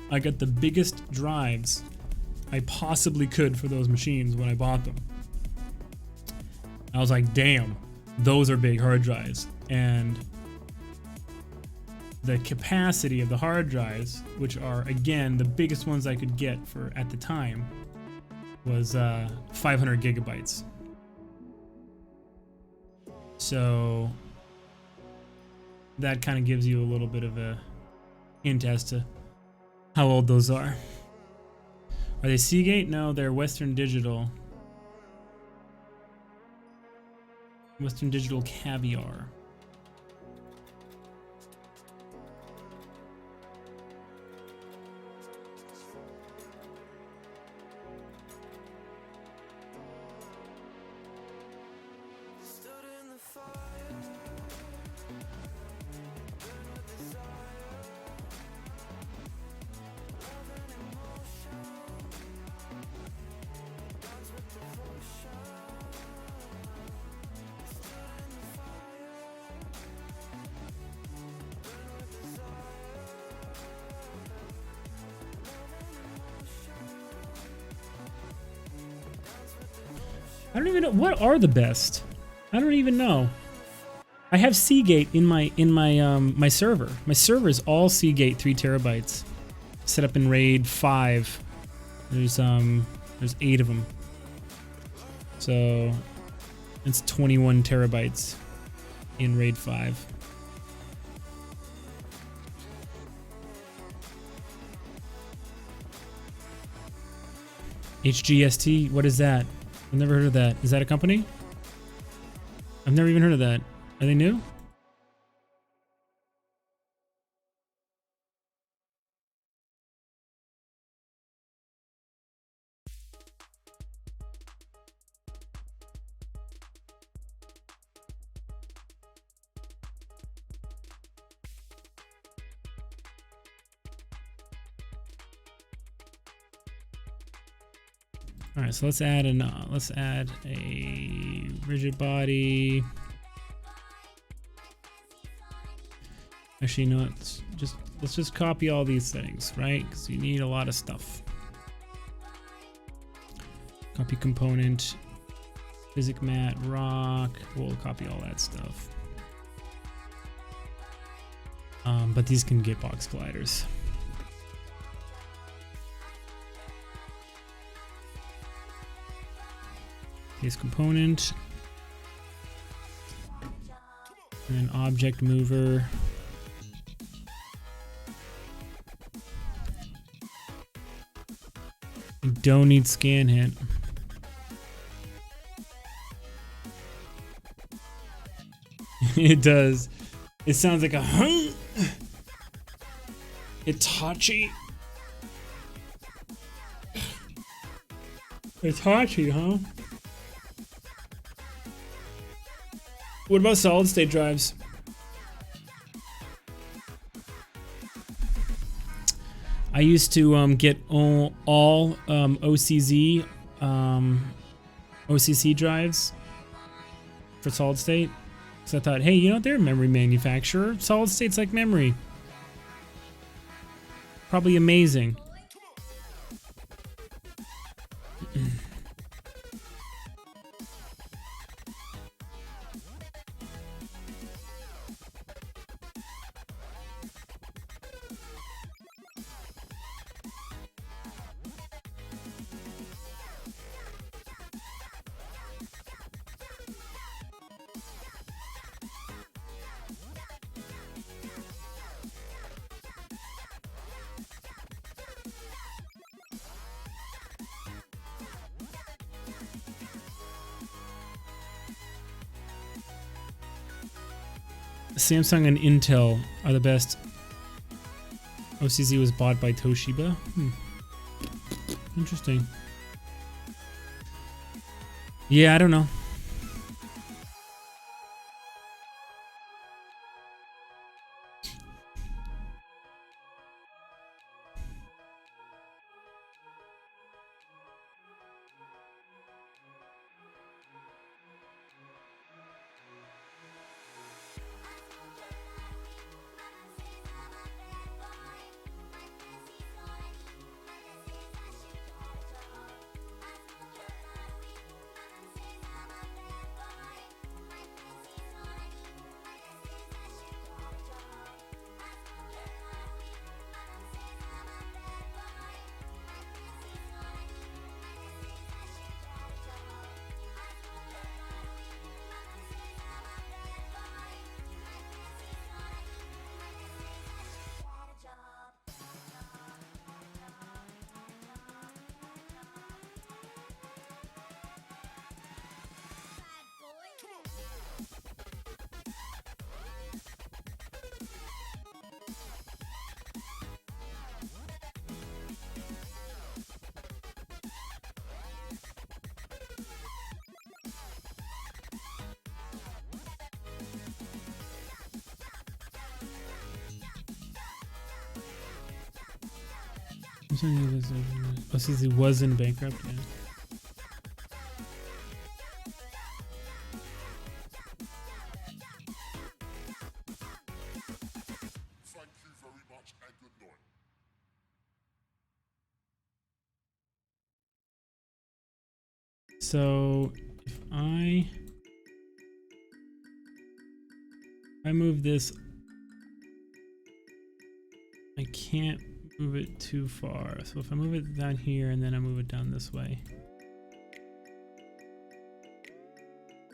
I got the biggest drives I possibly could for those machines when I bought them. I was like, damn, those are big hard drives. And the capacity of the hard drives, which are, again, the biggest ones I could get for at the time, was 500 gigabytes. So that kind of gives you a little bit of a hint as to how old those are. Are they Seagate? No, they're Western Digital. Western Digital Caviar. I don't even know what are the best. I don't even know. I have Seagate in my my server. My server is all Seagate 3 terabytes. Set up in RAID 5. There's 8 of them. So it's 21 terabytes in RAID 5. HGST, what is that? I've never heard of that. Is that a company? I've never even heard of that. Are they new? All right, so let's add a rigid body. Actually, you know what? Let's just copy all these settings, right? Because you need a lot of stuff. Copy component, physic mat, rock. We'll copy all that stuff. But these can get box colliders. Paste component. And object mover. You don't need scan hit. It does. It sounds like a Itachi. Itachi, huh? What about solid state drives? I used to get all OCZ OCC drives for solid state. So I thought, hey, you know, they're a memory manufacturer. Solid state's like memory. Probably amazing. Samsung and Intel are the best. OCZ was bought by Toshiba. Interesting. Yeah, I don't know. OCZ wasn't bankrupt. Yeah. Thank you very much and good night. So I move this, I can't move it too far. So if I move it down here and then I move it down this way,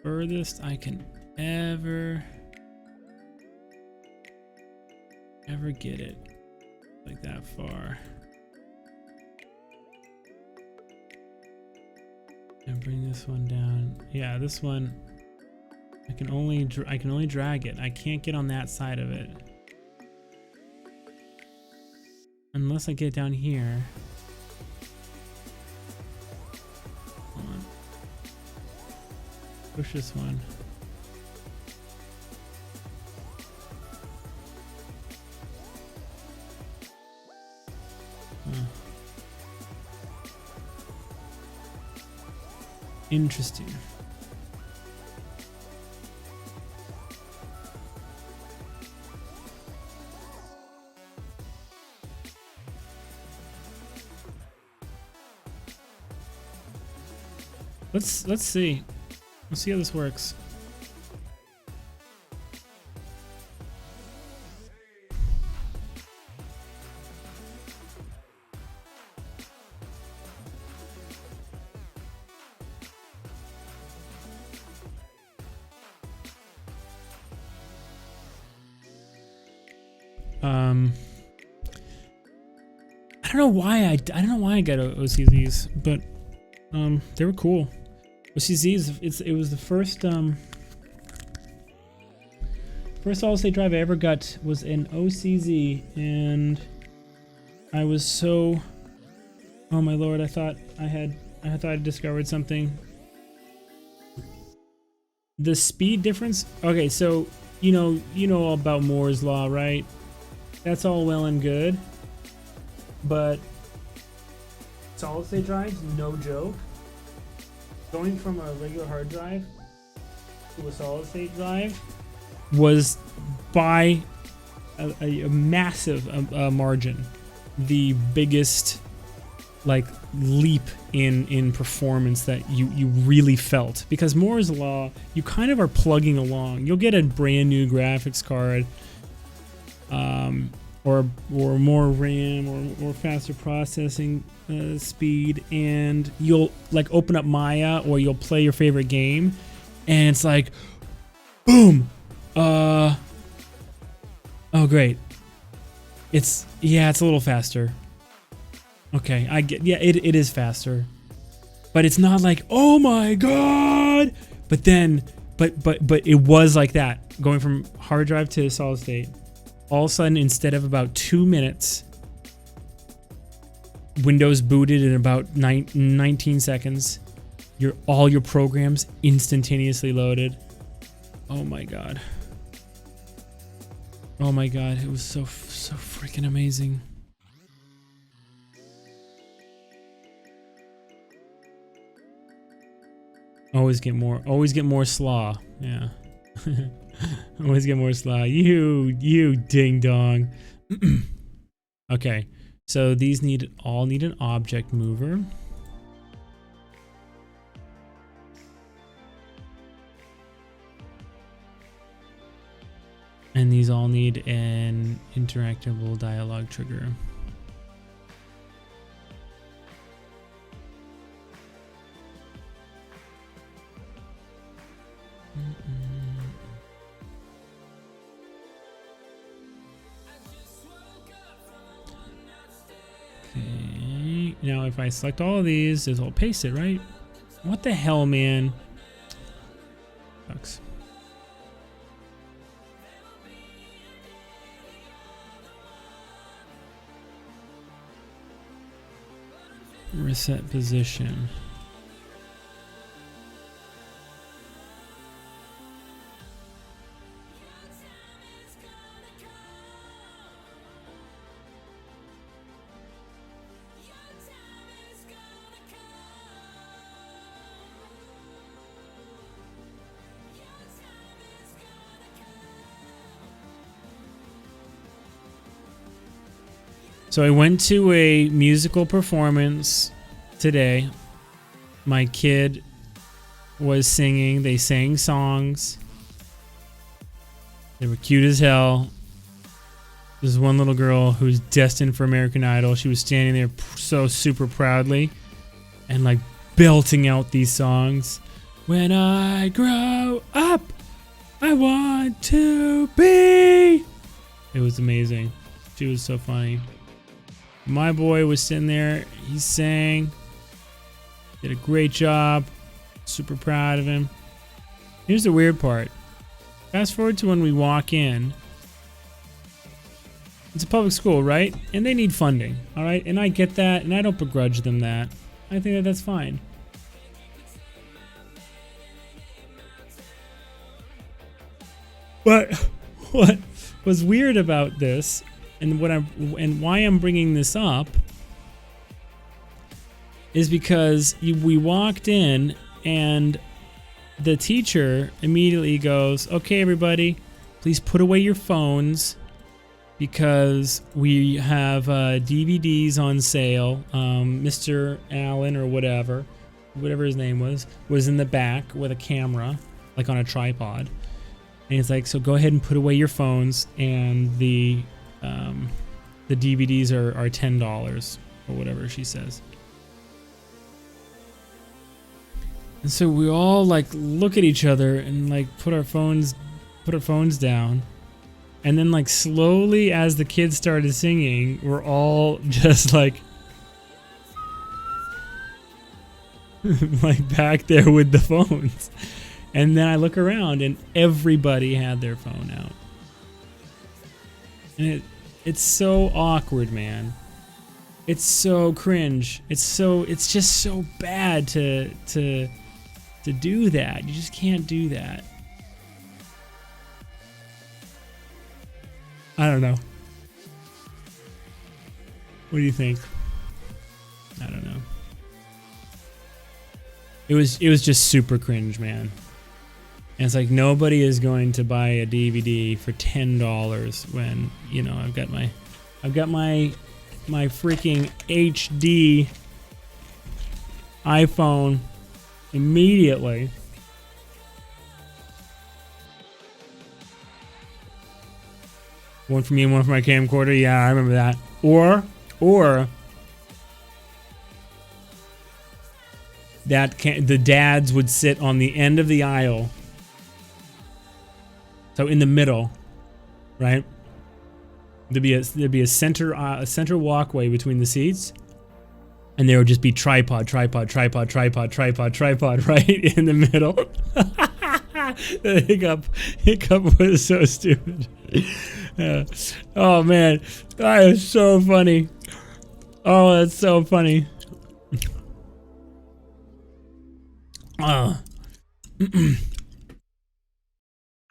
furthest I can ever get it, like that far. And bring this one down. Yeah, this one I can only drag it. I can't get on that side of it unless I get down here. Hold on. Push this one. Interesting. Let's see. Let's see how this works. I don't know why I got OCZs, but they were cool. OCZs, it was the first solid state drive I ever got was an OCZ, and I was so, oh my lord, I thought I discovered something. The speed difference. Okay, so you know all about Moore's law, right? That's all well and good, but solid state drives, no joke. Going from a regular hard drive to a solid state drive was by a massive margin the biggest like leap in performance that you really felt, because Moore's law, you kind of are plugging along. You'll get a brand new graphics card, or more RAM or faster processing speed, and you'll like open up Maya or you'll play your favorite game, and it's like, boom, oh great, it's a little faster. Okay, I get, yeah, it is faster, but it's not like, oh my god. But then, but it was like that going from hard drive to solid state. All of a sudden, instead of about 2 minutes, Windows booted in about 19 seconds. All your programs instantaneously loaded. Oh my god. Oh my god, it was so freaking amazing. Always get more slaw. Yeah. Always get more slaw. You ding dong. Okay, so these all need an object mover. And these all need an interactable dialogue trigger. Okay, now if I select all of these, it'll paste it, right? What the hell, man? Sucks. Reset position. So I went to a musical performance today. My kid was singing. They sang songs. They were cute as hell. There's one little girl who's destined for American Idol. She was standing there so super proudly and like belting out these songs. When I grow up, I want to be. It was amazing. She was so funny. My boy was sitting there. He sang. Did a great job. Super proud of him. Here's the weird part. Fast forward to when we walk in. It's a public school, right? And they need funding, all right? And I get that, and I don't begrudge them that. I think that that's fine. But what was weird about this, and why I'm bringing this up, is because we walked in and the teacher immediately goes, "Okay, everybody, please put away your phones because we have DVDs on sale." Mr. Allen or whatever his name was in the back with a camera, like on a tripod. And he's like, "So go ahead and put away your phones, and the DVDs are $10 or whatever she says." And so we all like look at each other and like put our phones down. And then like slowly as the kids started singing, we're all just like like back there with the phones. And then I look around and everybody had their phone out. And it's so awkward, man. It's so cringe. It's just so bad to do that. You just can't do that. I don't know. What do you think? I don't know. It was just super cringe, man. And it's like nobody is going to buy a DVD for $10 when, you know, I've got my freaking HD iPhone immediately. One for me and one for my camcorder. Yeah, I remember that. Or the dads would sit on the end of the aisle. So in the middle, right? There'd be a center walkway between the seats, and there would just be tripod, right in the middle. The hiccup was so stupid. Oh man, that is so funny. Oh, that's so funny.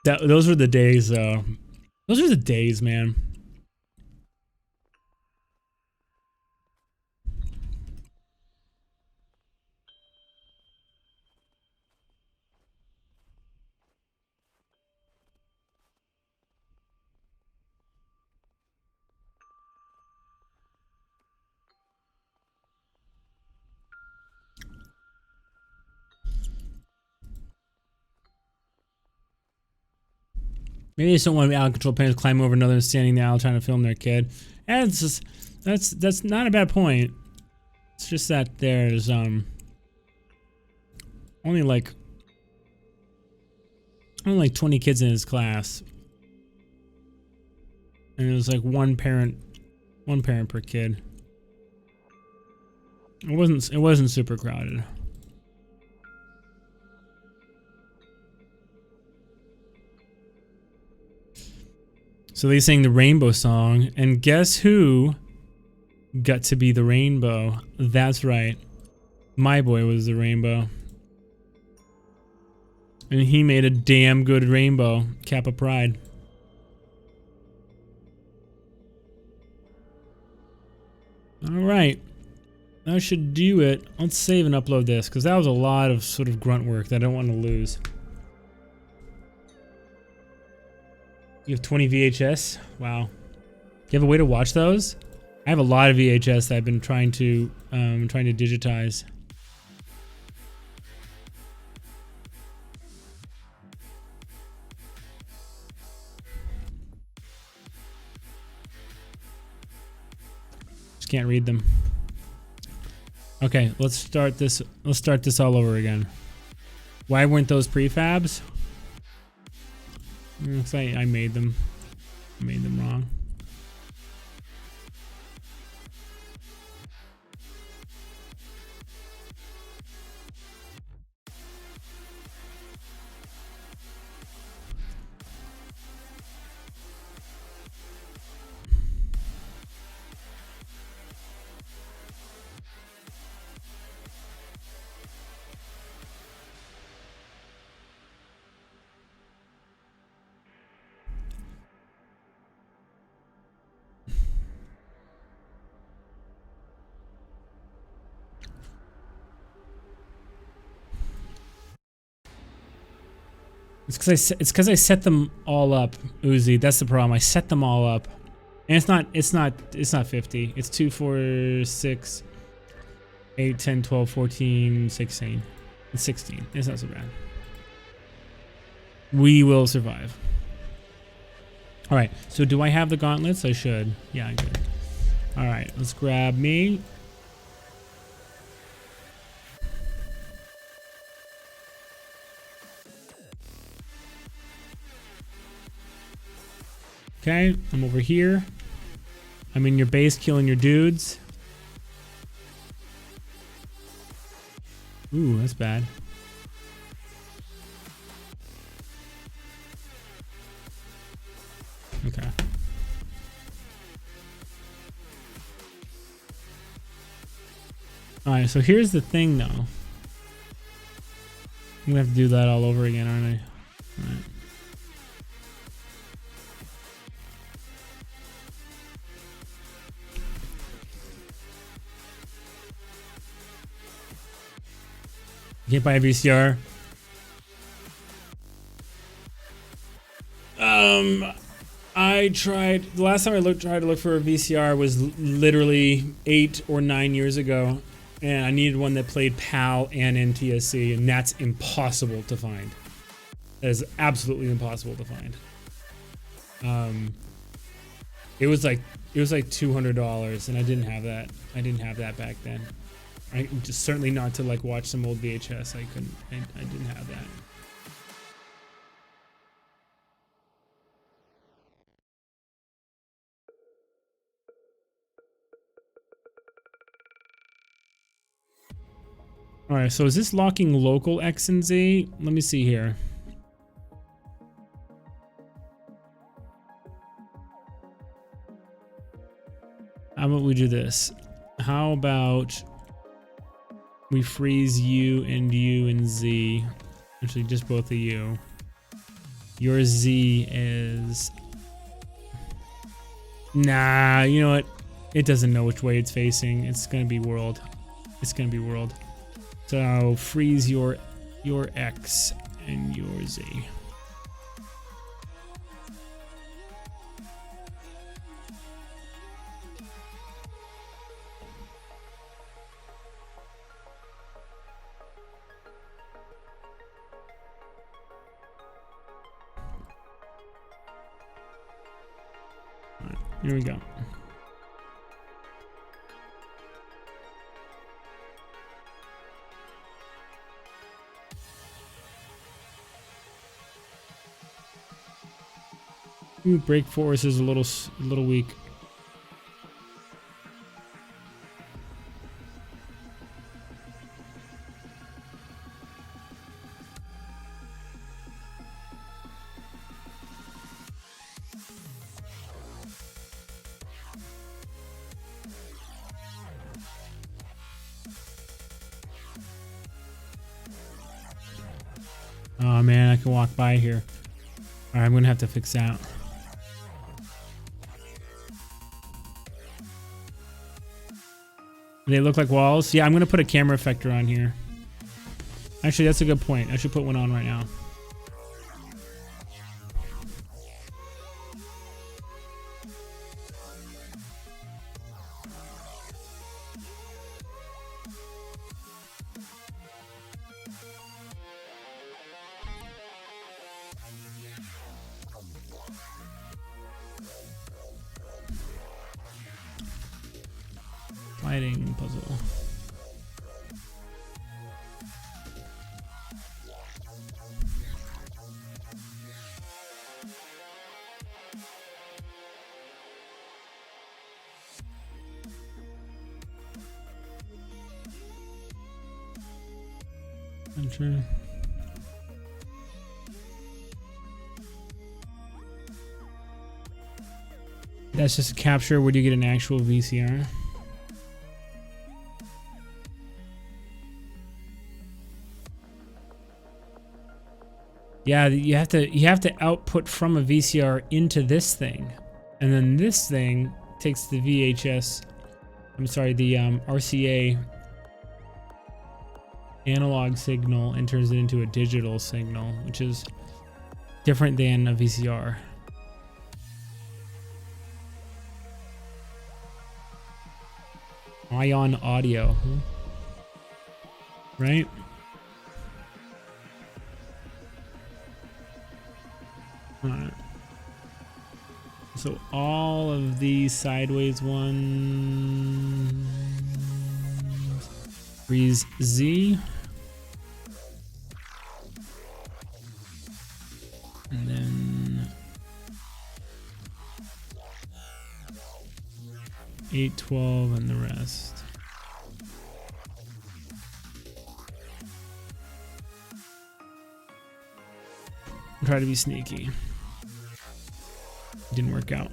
Those were the days, though. Those are the days, man. Maybe they just don't want out of control parents climb over another and standing in the aisle trying to film their kid. And it's just, that's not a bad point. It's just that there's only like 20 kids in his class, and it was like one parent per kid. It wasn't super crowded. So they sang the rainbow song, and guess who got to be the rainbow? That's right. My boy was the rainbow. And he made a damn good rainbow. Cap of pride. Alright. That should do it. Let's save and upload this, because that was a lot of sort of grunt work that I don't want to lose. You have 20 VHS? Wow. Do you have a way to watch those? I have a lot of VHS that I've been trying to digitize. can't read them. Okay, let's start this. Let's start this all over again. Why weren't those prefabs? Looks like I made them. I made them wrong. It's because I set them all up, Uzi. That's the problem. I set them all up, and it's not 50. It's 2, 4, 6, 8, 10, 12, 14, 16. It's 16. It's not so bad. We will survive. All right. So do I have the gauntlets? I should. Yeah, I do. All right. Let's grab me. Okay, I'm over here. I'm in your base killing your dudes. Ooh, that's bad. Okay. Alright, so here's the thing though. I'm gonna have to do that all over again, aren't I? Alright. Can't buy a VCR. I tried. The last time I tried to look for a VCR was literally 8 or 9 years ago, and I needed one that played PAL and NTSC, and that's impossible to find. That is absolutely impossible to find. It was like $200, and I didn't have that. I didn't have that back then. I just certainly not to like watch some old VHS. I couldn't. I didn't have that. All right. So is this locking local X and Z? Let me see here. How about we do this? How about we freeze you and Z? Actually, just both of you. Your Z is... Nah, you know what? It doesn't know which way it's facing. It's gonna be world. It's gonna be world. So freeze your X and your Z. Here we go. Ooh, brake force is a little weak. Oh man, I can walk by here. All right, I'm gonna have to fix that. Do they look like walls? Yeah, I'm gonna put a camera effector on here. Actually, that's a good point. I should put one on right now. one puzzle. Enter. That's just a capture. Where do you get an actual VCR? Yeah, you have to output from a VCR into this thing, and then this thing takes the VHS. I'm sorry, the RCA analog signal and turns it into a digital signal, which is different than a VCR. Ion audio, right? Alright. So all of these sideways ones, freeze Z, and then 8, 12, and the rest. Try to be sneaky. Didn't work out.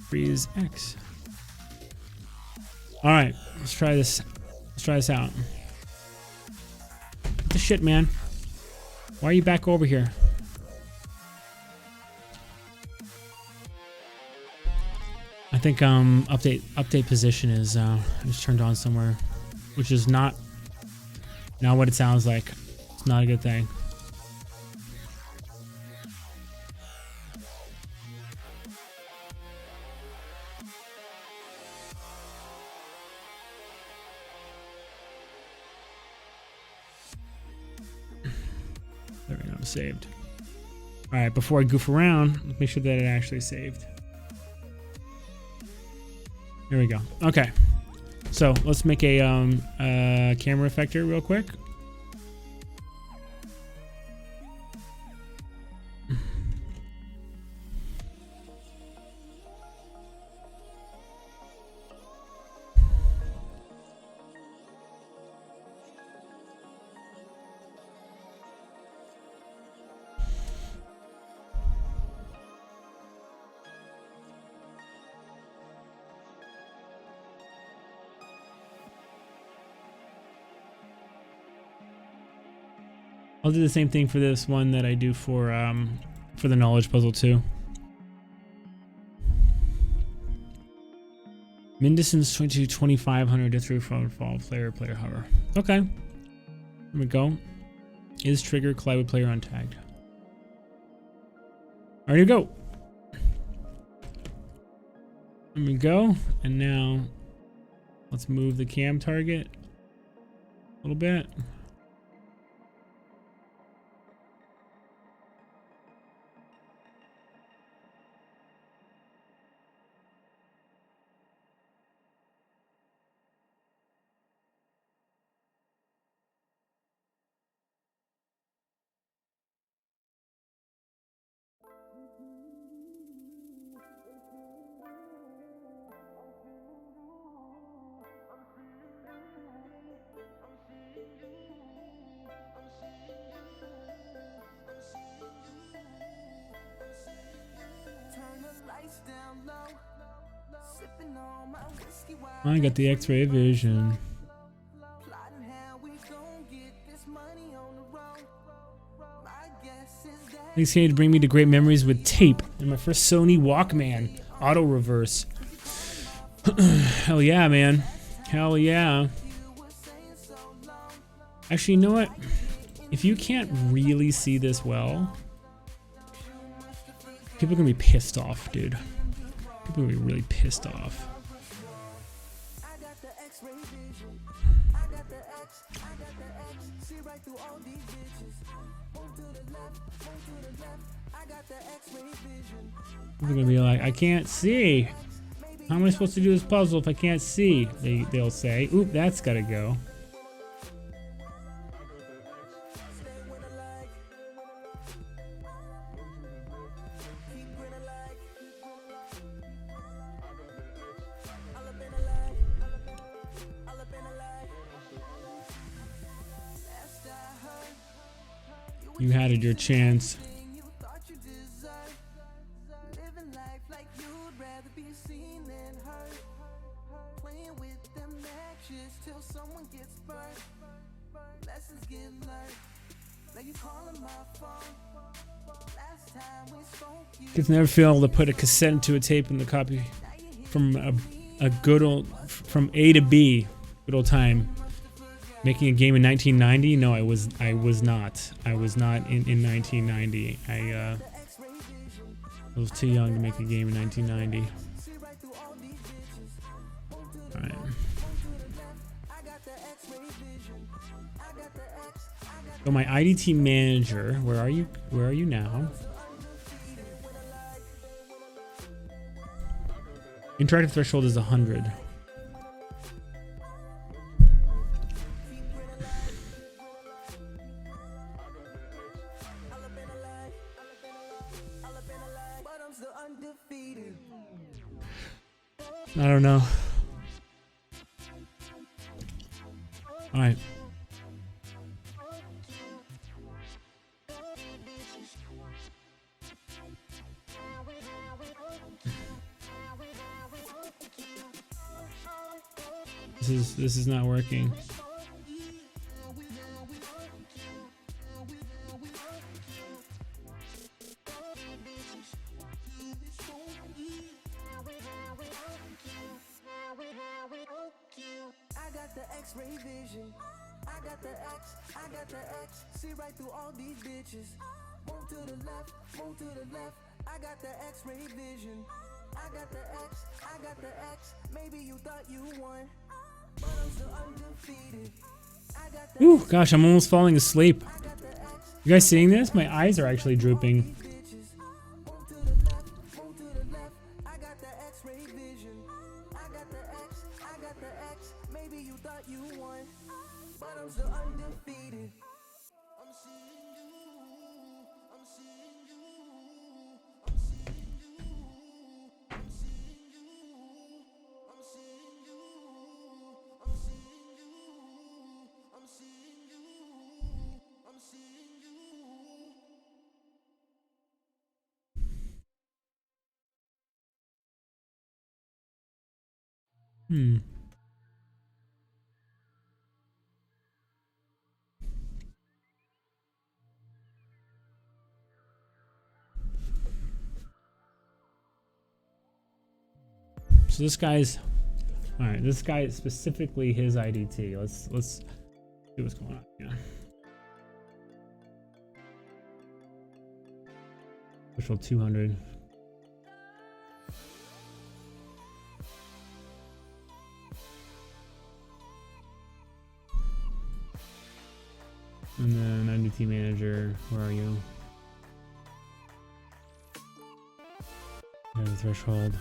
Freeze X. All right, let's try this. Let's try this out. What the shit, man? Why are you back over here? I think update position is just turned on somewhere, which is not what it sounds like. It's not a good thing. There we go, saved. All right, before I goof around, let's make sure that it actually saved. Here we go. Okay, so let's make a camera effector real quick. I'll do the same thing for this one that I do for the knowledge puzzle too. Min distance 2500 to through phone fall player hover. Okay. Here we go. Is trigger collide with player untagged. All right, here we go. There we go. And now let's move the cam target a little bit. I got the X-ray vision. Thanks, Kate, to bring me to great memories with tape and my first Sony Walkman auto reverse. Hell yeah, man. Hell yeah. Actually, you know what? If you can't really see this well, people are gonna be pissed off, dude. People are gonna be really pissed off. People are gonna be like, I can't see. How am I supposed to do this puzzle if I can't see? They'll say. Oop, that's gotta go. You had it, your chance. Kids never fail to put a cassette into a tape in the copy from a good old, from A to B, good old time. Making a game in 1990? No, I was not. I was not in 1990. I was too young to make a game in 1990. All right. So my IDT manager, where are you? Where are you now? Interactive threshold is 100. I don't know. All right. This is not working. X-ray vision. I got the X, I got the X. See right through all these bitches. Move to the left, move to the left. I got the X-ray vision. I got the X, I got the X. Maybe you thought you won, but I'm still undefeated. Ooh, gosh, I'm almost falling asleep. You guys seeing this? My eyes are actually drooping. So this guy's, all right. This guy is specifically his IDT. Let's see what's going on here. Threshold 200. And then IDT manager, where are you? Have a threshold.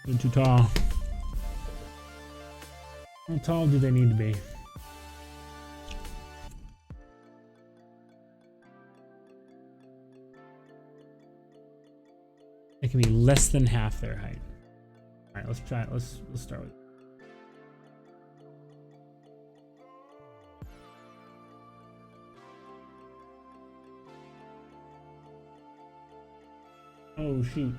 They're too tall. How tall do they need to be? It can be less than half their height. right, let's try it. Let's start with. Oh shoot.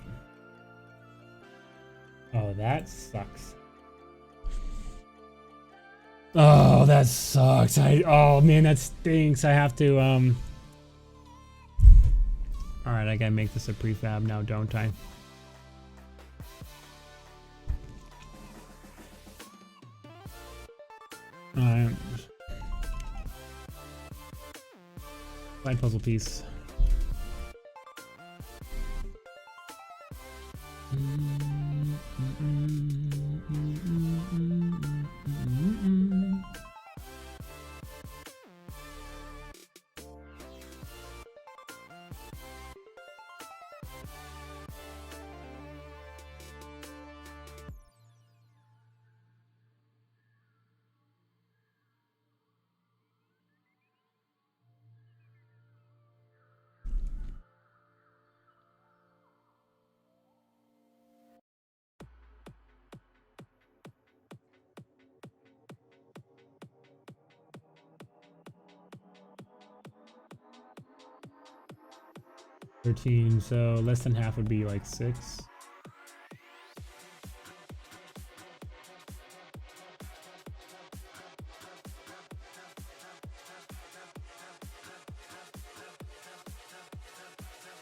Oh, that sucks. Oh, that sucks. Oh man, that stinks. I have to All right, I gotta make this a prefab now, don't I? Alright. Side puzzle piece. $13, so less than half would be like 6.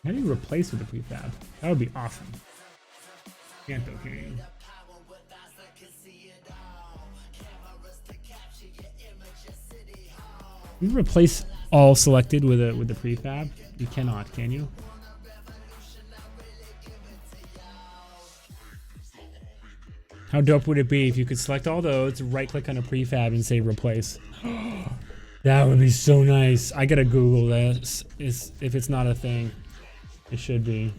How do you replace with a prefab? That would be awesome. Can't though, can you? You replace all selected with the prefab? You cannot, can you? How dope would it be if you could select all those, right click on a prefab and say replace? That would be so nice. I gotta Google this. If it's not a thing, it should be.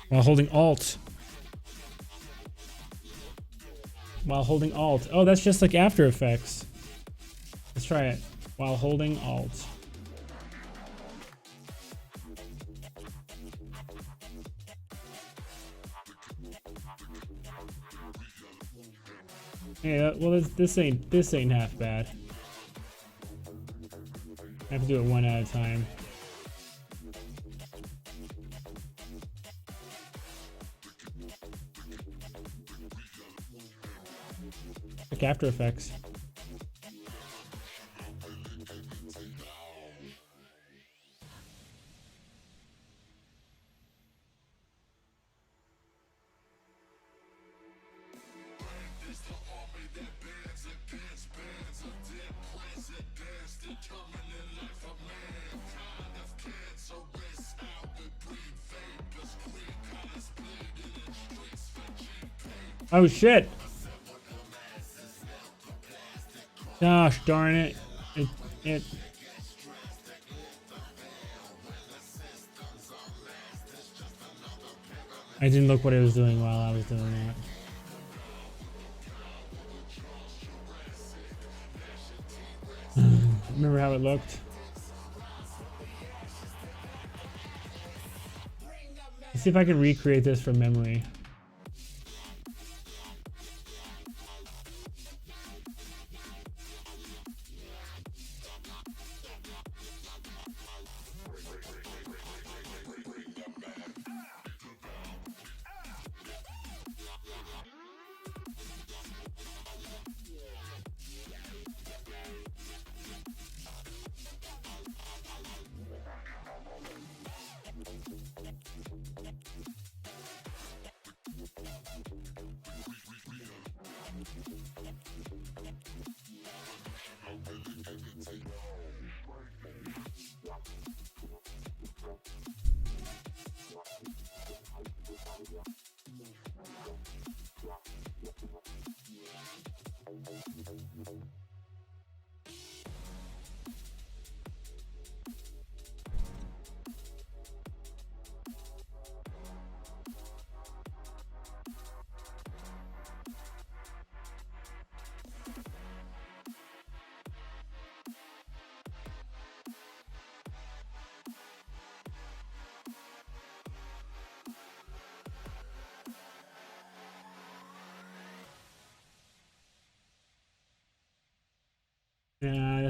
While holding Alt. While holding Alt. Oh, that's just like After Effects. Let's try it. While holding Alt. Yeah, well, this ain't half bad. I have to do it one at a time. Like After Effects. Oh shit! Gosh darn it. It I didn't look what it was doing while I was doing that. Remember how it looked? Let's see if I can recreate this from memory.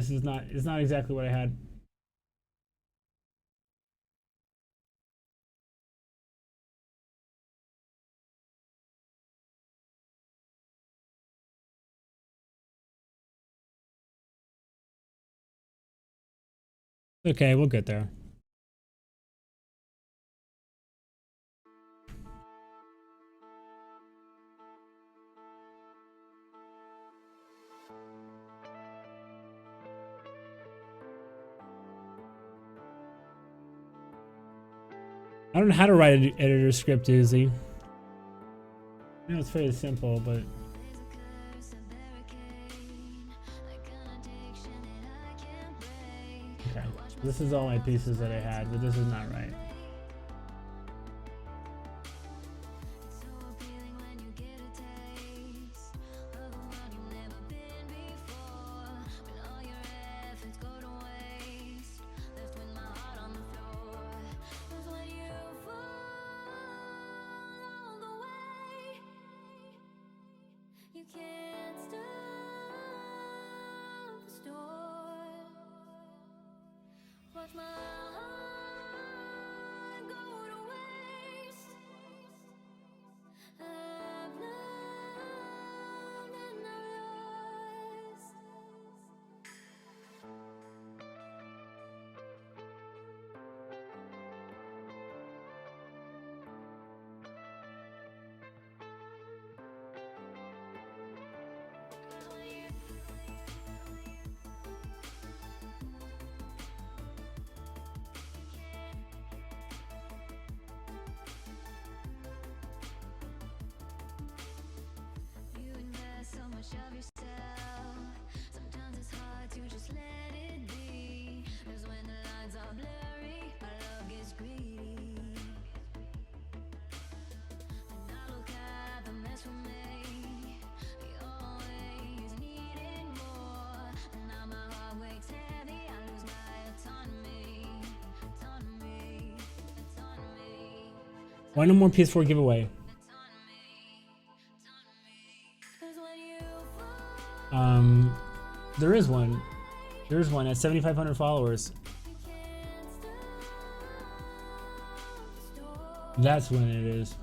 this is not, it's not exactly what I had. Okay, we'll get there. I don't know how to write an editor script, Izzy. You know, it's very simple, but... Okay, this is all my pieces that I had, but this is not right. Why no more PS4 giveaway? There is one. There's one at 7,500 followers. That's when it is.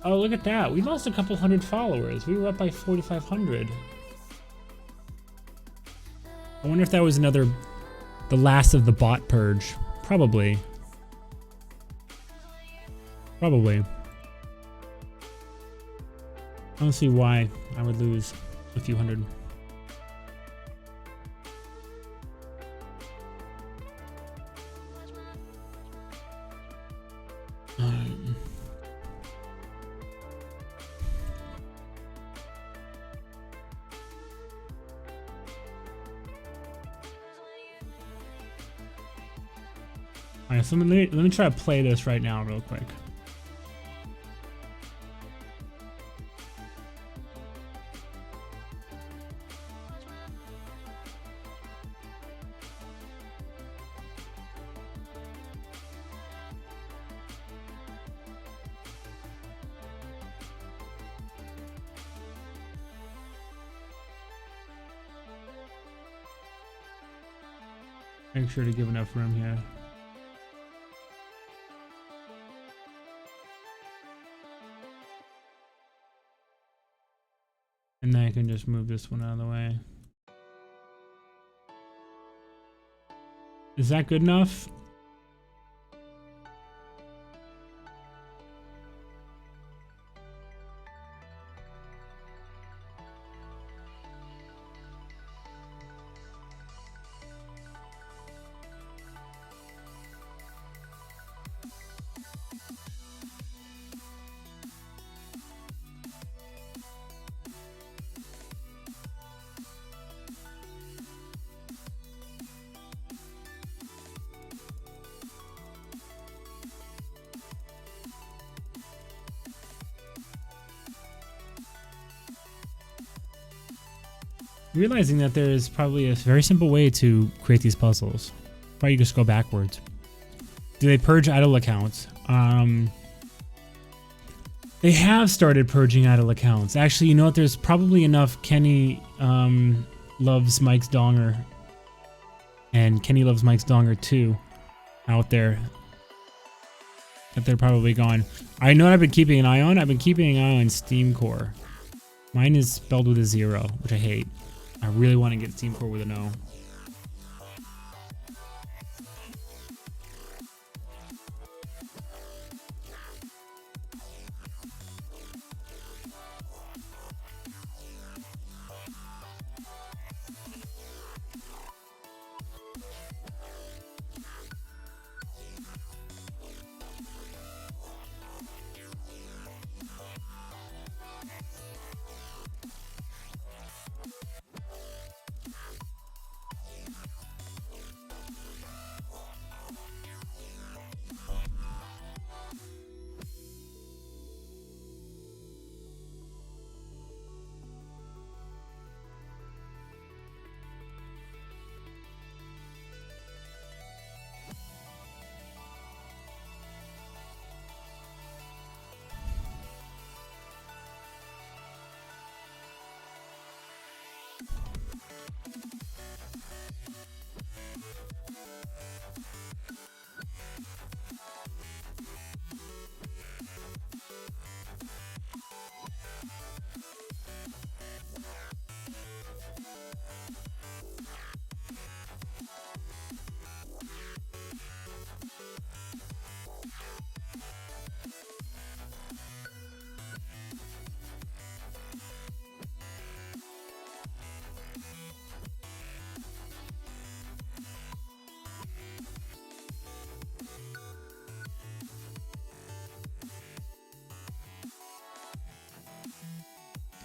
Oh, look at that. We lost a couple hundred followers. We were up by 4,500. I wonder if that was the last of the bot purge. Probably. Probably. I don't see why I would lose a few hundred. Alright, so let me try to play this right now real quick. Make sure to give enough room here. And then I can just move this one out of the way. Is that good enough? Realizing that there is probably a very simple way to create these puzzles. Probably just go backwards. Do they purge idle accounts? They have started purging idle accounts. Actually, you know what? There's probably enough Kenny loves Mike's Donger. And Kenny loves Mike's Donger too. Out there. That they're probably gone. I know what I've been keeping an eye on. I've been keeping an eye on Steam Core. Mine is spelled with a 0, which I hate. I really want to get Steam Core with an O.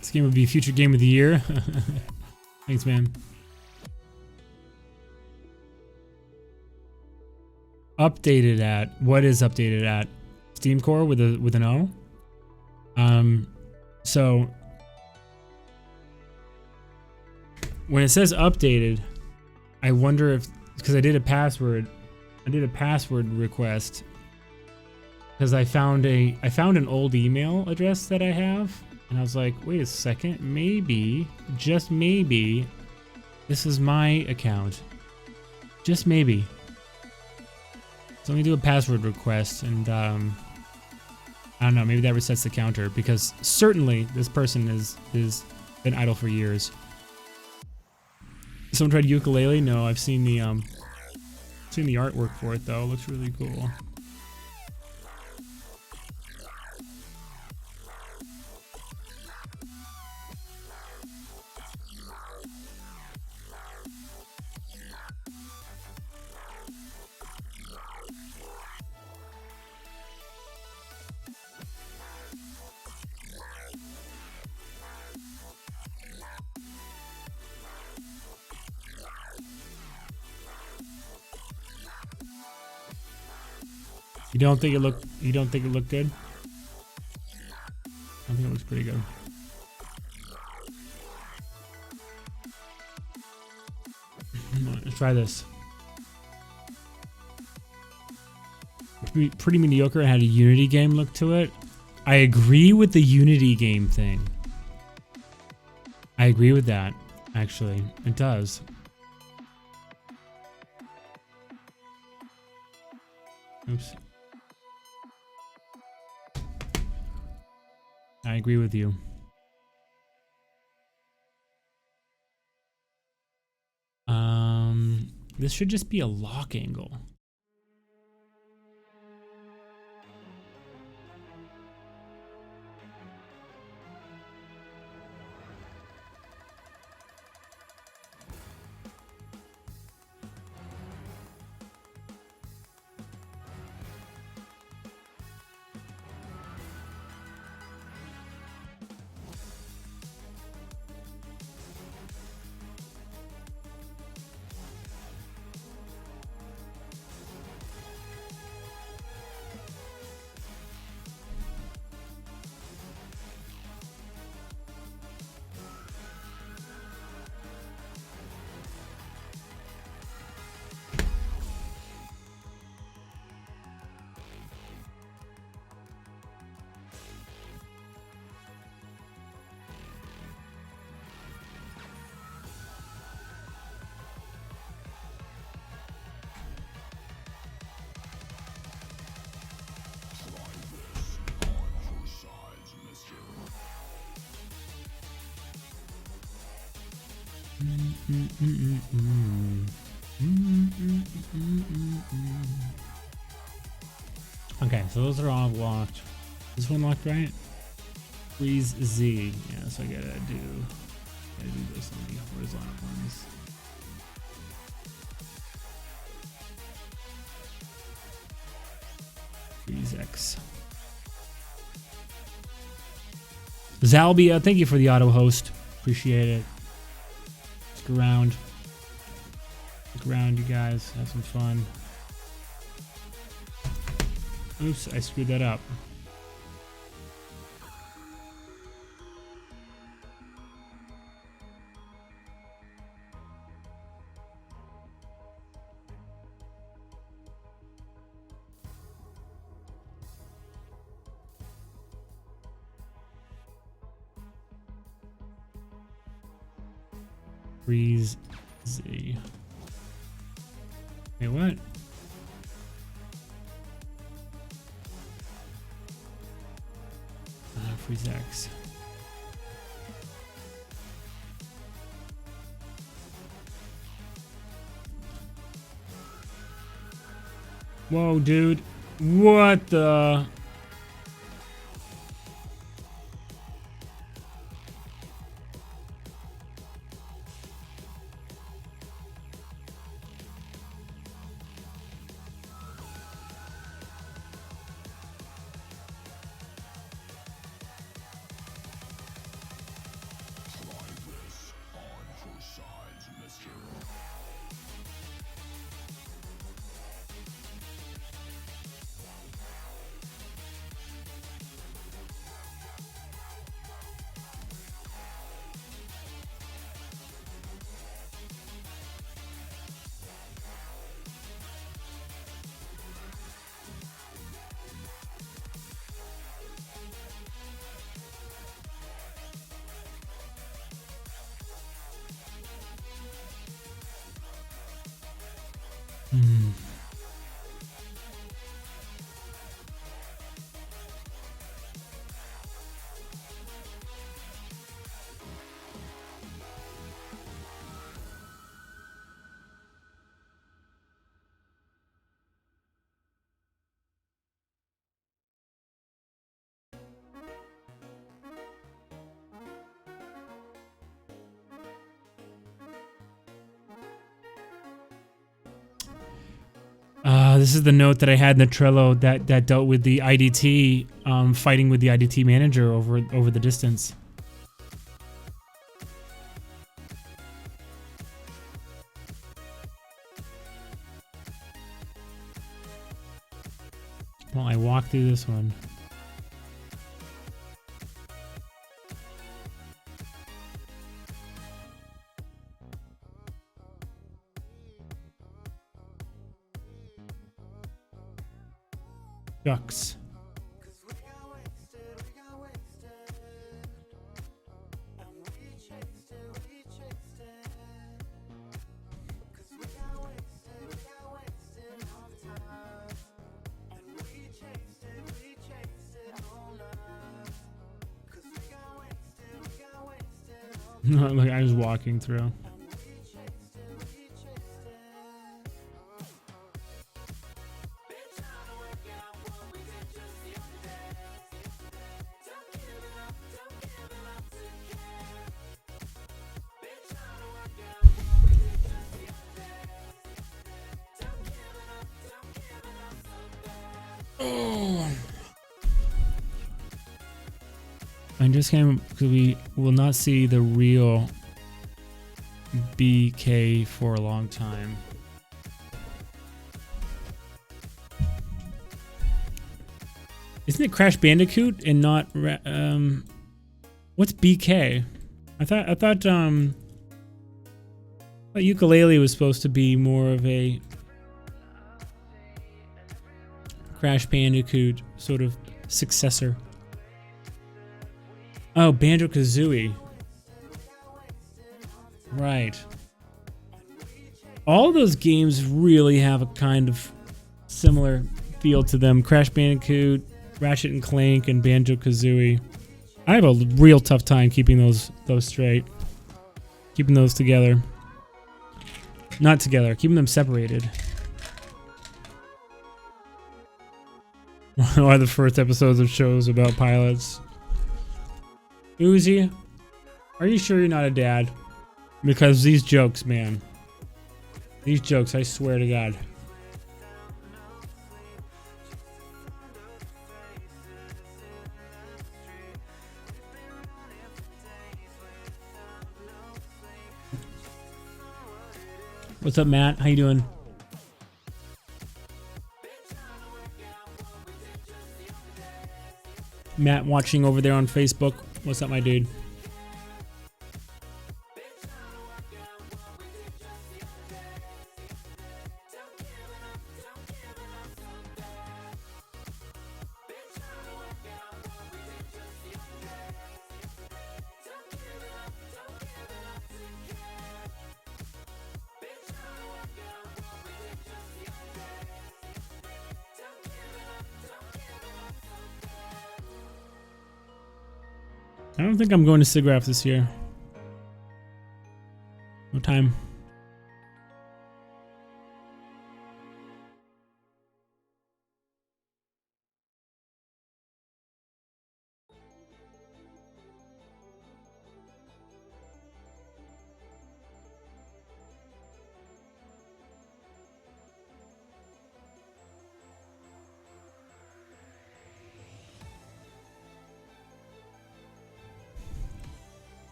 This game would be future game of the year. Thanks, man. Updated at, what is updated at? Steam Core with an O. So when it says updated, I wonder if, because I did a password request because I found an old email address that I have, and I was like, wait a second, maybe, just maybe, this is my account. Just maybe. So let me do a password request, and I don't know, maybe that resets the counter, because certainly this person is been idle for years. Someone tried ukulele? No, I've seen the artwork for it though. It looks really cool. You don't think it looked good? I think it looks pretty good. Let's try this. Pretty mediocre. It had a Unity game look to it. I agree with the Unity game thing. I agree with that, actually. It does. Oops. I agree with you. This should just be a lock angle. Okay, so those are all locked. This one locked, right? Freeze Z. Yeah, so I gotta do this on the horizontal ones. Freeze X. Zalbia, thank you for the auto host. Appreciate it. Stick around. Stick around, you guys. Have some fun. Oops, I screwed that up. Freeze Z. Wait, what? Freeze X. Whoa, dude. What the? This is the note that I had in the Trello that dealt with the IDT fighting with the IDT manager over the distance. Well, I walked through this one. Ducks. Like I was walking through. I just came because we will not see the real BK for a long time. Isn't it Crash Bandicoot and not what's BK? I thought Ukulele was supposed to be more of a Crash Bandicoot sort of successor. Oh, Banjo-Kazooie. Right. All those games really have a kind of similar feel to them. Crash Bandicoot, Ratchet and Clank, and Banjo-Kazooie. I have a real tough time keeping those straight. Keeping those together. Not together, keeping them separated. Why the first episodes of shows about pilots? Uzi, are you sure you're not a dad? Because these jokes, man. These jokes, I swear to God. What's up, Matt? How you doing? Matt watching over there on Facebook. What's up, my dude? I don't think I'm going to SIGGRAPH this year. No time.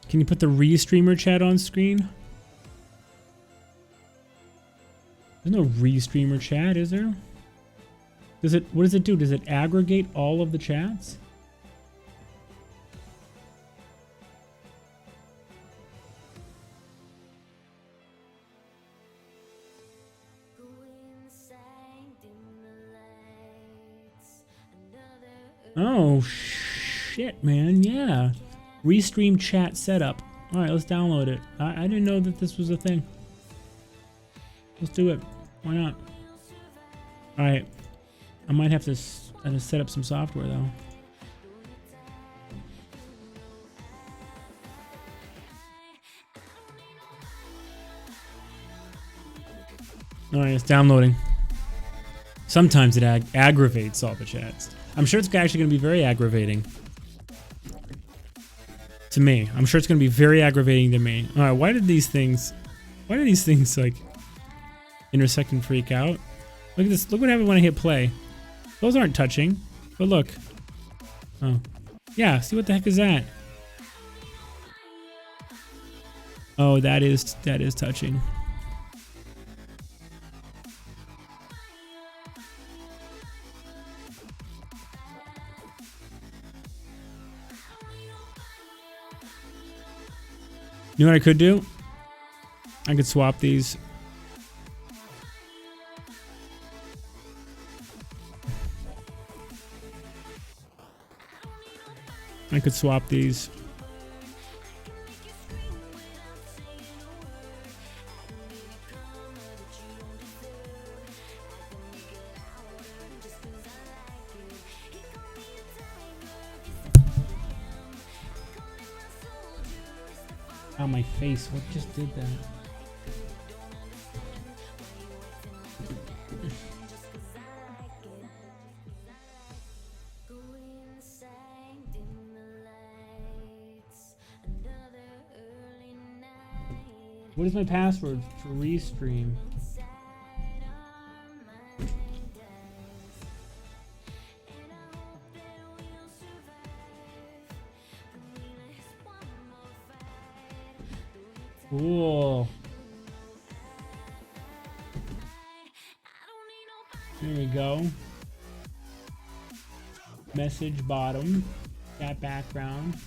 Can you put the restreamer chat on screen? There's no restreamer chat, is there? Does it? What does it do? Does it aggregate all of the chats? Oh shit, man! Yeah. Restream chat setup. All right, let's download it. I didn't know that this was a thing. Let's do it. Why not? All right. I might have to set up some software though. All right, it's downloading. Sometimes it aggravates all the chats. I'm sure it's actually going to be very aggravating. To me. I'm sure it's going to be very aggravating to me. Alright, why do these things like intersect and freak out? Look at this. Look what happened when I hit play. Those aren't touching. But look. Oh. Yeah, see what the heck is that? Oh, that is touching. You know what I could do? I could swap these. I could swap these. Oh, my face. What just did that? What is my password for Restream? Cool. There we go. Message bottom. That background.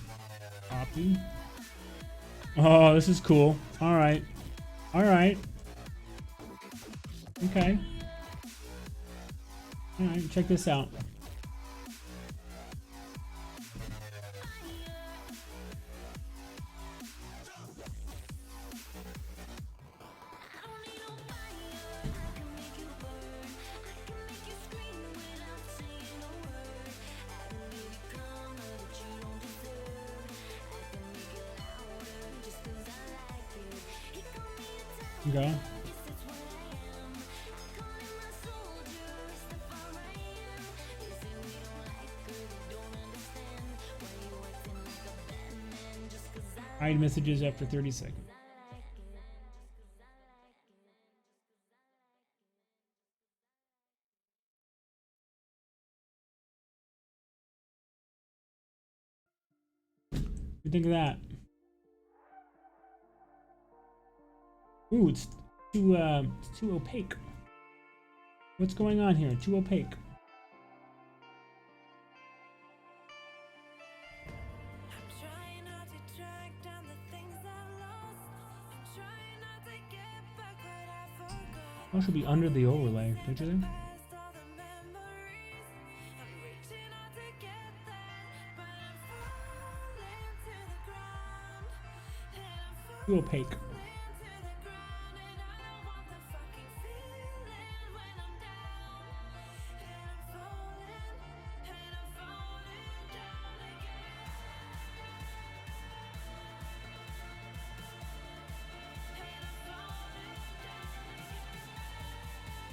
Copy. Oh, this is cool. All right. All right. Okay. All right, check this out. Go. Hide messages after 30 seconds. What do you think of that? Ooh, it's too opaque. What's going on here? Too opaque. Oh, should be under the overlay, don't you think? Too opaque.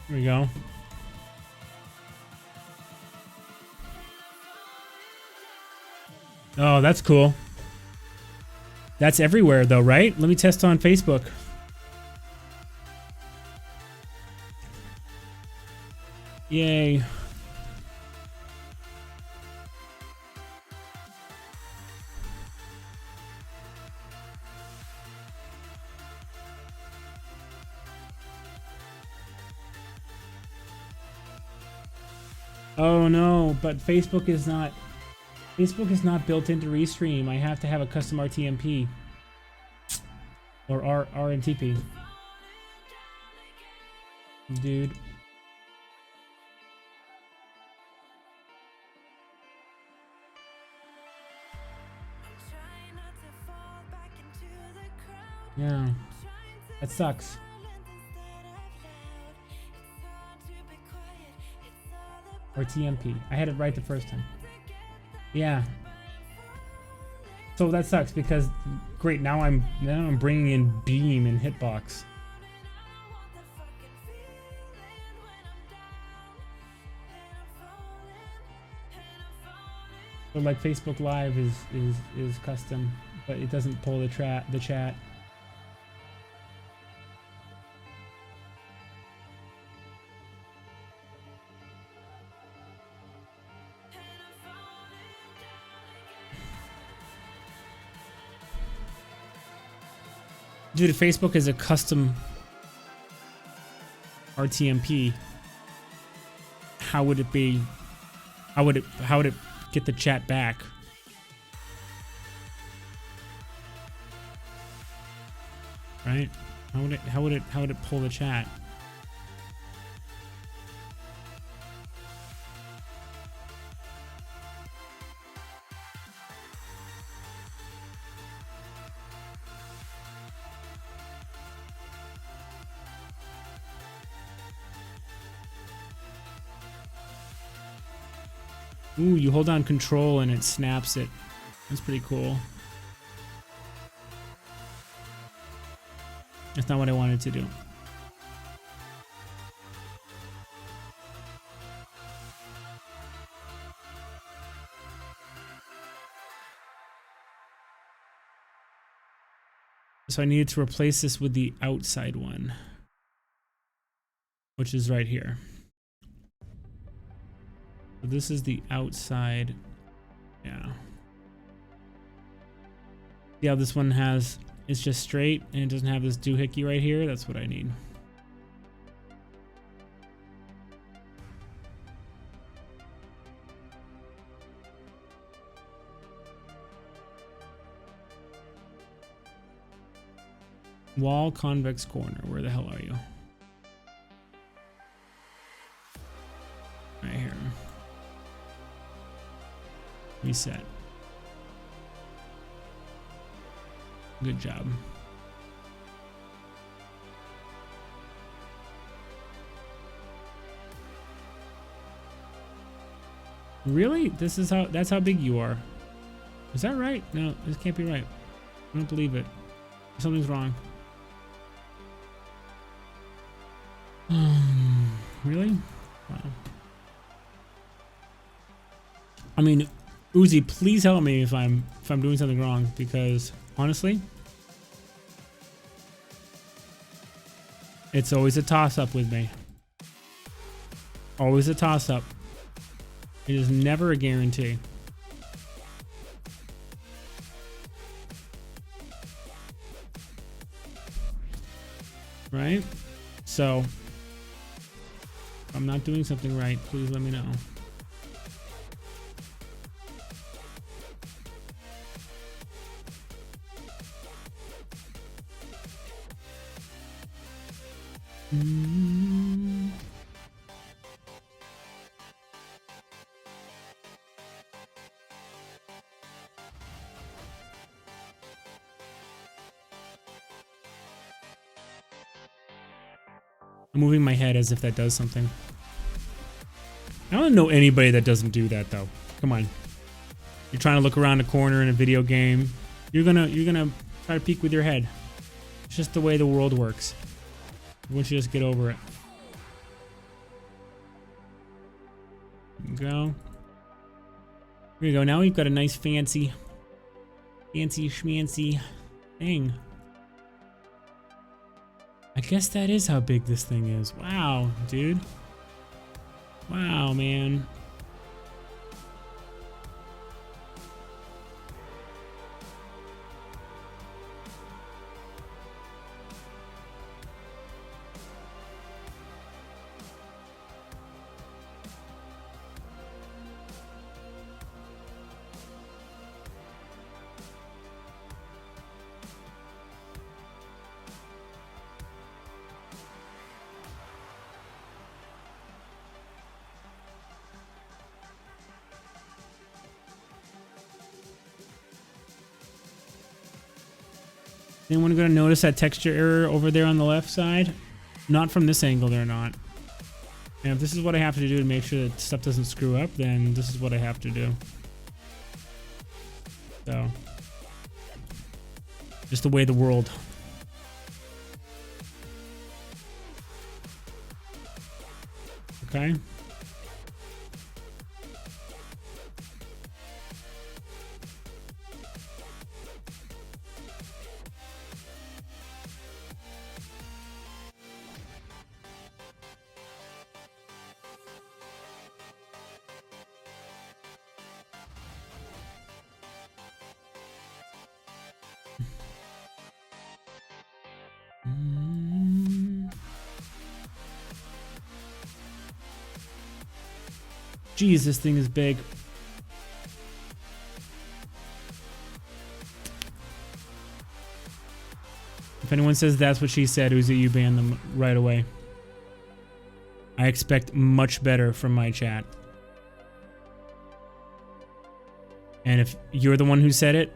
There we go. Oh, that's cool. That's everywhere though, right? Let me test on Facebook. Yay. Oh no, but Facebook is not built into Restream. I have to have a custom RTMP or RMTP. Dude. Yeah. That sucks. Or TMP. I had it right the first time. Yeah. So that sucks because great, now I'm bringing in Beam and Hitbox. So like Facebook Live is custom, but it doesn't pull the chat. Dude, if Facebook is a custom RTMP, how would it be? How would it get the chat back? Right? How would it pull the chat? Ooh, you hold down control and it snaps it. That's pretty cool. That's not what I wanted to do. So I needed to replace this with the outside one, which is right here. So this is the outside. Yeah. See how this one it's just straight and it doesn't have this doohickey right here? That's what I need. Wall convex corner. Where the hell are you? Right here. Reset. Good job. Really? That's how big you are. Is that right? No, this can't be right. I don't believe it. Something's wrong. Really? Wow. I mean, Uzi, please help me if I'm doing something wrong, because honestly, it's always a toss-up with me. Always a toss-up. It is never a guarantee. Right? So, if I'm not doing something right, please let me know. I'm moving my head as if that does something. I don't know anybody that doesn't do that though. Come on. You're trying to look around a corner in a video game. You're gonna try to peek with your head. It's just the way the world works. Once you just get over it. There we go. Here we go. Now we've got a nice fancy schmancy thing. I guess that is how big this thing is. Wow, dude. Wow, man. Anyone gonna notice that texture error over there on the left side? Not from this angle, they're not. And if this is what I have to do to make sure that stuff doesn't screw up, then this is what I have to do. So, just the way the world. Okay. Jeez, this thing is big. If anyone says that's what she said, Uzi, you ban them right away. I expect much better from my chat. And if you're the one who said it,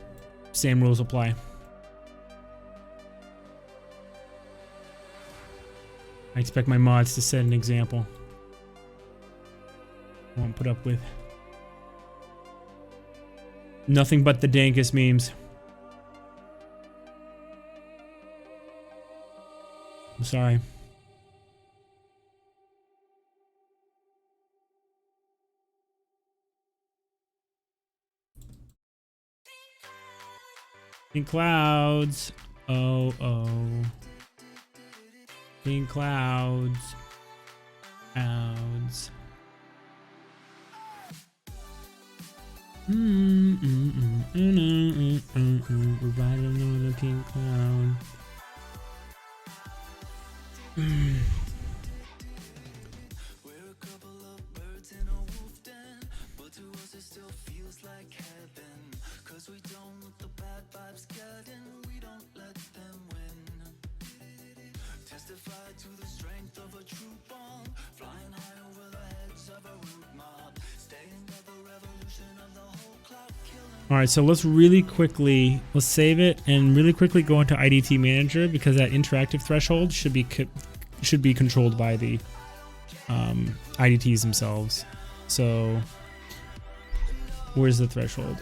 same rules apply. I expect my mods to set an example. I won't put up with nothing but the dankest memes. I'm sorry. Pink clouds. Oh, oh. Pink clouds. Clouds. We're riding on a pink cloud. We're a couple of birds in a wolf den, but to us it still feels like heaven. Cause we don't let the bad vibes get in, we don't let them win. Testify to the strength of a true bond, flying high over the heads of a rude mob, staying at the revolution of the whole clock killing. All right, so let's really quickly, let's save it and really quickly go into IDT Manager, because that interactive threshold should be controlled by the IDTs themselves. So where's the threshold?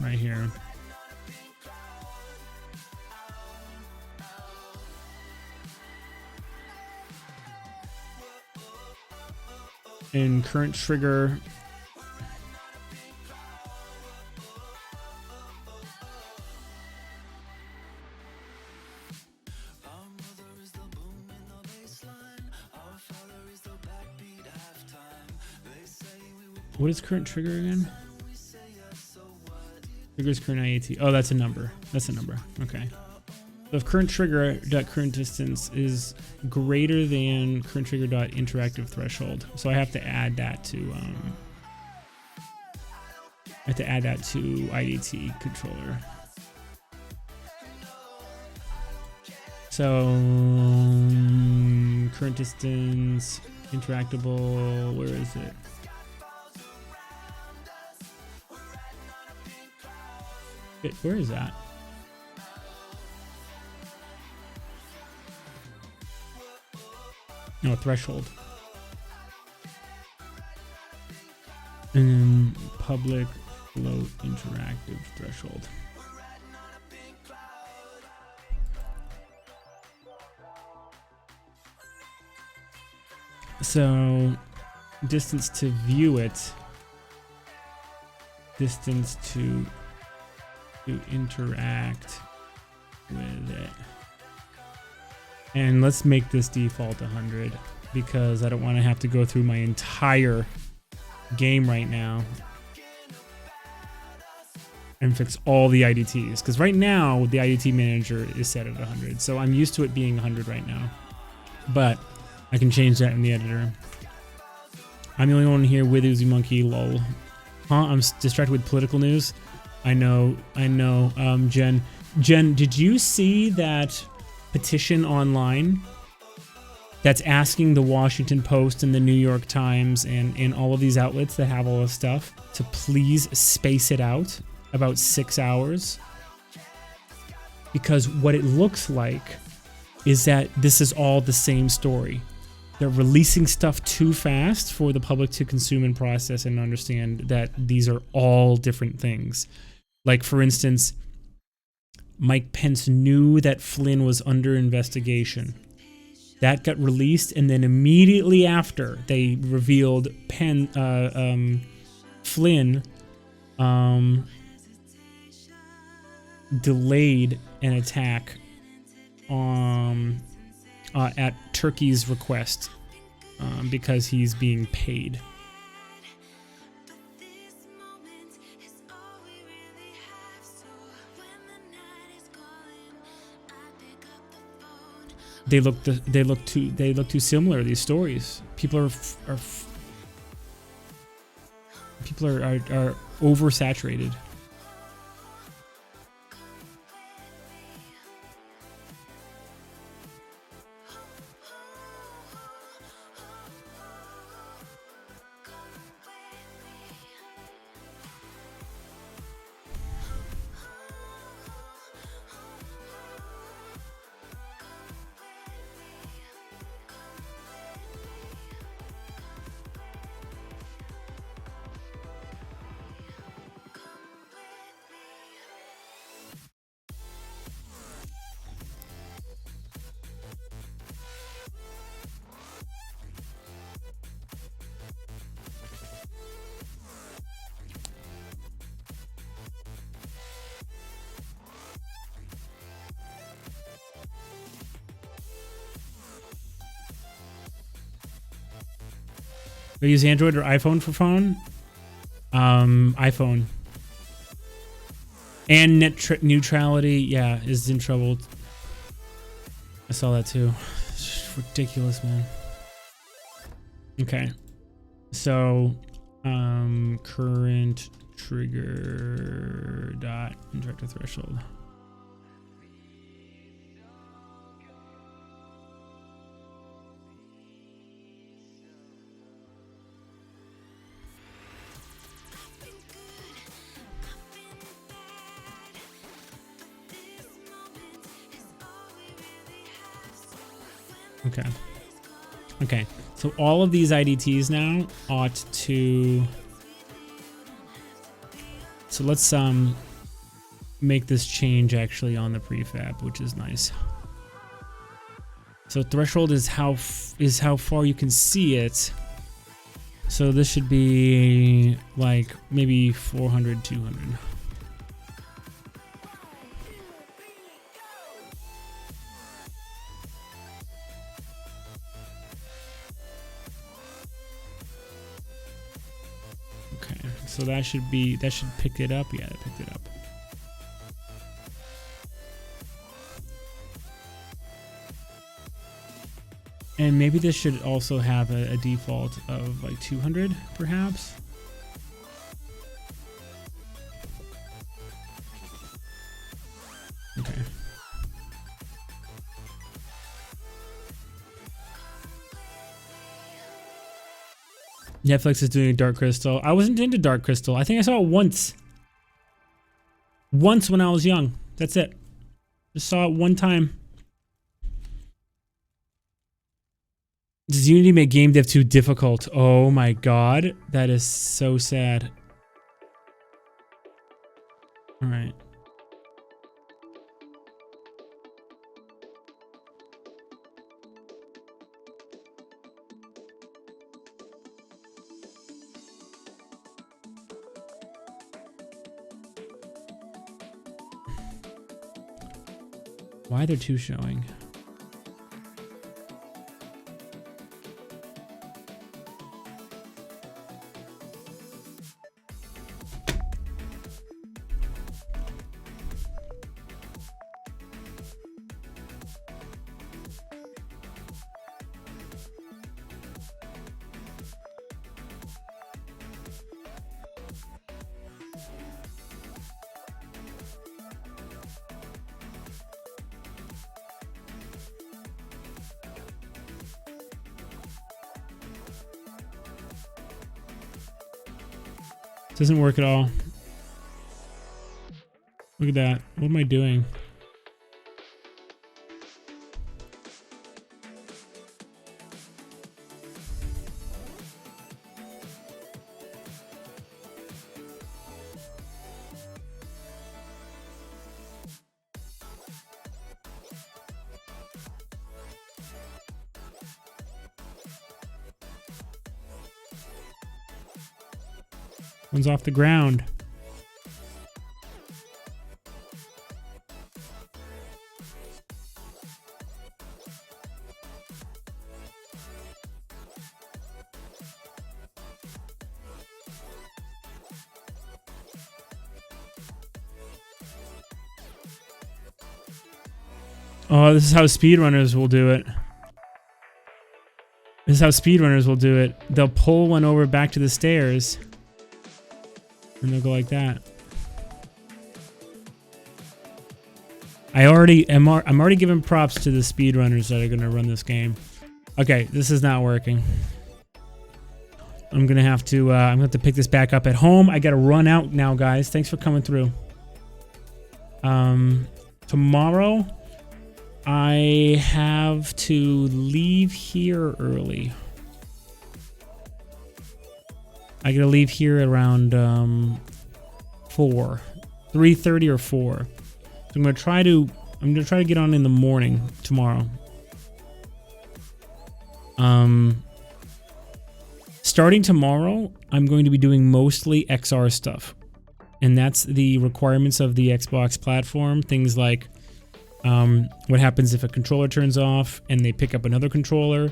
Right here. And current trigger. What is current trigger again? Trigger's current IAT. Oh, that's a number. That's a number. Okay. So if current trigger dot current distance is greater than current trigger dot interactive threshold, so I have to add that to IDT controller. So current distance interactable. Where is it? Where is that? No, threshold. And then public float interactive threshold. So distance to view it, distance to interact with it. And let's make this default 100 because I don't want to have to go through my entire game right now and fix all the IDTs. Because right now the IDT manager is set at 100. So I'm used to it being 100 right now. But I can change that in the editor. I'm the only one here with Uzi Monkey, lol. Huh? I'm distracted with political news. I know. Jen, did you see that petition online that's asking the Washington Post and the New York Times and all of these outlets that have all this stuff to please space it out about 6 hours? Because what it looks like is that this is all the same story. They're releasing stuff too fast for the public to consume and process and understand that these are all different things. Like, for instance, Mike Pence knew that Flynn was under investigation. That got released, and then immediately after, they revealed Flynn delayed an attack at Turkey's request because he's being paid. They look too similar. These stories. People are oversaturated. Do you use Android or iPhone for phone? iPhone. And net neutrality, yeah, is in trouble. I saw that too. It's just ridiculous, man. Okay. So, current trigger dot interactive threshold. Okay, so all of these IDTs now ought to... So let's make this change actually on the prefab, which is nice. So threshold is how far you can see it. So this should be like maybe 400, 200. Okay, so that should pick it up. Yeah, that picked it up. And maybe this should also have a default of like 200, perhaps. Okay. Netflix is doing Dark Crystal. I wasn't into Dark Crystal. I think I saw it once. Once when I was young. That's it. Just saw it one time. Does Unity make game dev too difficult? Oh my god. That is so sad. Alright. Why are there two showing? Doesn't work at all. Look at that. What am I doing? One's off the ground. Oh, this is how speedrunners will do it. This is how speedrunners will do it. They'll pull one over back to the stairs. And they'll go like that. I'm already giving props to the speedrunners that are gonna run this game. Okay, this is not working. I'm gonna have to pick this back up at home. I gotta run out now, guys. Thanks for coming through. Tomorrow I have to leave here early. I gotta leave here around 3:30 or 4. So I'm gonna try to get on in the morning tomorrow. Starting tomorrow, I'm going to be doing mostly XR stuff, and that's the requirements of the Xbox platform. Things like what happens if a controller turns off and they pick up another controller.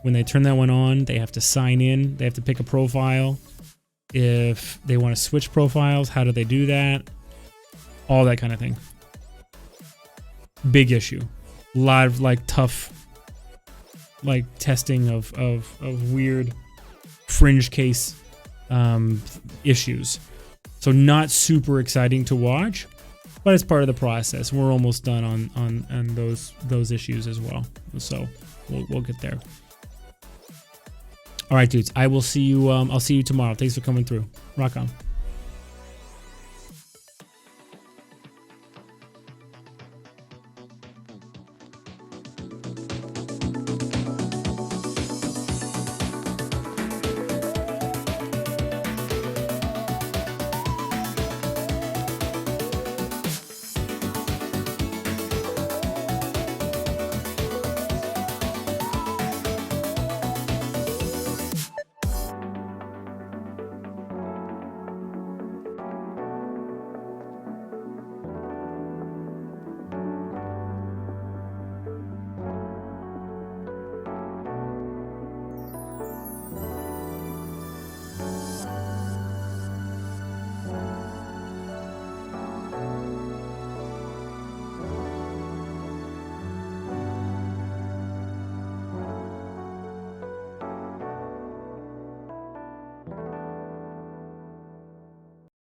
When they turn that one on, they have to sign in. They have to pick a profile. If they want to switch profiles, how do they do that? All that kind of thing. Big issue. A lot of like tough like testing of weird fringe case issues. So not super exciting to watch, but it's part of the process. We're almost done on those issues as well. So we'll get there. All right, dudes. I will see you. I'll see you tomorrow. Thanks for coming through. Rock on.